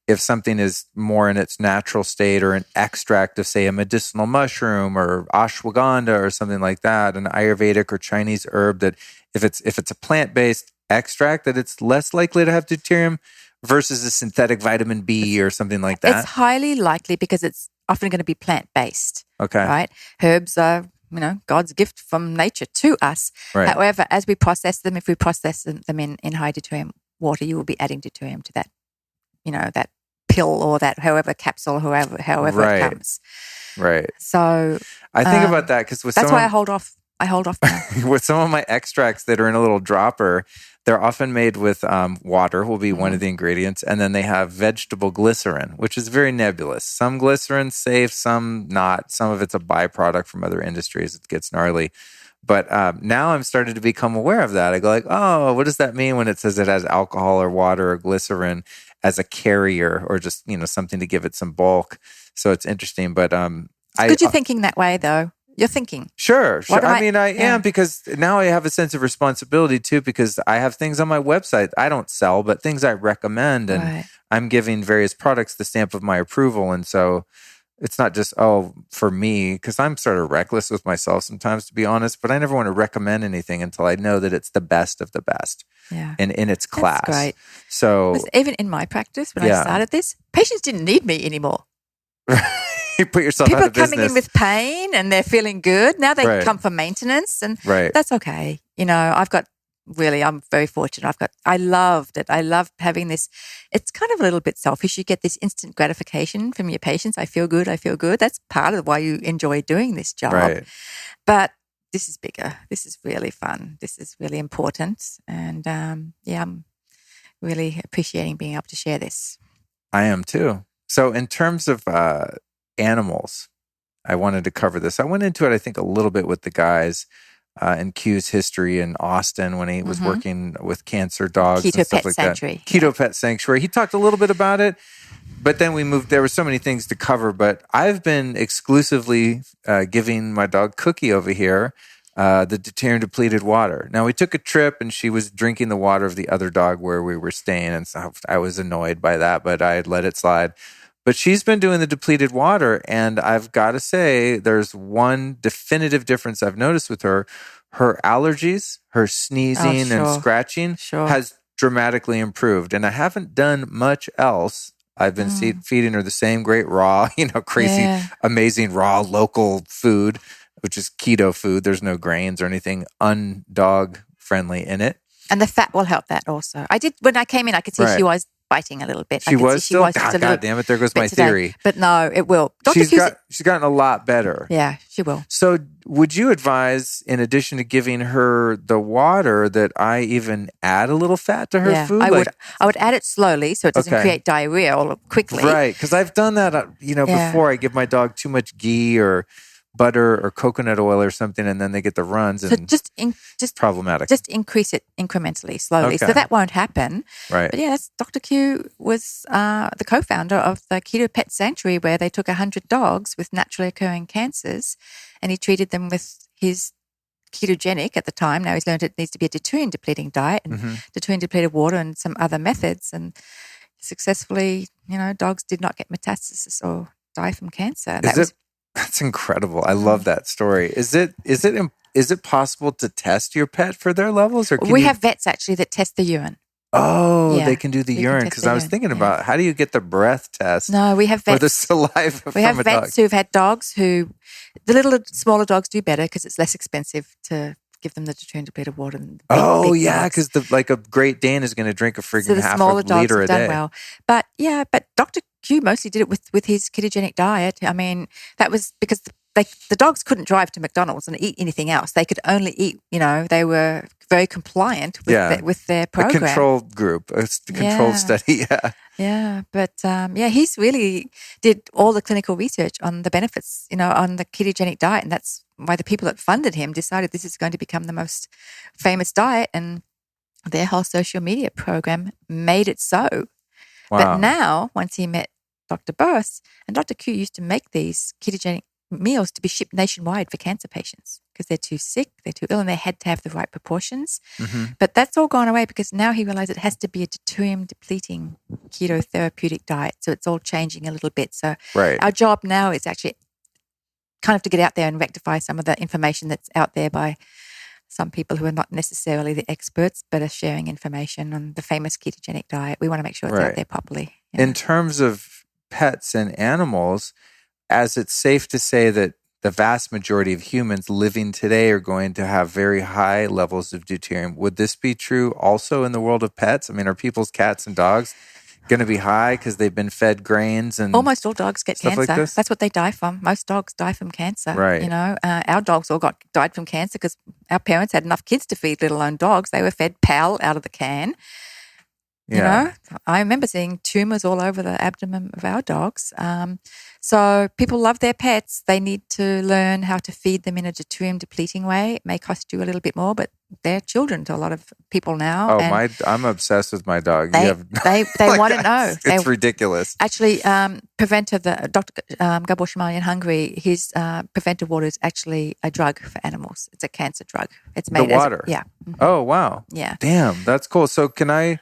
if something is more in its natural state, or an extract of, say, a medicinal mushroom or ashwagandha or something like that, an Ayurvedic or Chinese herb, that if it's a plant-based extract, that it's less likely to have deuterium versus a synthetic vitamin B or something like that? It's highly likely because it's often going to be plant-based. Okay. Right? Herbs are, God's gift from nature to us. Right. However, as we process them, if we process them in high deuterium water, you will be adding deuterium to that, that pill or that capsule, however Right. it comes. Right. So I think about that because that's why I hold off. I hold off now. with some of my extracts that are in a little dropper, they're often made with water will be one of the ingredients. And then they have vegetable glycerin, which is very nebulous. Some glycerin's safe, some not. Some of it's a byproduct from other industries. It gets gnarly. But now I'm starting to become aware of that. I go like, oh, what does that mean when it says it has alcohol or water or glycerin as a carrier, or just, something to give it some bulk? So it's interesting. But It's good you're thinking that way, though. You're thinking. Sure. I mean, I yeah. am, because now I have a sense of responsibility too, because I have things on my website I don't sell, but things I recommend, and Right. I'm giving various products the stamp of my approval. And so it's not just, for me, because I'm sort of reckless with myself sometimes, to be honest, but I never want to recommend anything until I know that it's the best of the best and in its class. That's great. So even in my practice, when I started this, patients didn't need me anymore. you put yourself People out of business. are coming in with pain and they're feeling good. Now they Right. come for maintenance, and Right. that's okay. I'm very fortunate. I loved it. I love having this. It's kind of a little bit selfish. You get this instant gratification from your patients. I feel good. That's part of why you enjoy doing this job. Right. But this is bigger. This is really fun. This is really important. And I'm really appreciating being able to share this. I am too. So in terms of animals, I wanted to cover this. I went into it, I think, a little bit with the guys in Q's history in Austin when he was working with cancer dogs and stuff like that. Keto Pet Sanctuary. He talked a little bit about it, but then we moved. There were so many things to cover, but I've been exclusively giving my dog Cookie over here the Deuterium depleted water. Now, we took a trip and she was drinking the water of the other dog where we were staying, and so I was annoyed by that, but I had let it slide. But she's been doing the depleted water, and I've got to say there's one definitive difference I've noticed with her. Her allergies, her sneezing and scratching has dramatically improved. And I haven't done much else. I've been feeding her the same great raw, crazy, amazing raw local food, which is keto food. There's no grains or anything undog friendly in it. And the fat will help that also. When I came in, I could see she was biting a little bit. She was still? God damn it, there goes my theory. But no, it will. She's gotten a lot better. Yeah, she will. So would you advise, in addition to giving her the water, that I even add a little fat to her food? I would add it slowly so it doesn't create diarrhea all quickly. Right, because I've done that, before. I give my dog too much ghee or butter or coconut oil or something, and then they get the runs, and just problematic. Just increase it incrementally, slowly, so that won't happen. Right. But Dr. Q was the co-founder of the Keto Pet Sanctuary, where they took 100 dogs with naturally occurring cancers, and he treated them with his ketogenic at the time. Now he's learned it needs to be a deuterium depleting diet and deuterium depleted water and some other methods, and successfully, dogs did not get metastasis or die from cancer. That's incredible. I love that story. Is it possible to test your pet for their levels, or we have vets actually that test the urine? Oh, they can do the urine, because I was thinking about how do you get the breath test? No, we have vets. Or the saliva we have vets who've had dogs the smaller dogs do better because it's less expensive to give them the deuterium depleted water. Than big because a Great Dane is going to drink a friggin' half a liter a day. Well. But Dr. Q mostly did it with his ketogenic diet. I mean, that was because the dogs couldn't drive to McDonald's and eat anything else. They could only eat, they were very compliant with their program. A control group, a controlled study, Yeah, but he's really did all the clinical research on the benefits, on the ketogenic diet, and that's why the people that funded him decided this is going to become the most famous diet, and their whole social media program made it so. Wow. But now, once he met Dr. Boros, and Dr. Q used to make these ketogenic meals to be shipped nationwide for cancer patients because they're too sick, they're too ill, and they had to have the right proportions. But that's all gone away because now he realized it has to be a deuterium depleting keto therapeutic diet. So it's all changing a little bit. So our job now is actually kind of to get out there and rectify some of the information that's out there by some people who are not necessarily the experts, but are sharing information on the famous ketogenic diet. We want to make sure it's out there properly. In terms of pets and animals, as it's safe to say that the vast majority of humans living today are going to have very high levels of deuterium, would this be true also in the world of pets? I mean, are people's cats and dogs going to be high because they've been fed grains and almost all dogs get cancer? Like this? That's what they die from. Most dogs die from cancer. Right. Our dogs all died from cancer because our parents had enough kids to feed, let alone dogs. They were fed PAL out of the can. know, I remember seeing tumors all over the abdomen of our dogs. So people love their pets. They need to learn how to feed them in a deuterium depleting way. It may cost you a little bit more, but they're children to a lot of people now. Oh, I'm obsessed with my dog. They like, want to know. It's ridiculous. Actually, Preventive, Dr. Gabor Shmali in Hungary, his Preventive water is actually a drug for animals. It's a cancer drug. It's made the water. Oh, wow. Yeah. Damn, that's cool. So can I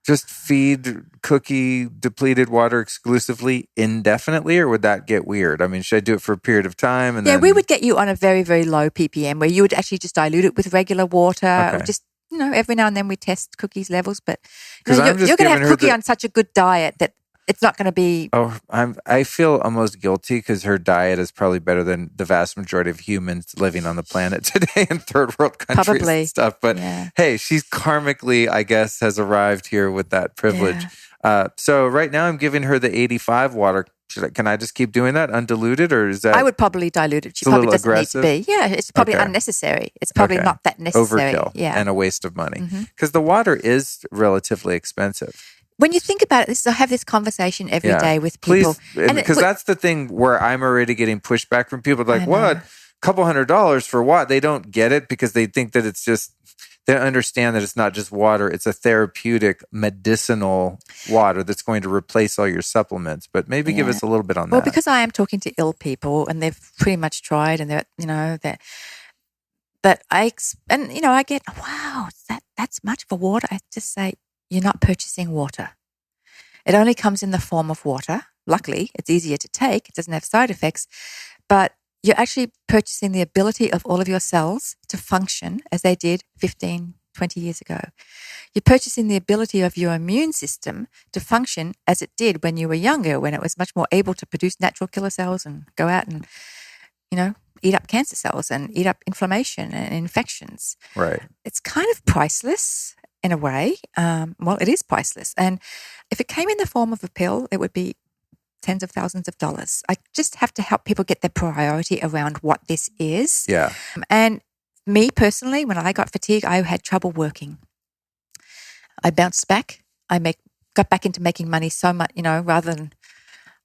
just feed cookie depleted water exclusively indefinitely, or would that get weird? I mean, should I do it for a period of time? And we would get you on a very, very low ppm where you would actually just dilute it with regular water. Okay. Just, every now and then we test cookies levels, but you're going to have cookie on such a good diet that it's not going to be. Oh, I feel almost guilty because her diet is probably better than the vast majority of humans living on the planet today in third world countries and stuff. But hey, she's karmically, I guess, has arrived here with that privilege. Yeah. So right now I'm giving her the 85 water. Can I just keep doing that undiluted, or is that? I would probably dilute it. She probably doesn't aggressive. Need to be. Yeah, it's probably unnecessary. It's probably not that necessary. Overkill and a waste of money because the water is relatively expensive. When you think about it, I have this conversation every day with people. Because that's the thing where I'm already getting pushback from people like, what? $200 for what? They don't get it because they think that it's just, they don't understand that it's not just water. It's a therapeutic, medicinal water that's going to replace all your supplements. But maybe give us a little bit on that. Well, because I am talking to ill people and they've pretty much tried and they're, I get, wow, that's much for water. I just say, you're not purchasing water. It only comes in the form of water. Luckily, it's easier to take. It doesn't have side effects. But you're actually purchasing the ability of all of your cells to function as they did 15, 20 years ago. You're purchasing the ability of your immune system to function as it did when you were younger, when it was much more able to produce natural killer cells and go out and, eat up cancer cells and eat up inflammation and infections. Right. It's kind of priceless. In a way, it is priceless. And if it came in the form of a pill, it would be tens of thousands of dollars. I just have to help people get their priority around what this is. Yeah. And me personally, when I got fatigue, I had trouble working. I bounced back. I got back into making money so much, rather than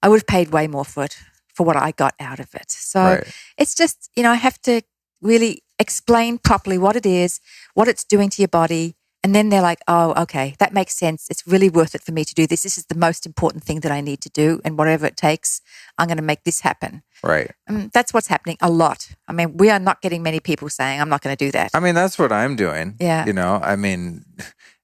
I would have paid way more for it, for what I got out of it. So it's just, I have to really explain properly what it is, what it's doing to your body. And then they're like, oh, okay, that makes sense. It's really worth it for me to do this. This is the most important thing that I need to do. And whatever it takes, I'm going to make this happen. Right. That's what's happening a lot. I mean, we are not getting many people saying, I'm not going to do that. I mean, that's what I'm doing. Yeah. I mean,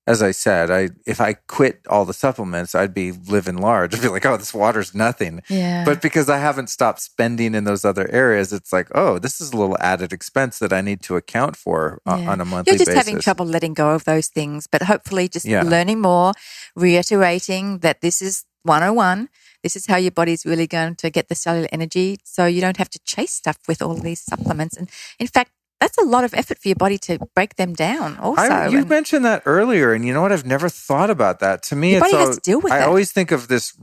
as I said, if I quit all the supplements, I'd be living large. I'd be like, oh, this water's nothing. Yeah. But because I haven't stopped spending in those other areas, it's like, oh, this is a little added expense that I need to account for on a monthly basis. You're just having trouble letting go of those things, but hopefully just learning more, reiterating that this is 101. This is how your body's really going to get the cellular energy, so you don't have to chase stuff with all these supplements. And in fact, that's a lot of effort for your body to break them down also. You mentioned that earlier, and you know what? I've never thought about that. To me, your body has to deal with I always think of this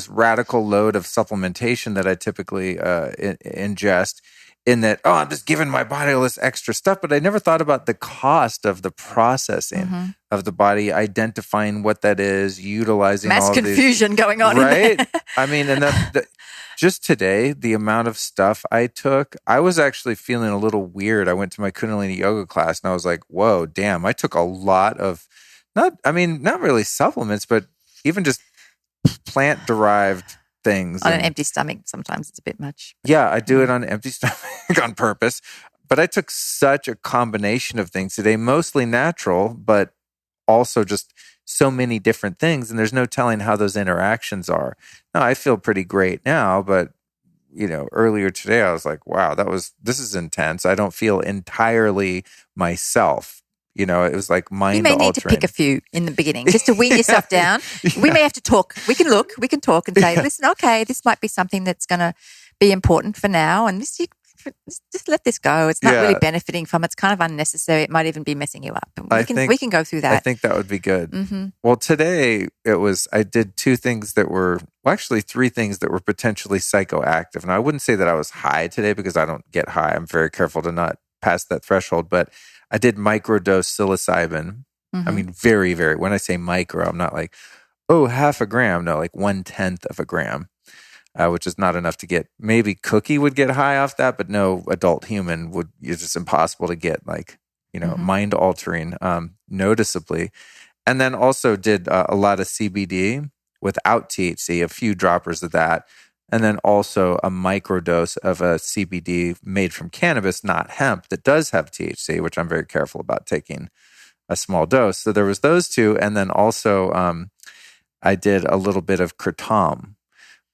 radical load of supplementation that I typically ingest, in that, I'm just giving my body all this extra stuff, but I never thought about the cost of the processing of the body, identifying what that is, utilizing mass all confusion going on, right? I mean, and just today, the amount of stuff I took, I was actually feeling a little weird. I went to my Kundalini yoga class and I was like, whoa, damn, I took a lot of, not really supplements, but even just plant-derived things. On an empty stomach, sometimes it's a bit much. Yeah, I do it on an empty stomach on purpose. But I took such a combination of things today, mostly natural, but also just so many different things, and there's no telling how those interactions are. Now, I feel pretty great now, but earlier today I was like, wow, this is intense. I don't feel entirely myself. It was like mind altering. You may need to pick a few in the beginning just to wean yourself down. We may have to talk. We can talk and say, listen, okay, this might be something that's going to be important for now, and just let this go. It's not really benefiting from it. It's kind of unnecessary. It might even be messing you up. We can go through that. I think that would be good. Mm-hmm. Well, today I did three things that were potentially psychoactive. And I wouldn't say that I was high today because I don't get high. I'm very careful to not pass that threshold. But I did microdose psilocybin I mean, very, very, when I say micro, I'm not like, oh, half a gram. No, like 1/10 of a gram, which is not enough to get, maybe Cookie would get high off that, but no adult human would, it's just impossible to get like, mind altering noticeably. And then also did a lot of CBD without THC, a few droppers of that. And then also a microdose of a CBD made from cannabis, not hemp, that does have THC, which I'm very careful about taking a small dose. So there was those two. And then also I did a little bit of kratom,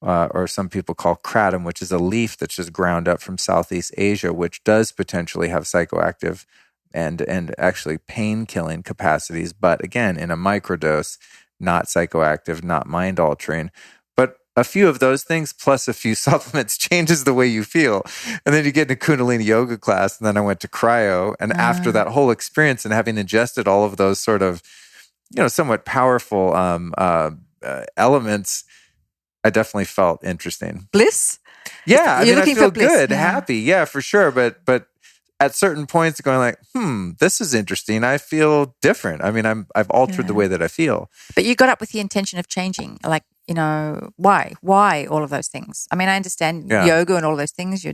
or some people call kratom, which is a leaf that's just ground up from Southeast Asia, which does potentially have psychoactive and actually pain-killing capacities. But again, in a microdose, not psychoactive, not mind-altering. But a few of those things plus a few supplements changes the way you feel. And then you get into Kundalini yoga class, and then I went to cryo. And after that whole experience and having ingested all of those sort of, somewhat powerful elements, I definitely felt interesting. Bliss? Yeah, I looking feel for bliss, good, yeah. happy, yeah, for sure. But at certain points, going like, this is interesting. I feel different. I mean, I've altered the way that I feel. But you got up with the intention of changing, like, why? Why all of those things? I mean, I understand yoga and all those things,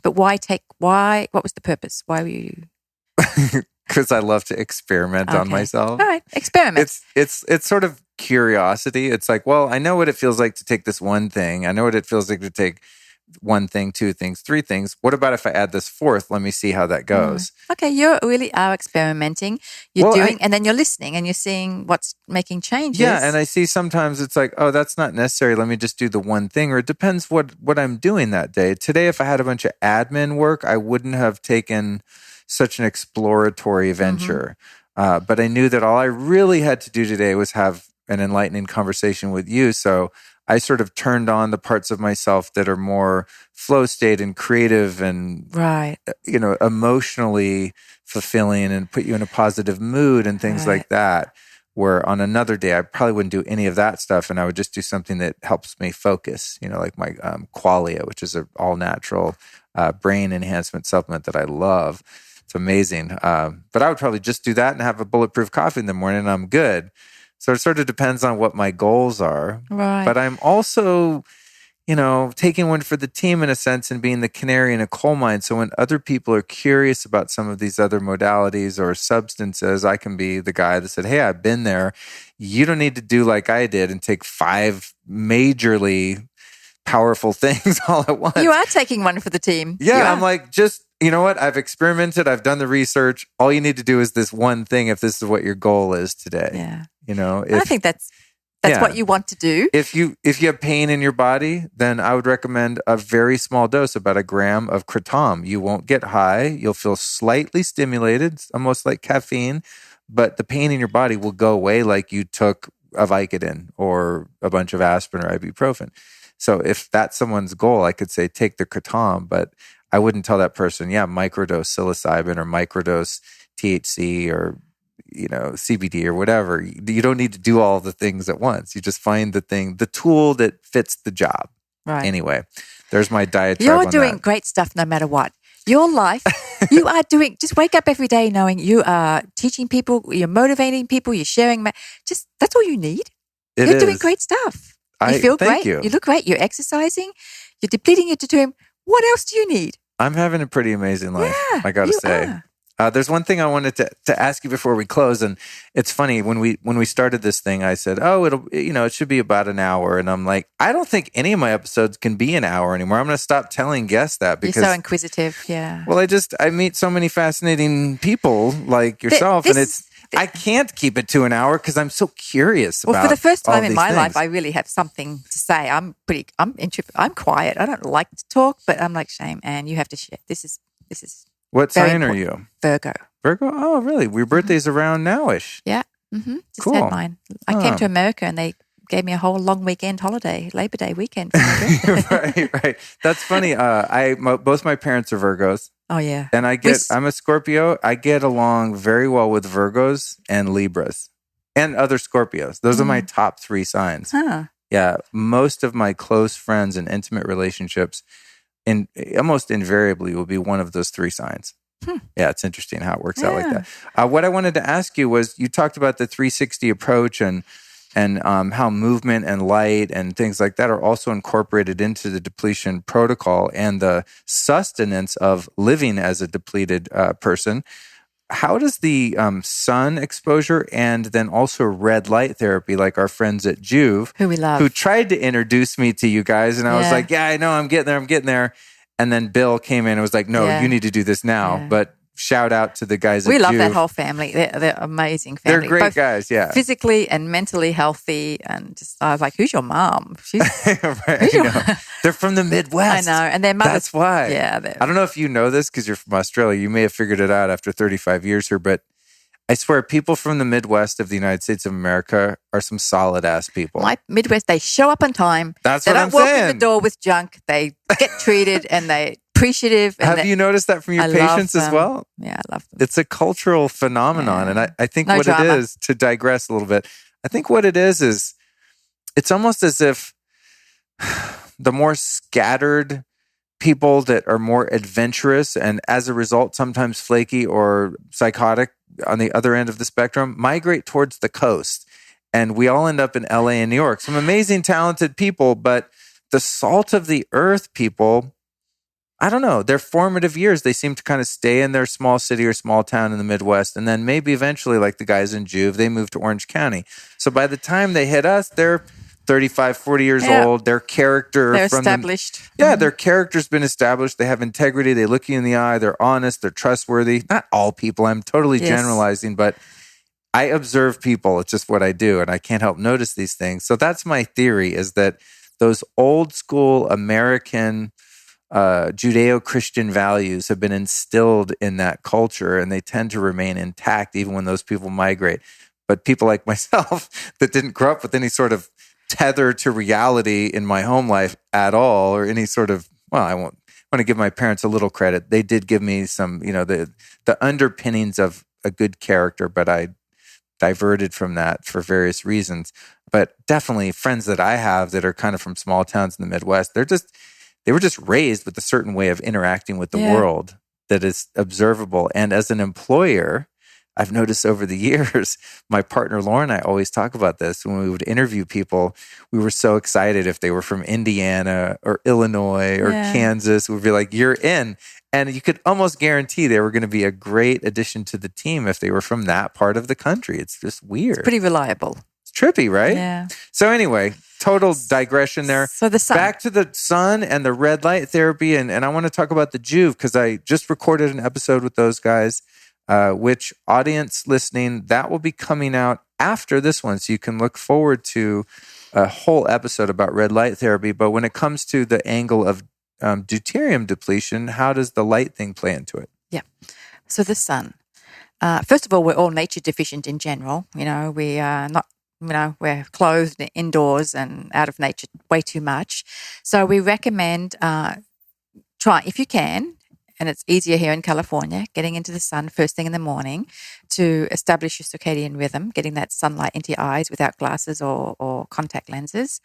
but why? What was the purpose? Why were you? Because I love to experiment on myself. All right, experiment. It's sort of curiosity. It's like, well, I know what it feels like to take this one thing. I know what it feels like to take one thing, two things, three things. What about if I add this fourth? Let me see how that goes. Okay, you really are experimenting. You're doing, and then you're listening and you're seeing what's making changes. Yeah, and I see sometimes it's like, oh, that's not necessary. Let me just do the one thing. Or it depends what I'm doing that day. Today, if I had a bunch of admin work, I wouldn't have taken such an exploratory venture. But I knew that all I really had to do today was have an enlightening conversation with you. So I sort of turned on the parts of myself that are more flow state and creative and, emotionally fulfilling and put you in a positive mood and things like that. Where on another day, I probably wouldn't do any of that stuff. And I would just do something that helps me focus, like my Qualia, which is an all natural brain enhancement supplement that I love. It's amazing. But I would probably just do that and have a bulletproof coffee in the morning and I'm good. So it sort of depends on what my goals are. Right. But I'm also, taking one for the team in a sense and being the canary in a coal mine. So when other people are curious about some of these other modalities or substances, I can be the guy that said, hey, I've been there. You don't need to do like I did and take 5 majorly powerful things all at once. You are taking one for the team. Yeah, I'm like, just, you know what? I've experimented. I've done the research. All you need to do is this one thing if this is what your goal is today. Yeah. I think that's what you want to do. If you have pain in your body, then I would recommend a very small dose, about 1 gram of kratom. You won't get high. You'll feel slightly stimulated, almost like caffeine, but the pain in your body will go away like you took a Vicodin or a bunch of aspirin or ibuprofen. So if that's someone's goal, I could say take the kratom, but I wouldn't tell that person, microdose psilocybin or microdose THC or CBD or whatever. You don't need to do all the things at once. You just find the tool that fits the job. Right. Anyway, there's my diatribe. You're doing great stuff no matter what. Your life, you are doing, just wake up every day knowing you are teaching people, you're motivating people, you're sharing. That's all you need. You're doing great stuff. You feel great. You look great. You're exercising. You're depleting your deuterium. What else do you need? I'm having a pretty amazing life, I got to say. There's one thing I wanted to ask you before we close, and it's funny when we started this thing. I said, "Oh, it should be about an hour," and I'm like, I don't think any of my episodes can be an hour anymore. I'm going to stop telling guests that because you're so inquisitive. Yeah. Well, I meet so many fascinating people like yourself, and I can't keep it to an hour because I'm so curious about. Well, for the first time in my things. life, I really have something to say. I'm quiet. I don't like to talk, but I'm like, shame, and you have to share. This is. What sign are you? Virgo. Virgo? Oh, really? Your birthday's around nowish. Yeah. Mm-hmm. Just cool. had mine. I came to America and they gave me a whole long weekend holiday, Labor Day weekend. For my birthday. Right. That's funny. Both my parents are Virgos. Oh, yeah. And I'm a Scorpio. I get along very well with Virgos and Libras and other Scorpios. Those are my top 3 signs. Huh. Yeah. Most of my close friends and intimate relationships almost invariably will be one of those 3 signs. Yeah, it's interesting how it works out like that. What I wanted to ask you was, you talked about the 360 approach and how movement and light and things like that are also incorporated into the depletion protocol and the sustenance of living as a depleted person. How does the sun exposure and then also red light therapy, like our friends at Juve, Who we love, who tried to introduce me to you guys, and I was like, yeah, I know, I'm getting there. And then Bill came in and was like, no, you need to do this now. Yeah. But shout out to the guys at we love Juve. that whole family. They're amazing family. They're great both guys, yeah. physically and mentally healthy. And just, I was like, who's your mom? She's Right, they're from the Midwest. I know. And their mother. That's why. Yeah. I don't know if you know this because you're from Australia. You may have figured it out after 35 years here, but I swear people from the Midwest of the United States of America are some solid ass people. My Midwest, they show up on time. That's they what I'm don't walk saying. in the door with junk. They get treated and they appreciative. And Have you noticed that from your patients as well? Yeah, I love them. It's a cultural phenomenon. And I think No what drama. it is, to digress a little bit, I think what it is it's almost as if the more scattered people that are more adventurous and as a result sometimes flaky or psychotic on the other end of the spectrum migrate towards the coast. And we all end up in LA and New York. Some amazing, talented people, but the salt of the earth people, I don't know, their formative years, they seem to kind of stay in their small city or small town in the Midwest. And then maybe eventually, like the guys in Juve, they move to Orange County. So by the time they hit us, they're 35, 40 years old. Their character They're from established. their character's been established. They have integrity. They look you in the eye. They're honest. They're trustworthy. Not all people. I'm totally generalizing, but I observe people. It's just what I do, and I can't help notice these things. So that's my theory, is that those old school American Judeo-Christian values have been instilled in that culture, and they tend to remain intact even when those people migrate. But people like myself that didn't grow up with any sort of tether to reality in my home life at all, or any sort of, well, I want to give my parents a little credit. They did give me some, the underpinnings of a good character, but I diverted from that for various reasons. But definitely friends that I have that are kind of from small towns in the Midwest, they were just raised with a certain way of interacting with the world that is observable. And as an employer, I've noticed over the years, my partner Lauren and I always talk about this. When we would interview people, we were so excited if they were from Indiana or Illinois or Kansas. We'd be like, you're in. And you could almost guarantee they were going to be a great addition to the team if they were from that part of the country. It's just weird. Pretty reliable. It's trippy, right? Yeah. So anyway, total digression there. So the sun. Back to the sun and the red light therapy. And I want to talk about the Juve because I just recorded an episode with those guys. Which audience listening, that will be coming out after this one. So you can look forward to a whole episode about red light therapy. But when it comes to the angle of deuterium depletion, how does the light thing play into it? Yeah. So the sun. First of all, we're all nature deficient in general. We are not, we're clothed indoors and out of nature way too much. So we recommend try, if you can, and it's easier here in California, getting into the sun first thing in the morning to establish your circadian rhythm, getting that sunlight into your eyes without glasses or contact lenses.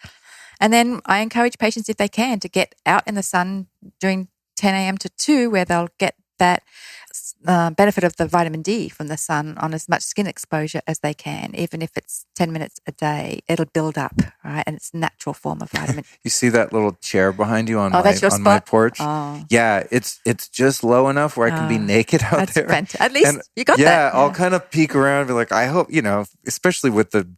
And then I encourage patients, if they can, to get out in the sun during 10 a.m. to 2, where they'll get that benefit of the vitamin D from the sun on as much skin exposure as they can. Even if it's 10 minutes a day, it'll build up, right? And it's a natural form of vitamin. You see that little chair behind you on that's your on my spot? porch? Oh. Yeah, it's just low enough where I can be naked out That's there. fantastic. At least you got that. Yeah, I'll kind of peek around and be like, I hope, especially with the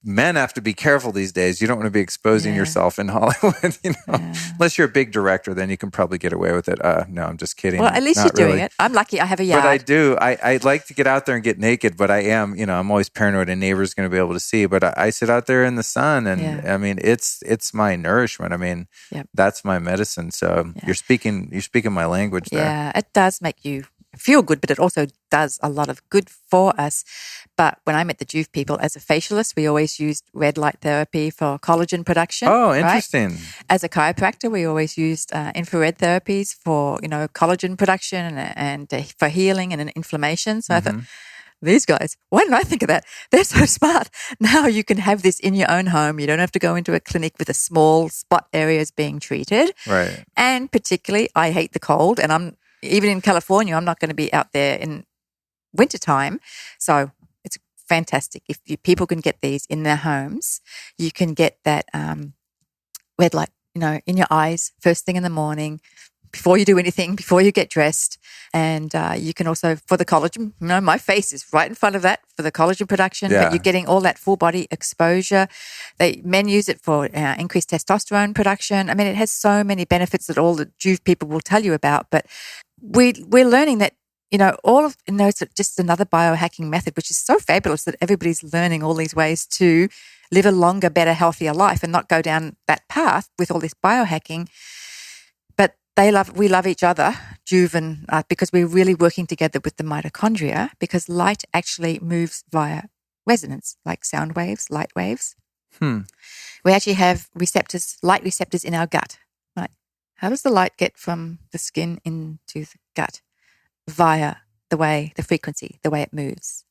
men have to be careful these days. You don't want to be exposing yourself in Hollywood, Unless you're a big director, then you can probably get away with it. No, I'm just kidding. Well, at least Not you're doing really. it. I'm lucky I have a yard. But I do. I like to get out there and get naked, but I am, I'm always paranoid a neighbor's going to be able to see. But I sit out there in the sun and I mean, it's my nourishment. I mean, that's my medicine. So you're speaking my language there. Yeah, it does make you feel good, but it also does a lot of good for us. But when I met the Juve people as a facialist, we always used red light therapy for collagen production. Oh, interesting. Right? As a chiropractor, we always used infrared therapies for, collagen production and for healing and inflammation. So I thought, these guys, why didn't I think of that? They're so smart. Now you can have this in your own home. You don't have to go into a clinic with a small spot areas being treated. Right. And particularly, I hate the cold, and I'm even in California, I'm not going to be out there in wintertime. So it's fantastic. If people can get these in their homes, you can get that red light, in your eyes first thing in the morning, before you do anything, before you get dressed. And you can also, for the collagen, my face is right in front of that for the collagen production, but you're getting all that full body exposure. Men use it for increased testosterone production. I mean, it has so many benefits that all the Juve people will tell you about, but we're learning that, it's just another biohacking method, which is so fabulous that everybody's learning all these ways to live a longer, better, healthier life and not go down that path with all this biohacking. But we love each other, Juve and because we're really working together with the mitochondria, because light actually moves via resonance, like sound waves, light waves. We actually have light receptors in our gut. Right? How does the light get from the skin into the gut? Via the frequency, the way it moves.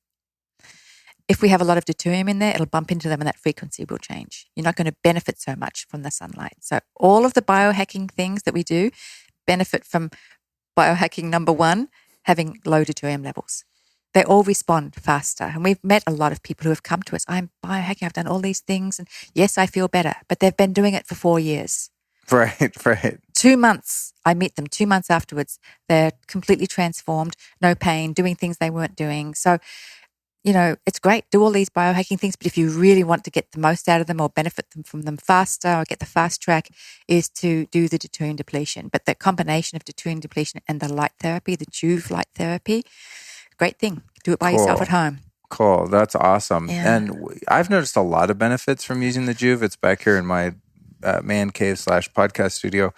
If we have a lot of deuterium in there, it'll bump into them and that frequency will change. You're not going to benefit so much from the sunlight. So all of the biohacking things that we do benefit from biohacking number 1, having low deuterium levels. They all respond faster. And we've met a lot of people who have come to us. I'm biohacking, I've done all these things, and yes, I feel better. But they've been doing it for 4 years. Right. 2 months, I meet them 2 months afterwards. They're completely transformed, no pain, doing things they weren't doing. So, it's great. Do all these biohacking things, but if you really want to get the most out of them or benefit from them faster or get the fast track, is to do the deuterium depletion. But the combination of deuterium depletion and the light therapy, the Juve light therapy, great thing. Do it by yourself at home. Cool. That's awesome. Yeah. And I've noticed a lot of benefits from using the Juve. It's back here in my man cave / podcast studio.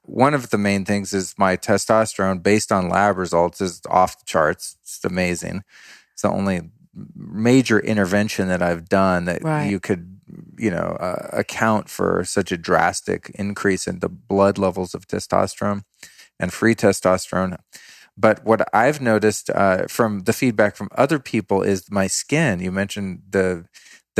One of the main things is my testosterone based on lab results is off the charts. It's amazing. It's the only major intervention that I've done that you could, account for such a drastic increase in the blood levels of testosterone and free testosterone. But what I've noticed from the feedback from other people is my skin. You mentioned the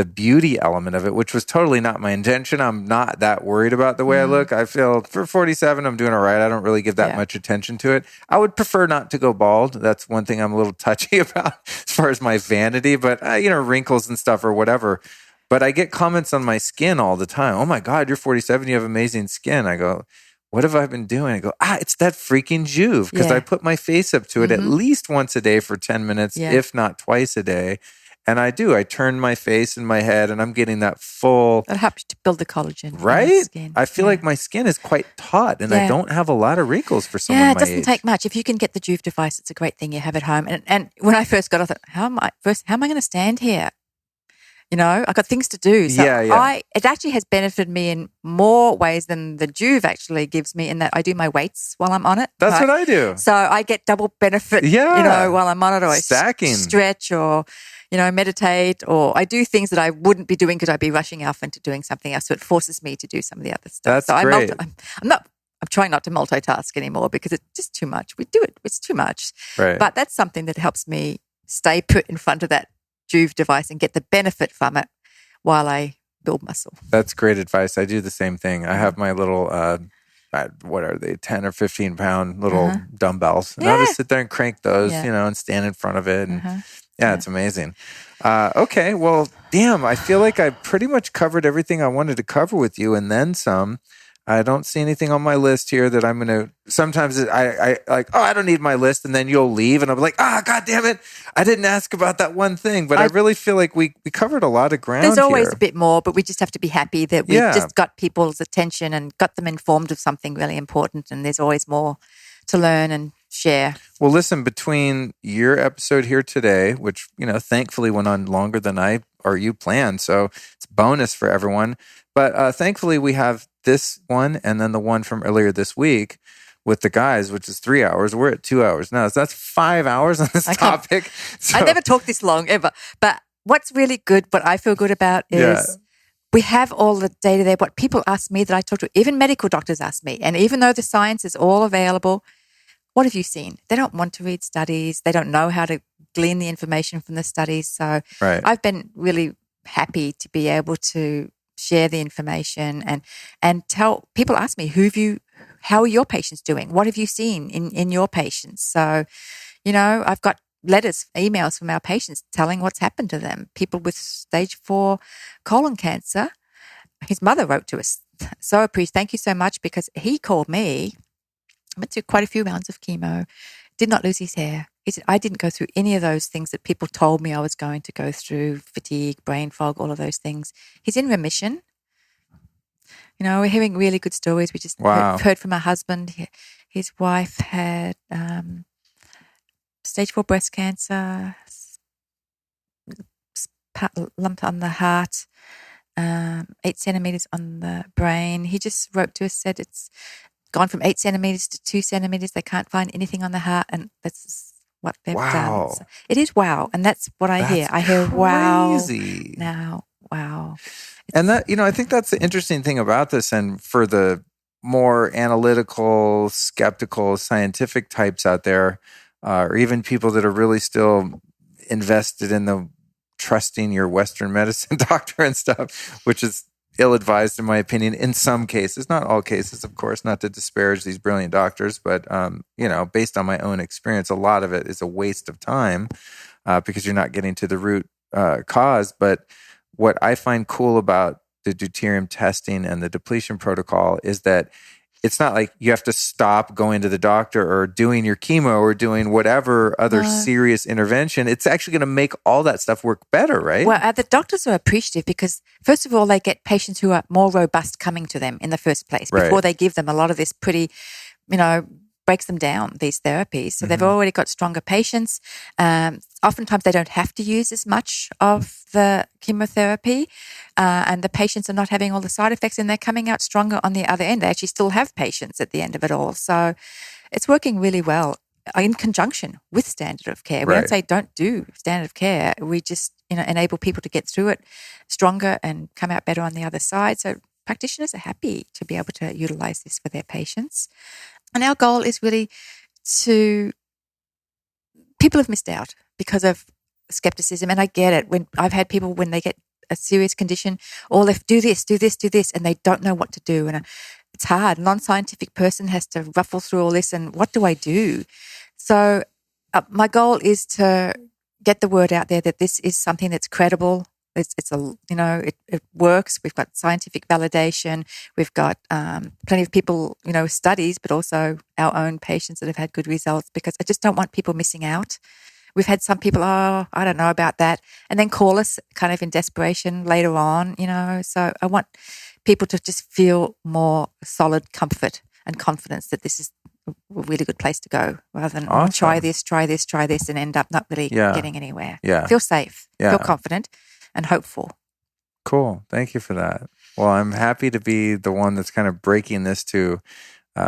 beauty element of it, which was totally not my intention. I'm not that worried about the way I look. I feel for 47, I'm doing all right. I don't really give that much attention to it. I would prefer not to go bald. That's one thing I'm a little touchy about as far as my vanity, but wrinkles and stuff or whatever. But I get comments on my skin all the time. Oh my God, you're 47. You have amazing skin. I go, what have I been doing? I go, it's that freaking Juve, because I put my face up to it at least once a day for 10 minutes, if not twice a day. And I turn my face and my head, and I'm getting that full... That helps to build the collagen. Right? In the skin. I feel like my skin is quite taut, and I don't have a lot of wrinkles for someone my age. Yeah, it doesn't take much. If you can get the Juve device, it's a great thing you have at home. And when I first got it, I thought, how am I going to stand here? I've got things to do. So it actually has benefited me in more ways than the Juve actually gives me, in that I do my weights while I'm on it. That's what I do. So I get double benefit, while I'm on it, or I stretch or... meditate, or I do things that I wouldn't be doing because I'd be rushing off into doing something else. So it forces me to do some of the other stuff. That's great. I'm trying not to multitask anymore because it's just too much. We do it. It's too much. Right. But that's something that helps me stay put in front of that Juve device and get the benefit from it while I build muscle. That's great advice. I do the same thing. I have my little, what are they, 10 or 15 pound little dumbbells. And I'll just sit there and crank those, and stand in front of it. And it's amazing. Okay, well, damn, I feel like I pretty much covered everything I wanted to cover with you, and then some. I don't see anything on my list here that I'm going to... Sometimes I like, I don't need my list, and then you'll leave, and I'll be like, God damn it, I didn't ask about that one thing. But I really feel like we covered a lot of ground. There's always a bit more, but we just have to be happy that we've just got people's attention and got them informed of something really important, and there's always more to learn and share. Well, listen, between your episode here today, which, thankfully went on longer than I or you planned, so it's bonus for everyone. But thankfully we have this one and then the one from earlier this week with the guys, which is 3 hours. We're at 2 hours now. So that's 5 hours on this topic. So, I never talked this long ever. But what's really good, what I feel good about is we have all the data there. What people ask me that I talk to, even medical doctors ask me. And even though the science is all available, what have you seen? They don't want to read studies. They don't know how to glean the information from the studies. So I've been really happy to be able to share the information and tell people. Ask me, how are your patients doing? What have you seen in your patients? So, I've got letters, emails from our patients telling what's happened to them. People with stage 4 colon cancer. His mother wrote to us. So appreciate. Thank you so much, because he called me. I went through quite a few rounds of chemo. Did not lose his hair. He said, I didn't go through any of those things that people told me I was going to go through, fatigue, brain fog, all of those things. He's in remission. We're hearing really good stories. We just heard from our husband. His wife had stage 4 breast cancer, lump on the heart, 8 centimeters on the brain. He just wrote to us, said it's gone from 8 centimeters to 2 centimeters. They can't find anything on the heart, and that's what they've done. So it is wow, and that's what I hear. I hear wow now. Wow. And that, I think that's the interesting thing about this. And for the more analytical, skeptical, scientific types out there, or even people that are really still invested in the trusting your Western medicine doctor and stuff, which is ill-advised in my opinion in some cases, not all cases, of course, not to disparage these brilliant doctors, but based on my own experience, a lot of it is a waste of time because you're not getting to the root cause. But what I find cool about the deuterium testing and the depletion protocol is that it's not like you have to stop going to the doctor or doing your chemo or doing whatever other serious intervention. It's actually going to make all that stuff work better, right? Well, the doctors are appreciative because, first of all, they get patients who are more robust coming to them in the first place before they give them a lot of this pretty, breaks them down, these therapies. So they've already got stronger patients. Oftentimes they don't have to use as much of the chemotherapy and the patients are not having all the side effects and they're coming out stronger on the other end. They actually still have patients at the end of it all. So it's working really well in conjunction with standard of care. We don't say don't do standard of care. We just enable people to get through it stronger and come out better on the other side. So practitioners are happy to be able to utilize this for their patients. And our goal is really people have missed out because of skepticism. And I get it. When I've had people, when they get a serious condition, or they do this, and they don't know what to do. And it's hard. A non-scientific person has to ruffle through all this. And what do I do? So my goal is to get the word out there that this is something that's credible. It works. We've got scientific validation. We've got plenty of people, studies, but also our own patients that have had good results, because I just don't want people missing out. We've had some people, I don't know about that, and then call us kind of in desperation later on, So I want people to just feel more solid comfort and confidence that this is a really good place to go, rather than try this, and end up not really getting anywhere. Yeah. Feel safe, feel confident and hopeful. Cool. Thank you for that. Well, I'm happy to be the one that's kind of breaking this to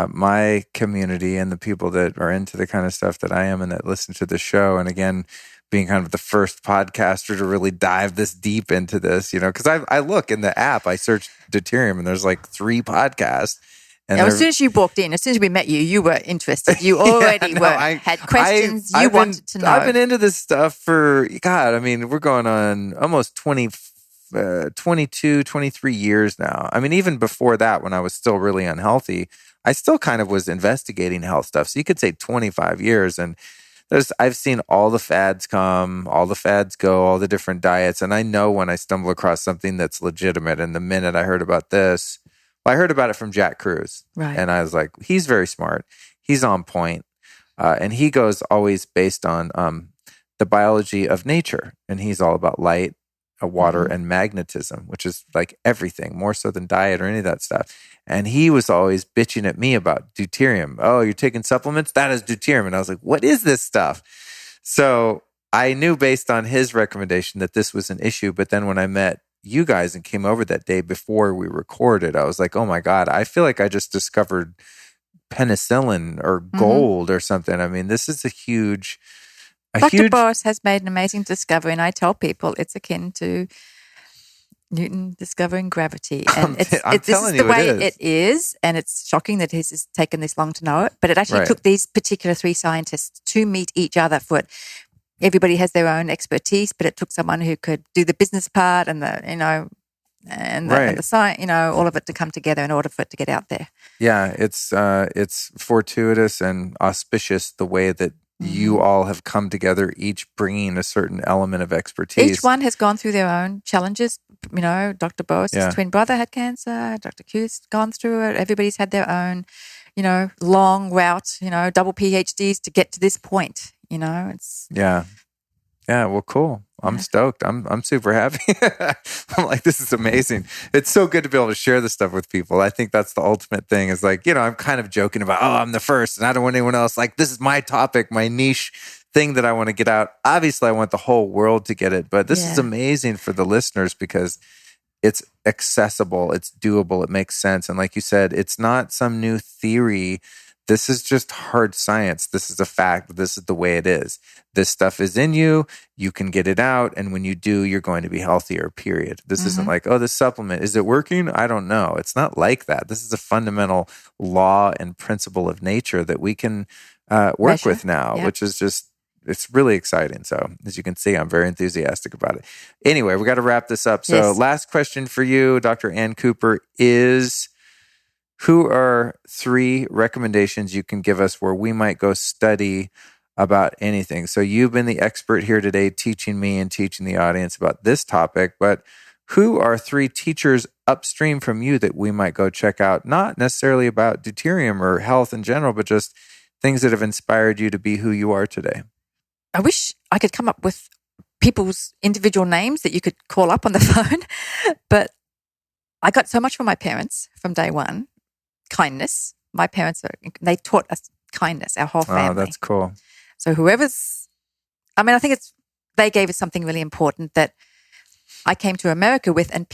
my community and the people that are into the kind of stuff that I am and that listen to the show. And again, being kind of the first podcaster to really dive this deep into this, because I look in the app, I search Deuterium and there's like 3 podcasts. And as soon as you walked in, as soon as we met you, you were interested. You already had questions. You wanted to know. I've been into this stuff for, we're going on almost 22, 23 years now. Even before that, when I was still really unhealthy, I still kind of was investigating health stuff. So you could say 25 years. And I've seen all the fads come, all the fads go, all the different diets. And I know when I stumble across something that's legitimate. And the minute I heard about this, I heard about it from Jack Cruz. Right. And I was like, he's very smart. He's on point. And he goes always based on the biology of nature. And he's all about light, water, and magnetism, which is like everything, more so than diet or any of that stuff. And he was always bitching at me about deuterium. Oh, you're taking supplements? That is deuterium. And I was like, what is this stuff? So I knew based on his recommendation that this was an issue. But then when I met you guys and came over that day before we recorded, I was like, oh my God, I feel like I just discovered penicillin or gold or something. This is a huge... Dr. Boros has made an amazing discovery, and I tell people it's akin to Newton discovering gravity. And this is the way it is, and it's shocking that his has taken this long to know it, but it actually took these particular 3 scientists to meet each other for it. Everybody has their own expertise, but it took someone who could do the business part and the and Right. the science, all of it to come together in order for it to get out there. Yeah, it's fortuitous and auspicious the way that you all have come together, each bringing a certain element of expertise. Each one has gone through their own challenges. Dr. Boros' twin brother had cancer. Dr. Q's gone through it. Everybody's had their own, long route, double PhDs to get to this point. It's Yeah, well, cool. I'm stoked. I'm super happy. I'm like, this is amazing. It's so good to be able to share this stuff with people. I think that's the ultimate thing is like, I'm kind of joking about, I'm the first and I don't want anyone else. Like, this is my topic, my niche thing that I want to get out. Obviously, I want the whole world to get it, but this is amazing for the listeners because it's accessible, it's doable, it makes sense. And like you said, it's not some new theory. This is just hard science. This is a fact. This is the way it is. This stuff is in you. You can get it out. And when you do, you're going to be healthier, period. This isn't like, this supplement, is it working? I don't know. It's not like that. This is a fundamental law and principle of nature that we can work with now, which is just, it's really exciting. So as you can see, I'm very enthusiastic about it. Anyway, we got to wrap this up. So last question for you, Dr. Ann Cooper, is... who are 3 recommendations you can give us where we might go study about anything? So you've been the expert here today teaching me and teaching the audience about this topic, but who are 3 teachers upstream from you that we might go check out? Not necessarily about deuterium or health in general, but just things that have inspired you to be who you are today. I wish I could come up with people's individual names that you could call up on the phone, but I got so much from my parents from day one. Kindness. My parents, they taught us kindness, our whole family. Oh, that's cool. So I think they gave us something really important that I came to America with, and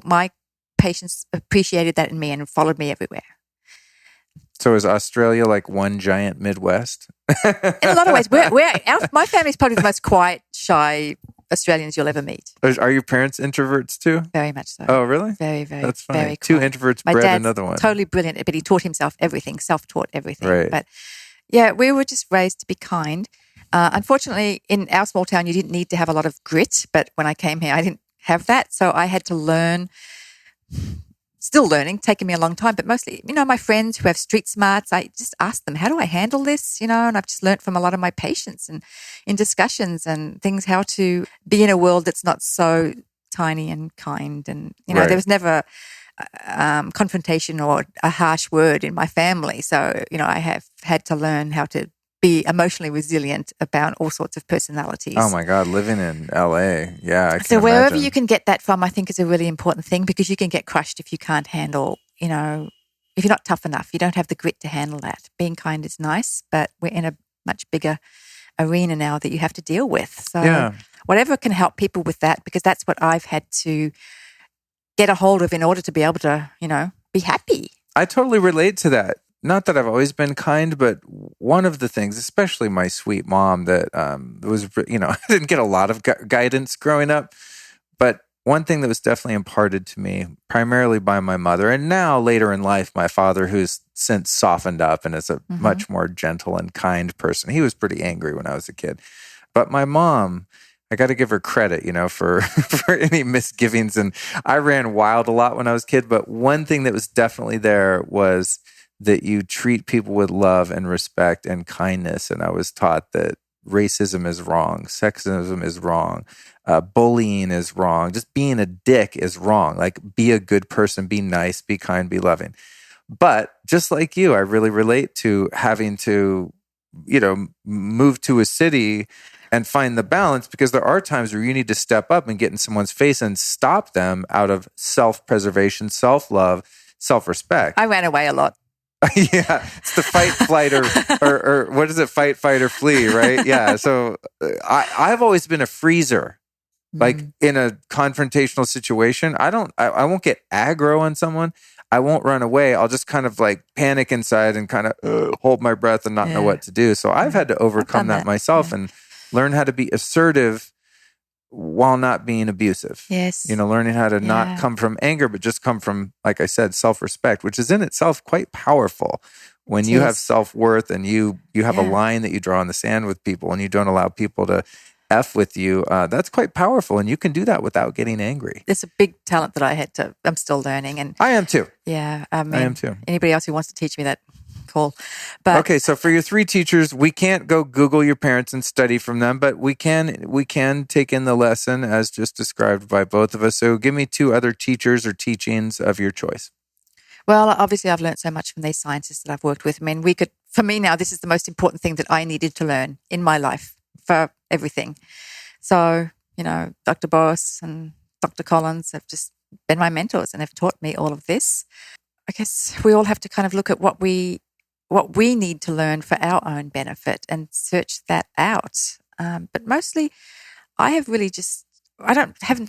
my patients appreciated that in me and followed me everywhere. So is Australia like one giant Midwest? In a lot of ways, my family's probably the most quiet, shy Australians you'll ever meet. Are your parents introverts too? Very much so. Oh, really? Very, very, that's funny. very 2 quiet. introverts My bred dad's another one. Totally brilliant, but he taught himself everything, self-taught everything. Right. But yeah, we were just raised to be kind. Unfortunately, in our small town, you didn't need to have a lot of grit, but when I came here, I didn't have that. So I had to learn, still learning, taking me a long time, but mostly, my friends who have street smarts, I just ask them, how do I handle this? And I've just learned from a lot of my patients and in discussions and things, how to be in a world that's not so tiny and kind. And, there was never confrontation or a harsh word in my family. So, I have had to learn how to be emotionally resilient about all sorts of personalities. Oh my God, living in LA. Yeah, I can So wherever imagine. you can get that from, I think is a really important thing, because you can get crushed if you can't handle, if you're not tough enough, you don't have the grit to handle that. Being kind is nice, but we're in a much bigger arena now that you have to deal with. So whatever can help people with that, because that's what I've had to get a hold of in order to be able to, be happy. I totally relate to that. Not that I've always been kind, but one of the things, especially my sweet mom, that was, I didn't get a lot of guidance growing up, but one thing that was definitely imparted to me, primarily by my mother, and now later in life, my father, who's since softened up and is a much more gentle and kind person. He was pretty angry when I was a kid. But my mom, I got to give her credit, for any misgivings. And I ran wild a lot when I was a kid, but one thing that was definitely there was that you treat people with love and respect and kindness. And I was taught that racism is wrong, sexism is wrong, bullying is wrong, just being a dick is wrong. Like, be a good person, be nice, be kind, be loving. But just like you, I really relate to having to, move to a city and find the balance, because there are times where you need to step up and get in someone's face and stop them out of self-preservation, self-love, self-respect. I ran away a lot. Yeah, it's the fight, flight, or what is it? Fight, fight, or flee, right? Yeah. So I've always been a freezer. Like in a confrontational situation, I won't get aggro on someone. I won't run away. I'll just kind of like panic inside and kind of hold my breath and not know what to do. So I've had to overcome that myself and learn how to be assertive while not being abusive. Yes. Learning how to not come from anger, but just come from, like I said, self-respect, which is in itself quite powerful. When you have self-worth and you have a line that you draw in the sand with people, and you don't allow people to F with you, that's quite powerful. And you can do that without getting angry. It's a big talent that I'm still learning. And I am too. yeah, I mean, I am too. Anybody else who wants to teach me that, cool. But okay, so for your 3 teachers, we can't go Google your parents and study from them, but we can take in the lesson as just described by both of us. So give me 2 other teachers or teachings of your choice. Well, obviously, I've learned so much from these scientists that I've worked with. I mean, for me now, this is the most important thing that I needed to learn in my life for everything. So, Dr. Boros and Dr. Collins have just been my mentors and have taught me all of this. I guess we all have to kind of look at what we need to learn for our own benefit and search that out. But mostly, I have really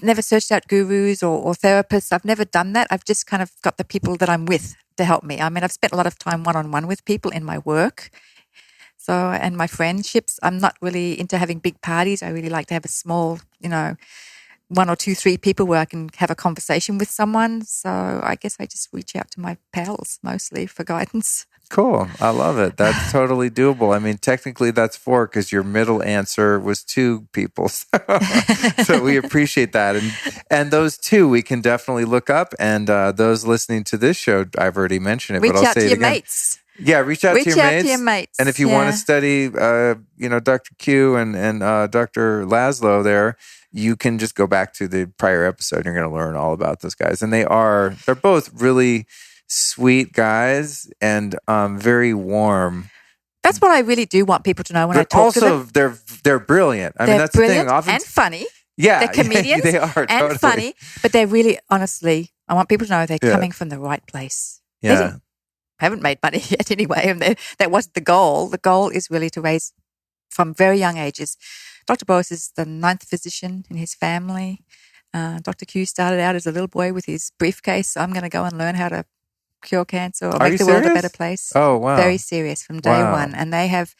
never searched out gurus or therapists. I've never done that. I've just kind of got the people that I'm with to help me. I mean, I've spent a lot of time one-on-one with people in my work. So, and my friendships, I'm not really into having big parties. I really like to have a small, 1 or 2, 3 people where I can have a conversation with someone. So I guess I just reach out to my pals mostly for guidance. Cool. I love it. That's totally doable. I mean, technically that's 4 because your middle answer was 2 people. So we appreciate that. And those 2 we can definitely look up. And those listening to this show, I've already mentioned it, but I'll say it again. Reach out to your mates. Yeah, reach out to your mates. And if you want to study, Dr. Q and Dr. Laszlo there, you can just go back to the prior episode. You're going to learn all about those guys. And they're both really sweet guys and very warm. That's what I really do want people to know when I talk to them. Also, they're brilliant. I mean, that's the thing. Often, and funny. Yeah. They're comedians. They are, and totally. funny. But they're really, honestly, I want people to know they're coming from the right place. Yeah. Haven't made money yet anyway, and that wasn't the goal. The goal is really to raise from very young ages. Dr. Boros is the 9th physician in his family. Dr. Q started out as a little boy with his briefcase. So I'm going to go and learn how to cure cancer or make the world a better place. Oh, wow. Very serious from day one. And they have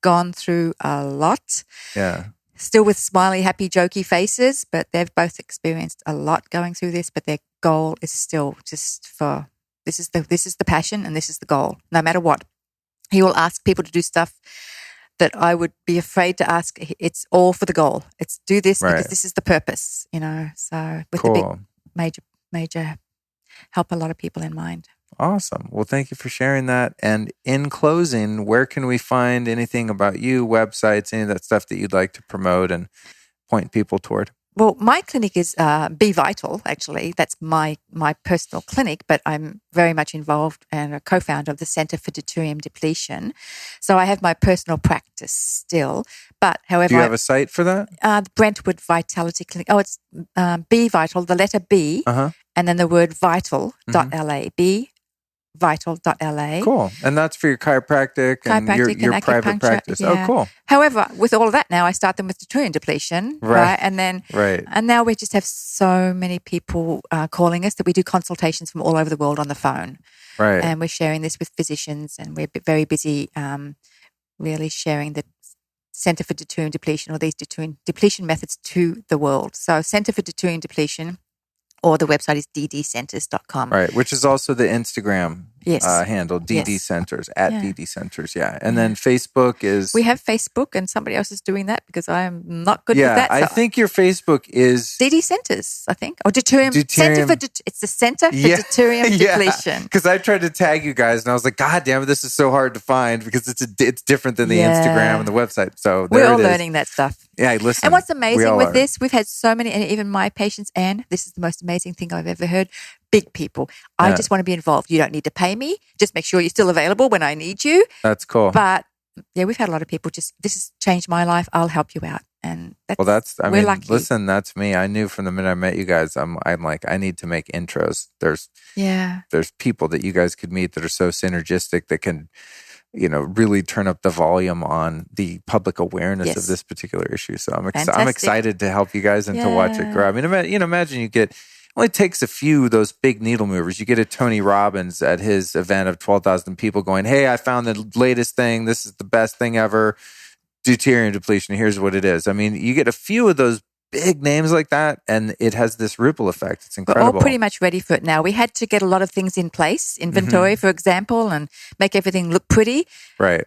gone through a lot. Yeah. Still with smiley, happy, jokey faces, but they've both experienced a lot going through this, but their goal is still just for... This is the passion and this is the goal, no matter what. He will ask people to do stuff that I would be afraid to ask. It's all for the goal. It's do this because this is the purpose, So with the big, major help a lot of people in mind. Awesome. Well, thank you for sharing that. And in closing, where can we find anything about you, websites, any of that stuff that you'd like to promote and point people toward? Well, my clinic is Be Vital, actually. That's my personal clinic, but I'm very much involved and a co-founder of the Center for Deuterium Depletion. So I have my personal practice still. But however... Do you have a site for that? The Brentwood Vitality Clinic. Oh, it's Be Vital, the letter B, and then the word vital.la. Be vital.la. Cool. And that's for your chiropractic and your private practice. Yeah. Oh, cool. However, with all of that now, I start them with Deuterium Depletion, right? And then, and now we just have so many people calling us that we do consultations from all over the world on the phone. Right. And we're sharing this with physicians, and we're very busy really sharing the Center for Deuterium Depletion or these Deuterium depletion methods to the world. So Center for Deuterium Depletion, or the website is ddcenters.com. Right, which is also the Instagram handle, DD Yes. Centers, at DD Centers, And then Facebook is... We have Facebook, and somebody else is doing that because I am not good with that. I think your Facebook is... DD Centers, I think. Or Deuterium. It's the Center for Deuterium Depletion. Because I tried to tag you guys, and I was like, God damn it, this is so hard to find because it's different than the Instagram and the website. So there we're all learning that stuff. Yeah, listen. And what's amazing with this, we've had so many, and even my patients, and this is the most amazing thing I've ever heard, big people. I just want to be involved. You don't need to pay me. Just make sure you're still available when I need you. That's cool. But we've had a lot of people this has changed my life. I'll help you out. And we're lucky. Listen, that's me. I knew from the minute I met you guys, I'm like, I need to make intros. There's people that you guys could meet that are so synergistic that can, really turn up the volume on the public awareness of this particular issue. So I'm excited to help you guys and to watch it grow. I mean, imagine you get, it only takes a few of those big needle movers. You get a Tony Robbins at his event of 12,000 people going, hey, I found the latest thing. This is the best thing ever. Deuterium depletion. Here's what it is. I mean, you get a few of those big names like that, and it has this ripple effect. It's We're incredible. all pretty much ready for it now. We had to get a lot of things in place, inventory, for example, and make everything look pretty. Right.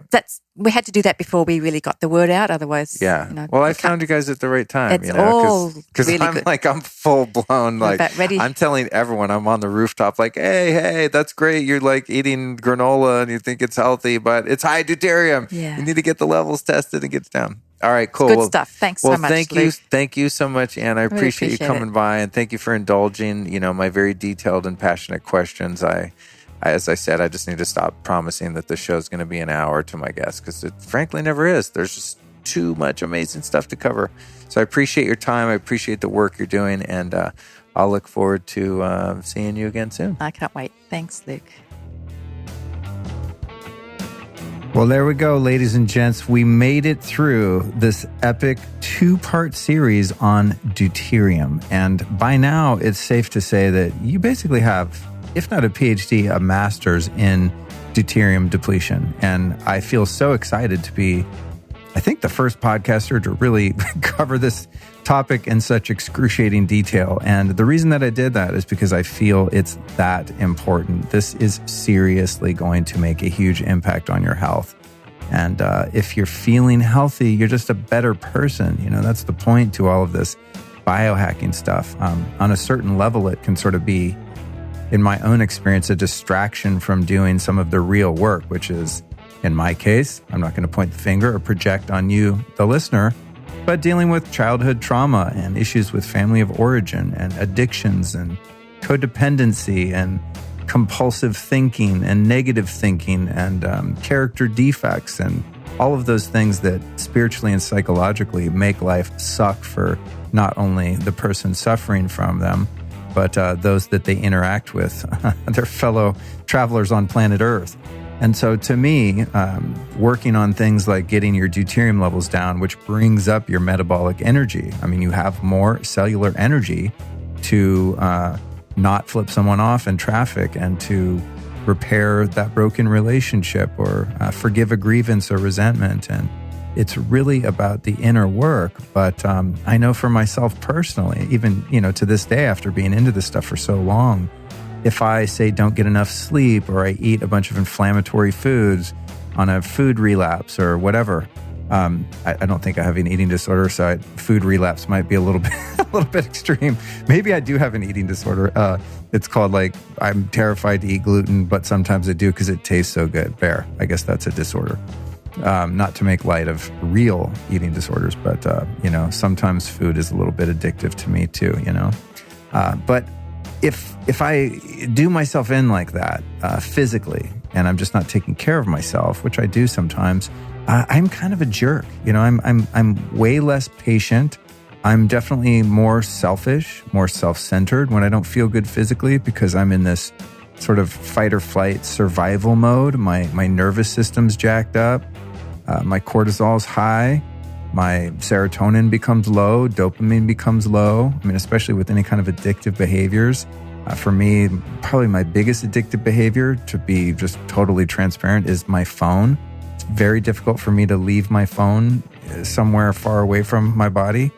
We had to do that before we really got the word out. Otherwise, Yeah. Well, I found you guys at the right time. It's all really I'm good. like, I'm full blown. We're Like, about ready. I'm telling everyone, I'm on the rooftop, like, hey, that's great. You're like eating granola and you think it's healthy, but it's high deuterium. Yeah. You need to get the levels tested and get it down. All right, cool. Good stuff. Thanks so much, thank Luke. you. Thank you so much, Anne. I Really appreciate you appreciate coming it. by, and thank you for indulging, my very detailed and passionate questions. As I said, I just need to stop promising that the show's going to be an hour to my guests, because it frankly never is. There's just too much amazing stuff to cover. So I appreciate your time. I appreciate the work you're doing, and I'll look forward to seeing you again soon. I can't wait. Thanks, Luke. Well, there we go, ladies and gents. We made it through this epic 2-part series on deuterium. And by now, it's safe to say that you basically have, if not a PhD, a master's in deuterium depletion. And I feel so excited to be, I think, the first podcaster to really cover this topic in such excruciating detail. And the reason that I did that is because I feel it's that important. This is seriously going to make a huge impact on your health. And if you're feeling healthy, you're just a better person. That's the point to all of this biohacking stuff. On a certain level, it can sort of be, in my own experience, a distraction from doing some of the real work, which is, in my case, I'm not going to point the finger or project on you, the listener, but dealing with childhood trauma and issues with family of origin and addictions and codependency and compulsive thinking and negative thinking and character defects and all of those things that spiritually and psychologically make life suck for not only the person suffering from them, but those that they interact with, their fellow travelers on planet Earth. And so to me, working on things like getting your deuterium levels down, which brings up your metabolic energy. I mean, you have more cellular energy to not flip someone off in traffic and to repair that broken relationship or forgive a grievance or resentment. And it's really about the inner work. But I know for myself personally, even, to this day, after being into this stuff for so long, if I say don't get enough sleep or I eat a bunch of inflammatory foods on a food relapse or whatever, I don't think I have an eating disorder, so food relapse might be a little bit extreme. Maybe I do have an eating disorder. It's called I'm terrified to eat gluten, but sometimes I do because it tastes so good. Fair. I guess that's a disorder. Not to make light of real eating disorders, but sometimes food is a little bit addictive to me too. But if I do myself in like that physically, and I'm just not taking care of myself, which I do sometimes, I'm kind of a jerk. I'm way less patient. I'm definitely more selfish, more self-centered when I don't feel good physically because I'm in this sort of fight or flight survival mode. My nervous system's jacked up. My cortisol's high. My serotonin becomes low. Dopamine becomes low. I mean, especially with any kind of addictive behaviors. For me, probably my biggest addictive behavior, to be just totally transparent, is my phone. It's very difficult for me to leave my phone somewhere far away from my body.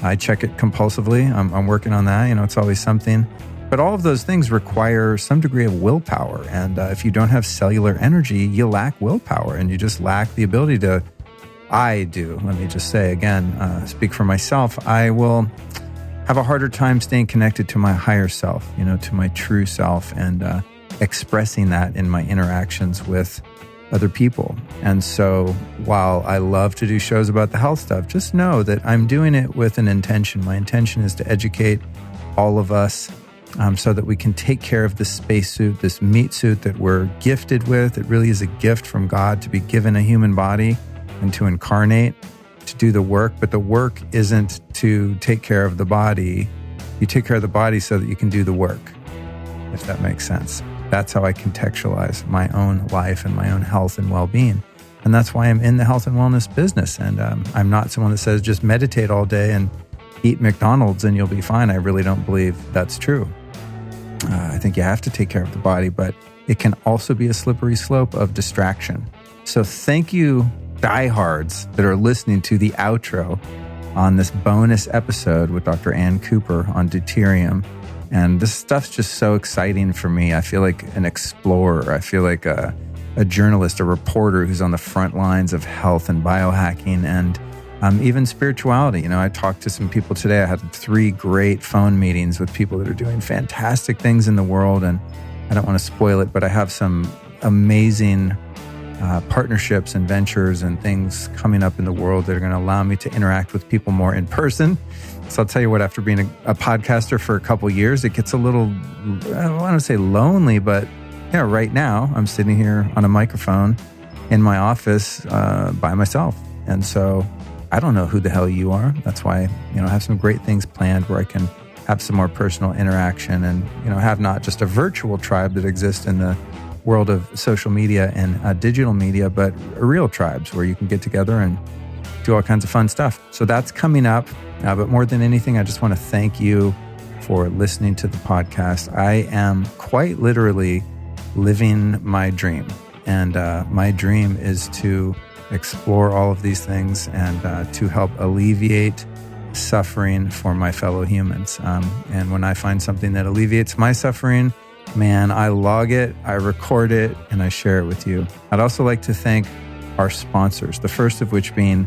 I check it compulsively. I'm working on that. It's always something. But all of those things require some degree of willpower. And if you don't have cellular energy, you lack willpower and you just lack the ability to, let me just say again, speak for myself, I will have a harder time staying connected to my higher self, to my true self and expressing that in my interactions with other people. And so while I love to do shows about the health stuff, just know that I'm doing it with an intention. My intention is to educate all of us so that we can take care of this spacesuit, this meat suit that we're gifted with. It really is a gift from God to be given a human body and to incarnate, to do the work. But the work isn't to take care of the body. You take care of the body so that you can do the work, if that makes sense. That's how I contextualize my own life and my own health and well-being. And that's why I'm in the health and wellness business. And I'm not someone that says just meditate all day and eat McDonald's and you'll be fine. I really don't believe that's true. I think you have to take care of the body, but it can also be a slippery slope of distraction. So thank you, diehards that are listening to the outro. on this bonus episode with Dr. Ann Cooper on deuterium. And this stuff's just so exciting for me. I feel like an explorer. I feel like a journalist, a reporter who's on the front lines of health and biohacking and even spirituality. I talked to some people today. I had 3 great phone meetings with people that are doing fantastic things in the world. And I don't want to spoil it, but I have some amazing partnerships and ventures and things coming up in the world that are going to allow me to interact with people more in person. So I'll tell you what, after being a podcaster for a couple of years, it gets a little, I don't want to say lonely, but yeah, right now I'm sitting here on a microphone in my office by myself. And so I don't know who the hell you are. That's why, I have some great things planned where I can have some more personal interaction and, have not just a virtual tribe that exists in the world of social media and digital media, but real tribes where you can get together and do all kinds of fun stuff. So that's coming up. But more than anything, I just want to thank you for listening to the podcast. I am quite literally living my dream. And my dream is to explore all of these things and to help alleviate suffering for my fellow humans. And when I find something that alleviates my suffering, man, I log it, I record it, and I share it with you. I'd also like to thank our sponsors, the first of which being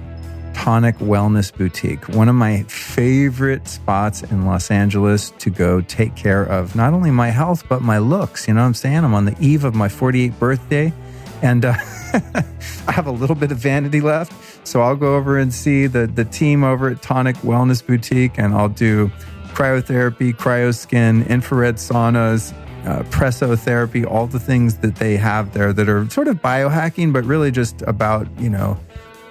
Tonic Wellness Boutique, one of my favorite spots in Los Angeles to go take care of not only my health, but my looks. You know what I'm saying? I'm on the eve of my 48th birthday, and I have a little bit of vanity left. So I'll go over and see the team over at Tonic Wellness Boutique, and I'll do cryotherapy, cryoskin, infrared saunas, pressotherapy, all the things that they have there that are sort of biohacking, but really just about,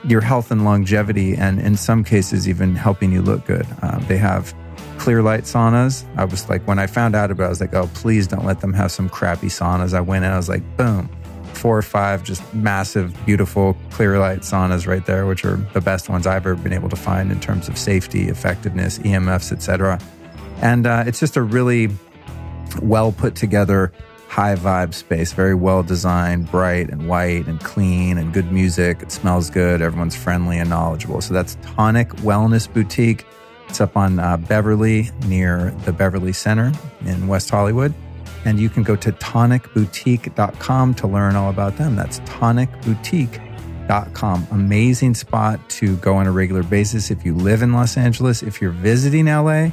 your health and longevity, and in some cases, even helping you look good. They have clear light saunas. I was like, when I found out about it, I was like, oh, please don't let them have some crappy saunas. I went in, I was like, boom, 4 or 5 just massive, beautiful clear light saunas right there, which are the best ones I've ever been able to find in terms of safety, effectiveness, EMFs, etc. And it's just a really well put together, high vibe space, very well designed, bright and white and clean and good music. It smells good. Everyone's friendly and knowledgeable. So that's Tonic Wellness Boutique. It's up on Beverly near the Beverly Center in West Hollywood. And you can go to tonicboutique.com to learn all about them. That's tonicboutique.com. Amazing spot to go on a regular basis if you live in Los Angeles. If you're visiting LA,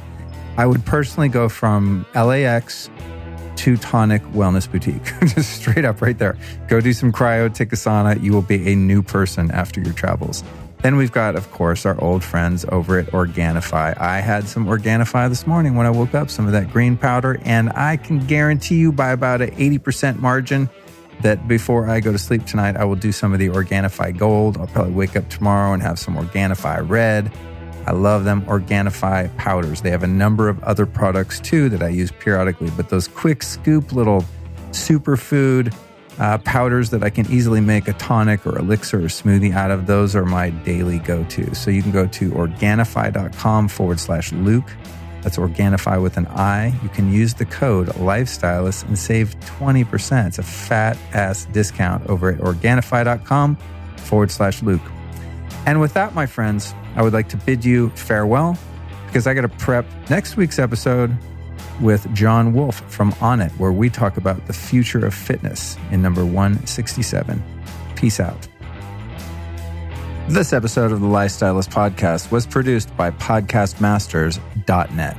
I would personally go from LAX to Tonic Wellness Boutique. Just straight up right there. Go do some cryo, take a sauna. You will be a new person after your travels. Then we've got, of course, our old friends over at Organifi. I had some Organifi this morning when I woke up, some of that green powder, and I can guarantee you by about an 80% margin that before I go to sleep tonight, I will do some of the Organifi Gold. I'll probably wake up tomorrow and have some Organifi Red. I love them. Organifi powders. They have a number of other products too that I use periodically, but those quick scoop little superfood powders that I can easily make a tonic or elixir or smoothie out of, those are my daily go-to. So you can go to Organifi.com/Luke. That's Organifi with an I. You can use the code Lifestylist and save 20%. It's a fat ass discount over at Organifi.com/Luke. And with that, my friends, I would like to bid you farewell because I got to prep next week's episode with John Wolf from On It, where we talk about the future of fitness in number 167. Peace out. This episode of the Lifestylist Podcast was produced by podcastmasters.net.